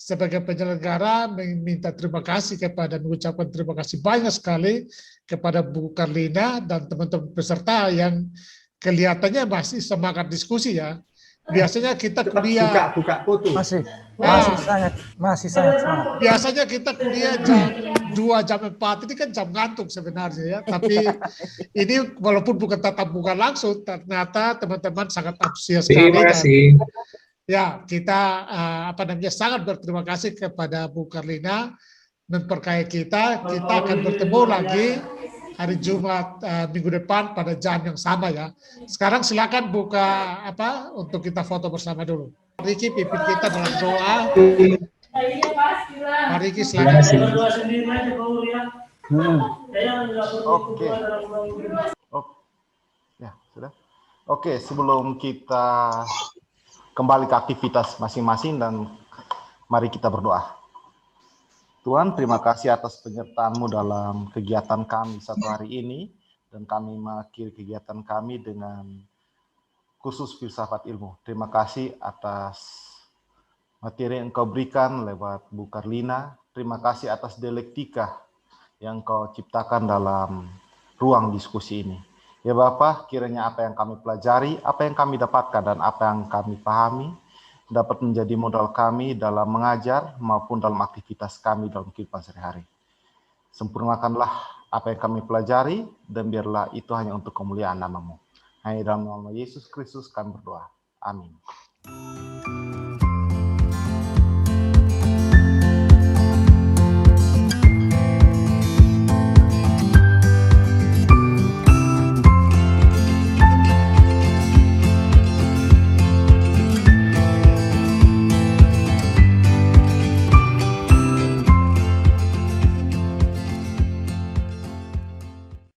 sebagai penyelenggara meminta terima kasih mengucapkan terima kasih banyak sekali kepada Bu Carlina dan teman-teman peserta yang kelihatannya masih semangat diskusi ya. Biasanya kita kuliah buka foto. Masih sangat semangat. Biasanya kita kuliah jam 2, jam 4, ini kan jam ngantuk sebenarnya ya. Tapi ini walaupun bukan tatap muka langsung, ternyata teman-teman sangat antusias sekali. Terima kasih. Ya, kita sangat berterima kasih kepada Bu Carlina memperkaya kita. Kita akan bertemu lagi hari Jumat minggu depan pada jam yang sama ya. Sekarang silakan buka untuk kita foto bersama dulu. Riki pimpin kita dalam doa. Mari Riki silakan. Oke. Ya, sudah. Oke, sebelum kita kembali ke aktivitas masing-masing dan mari kita berdoa. Tuhan, terima kasih atas penyertaan-Mu dalam kegiatan kami satu hari ini, dan kami mengakhiri kegiatan kami dengan khusus filsafat ilmu. Terima kasih atas materi yang Engkau berikan lewat Bu Carlina. Terima kasih atas dialektika yang Engkau ciptakan dalam ruang diskusi ini. Ya Bapa, kiranya apa yang kami pelajari, apa yang kami dapatkan, dan apa yang kami pahami dapat menjadi modal kami dalam mengajar maupun dalam aktivitas kami dalam kehidupan sehari-hari. Sempurnakanlah apa yang kami pelajari, dan biarlah itu hanya untuk kemuliaan nama-Mu. Hanya dalam nama Yesus Kristus kami berdoa. Amin.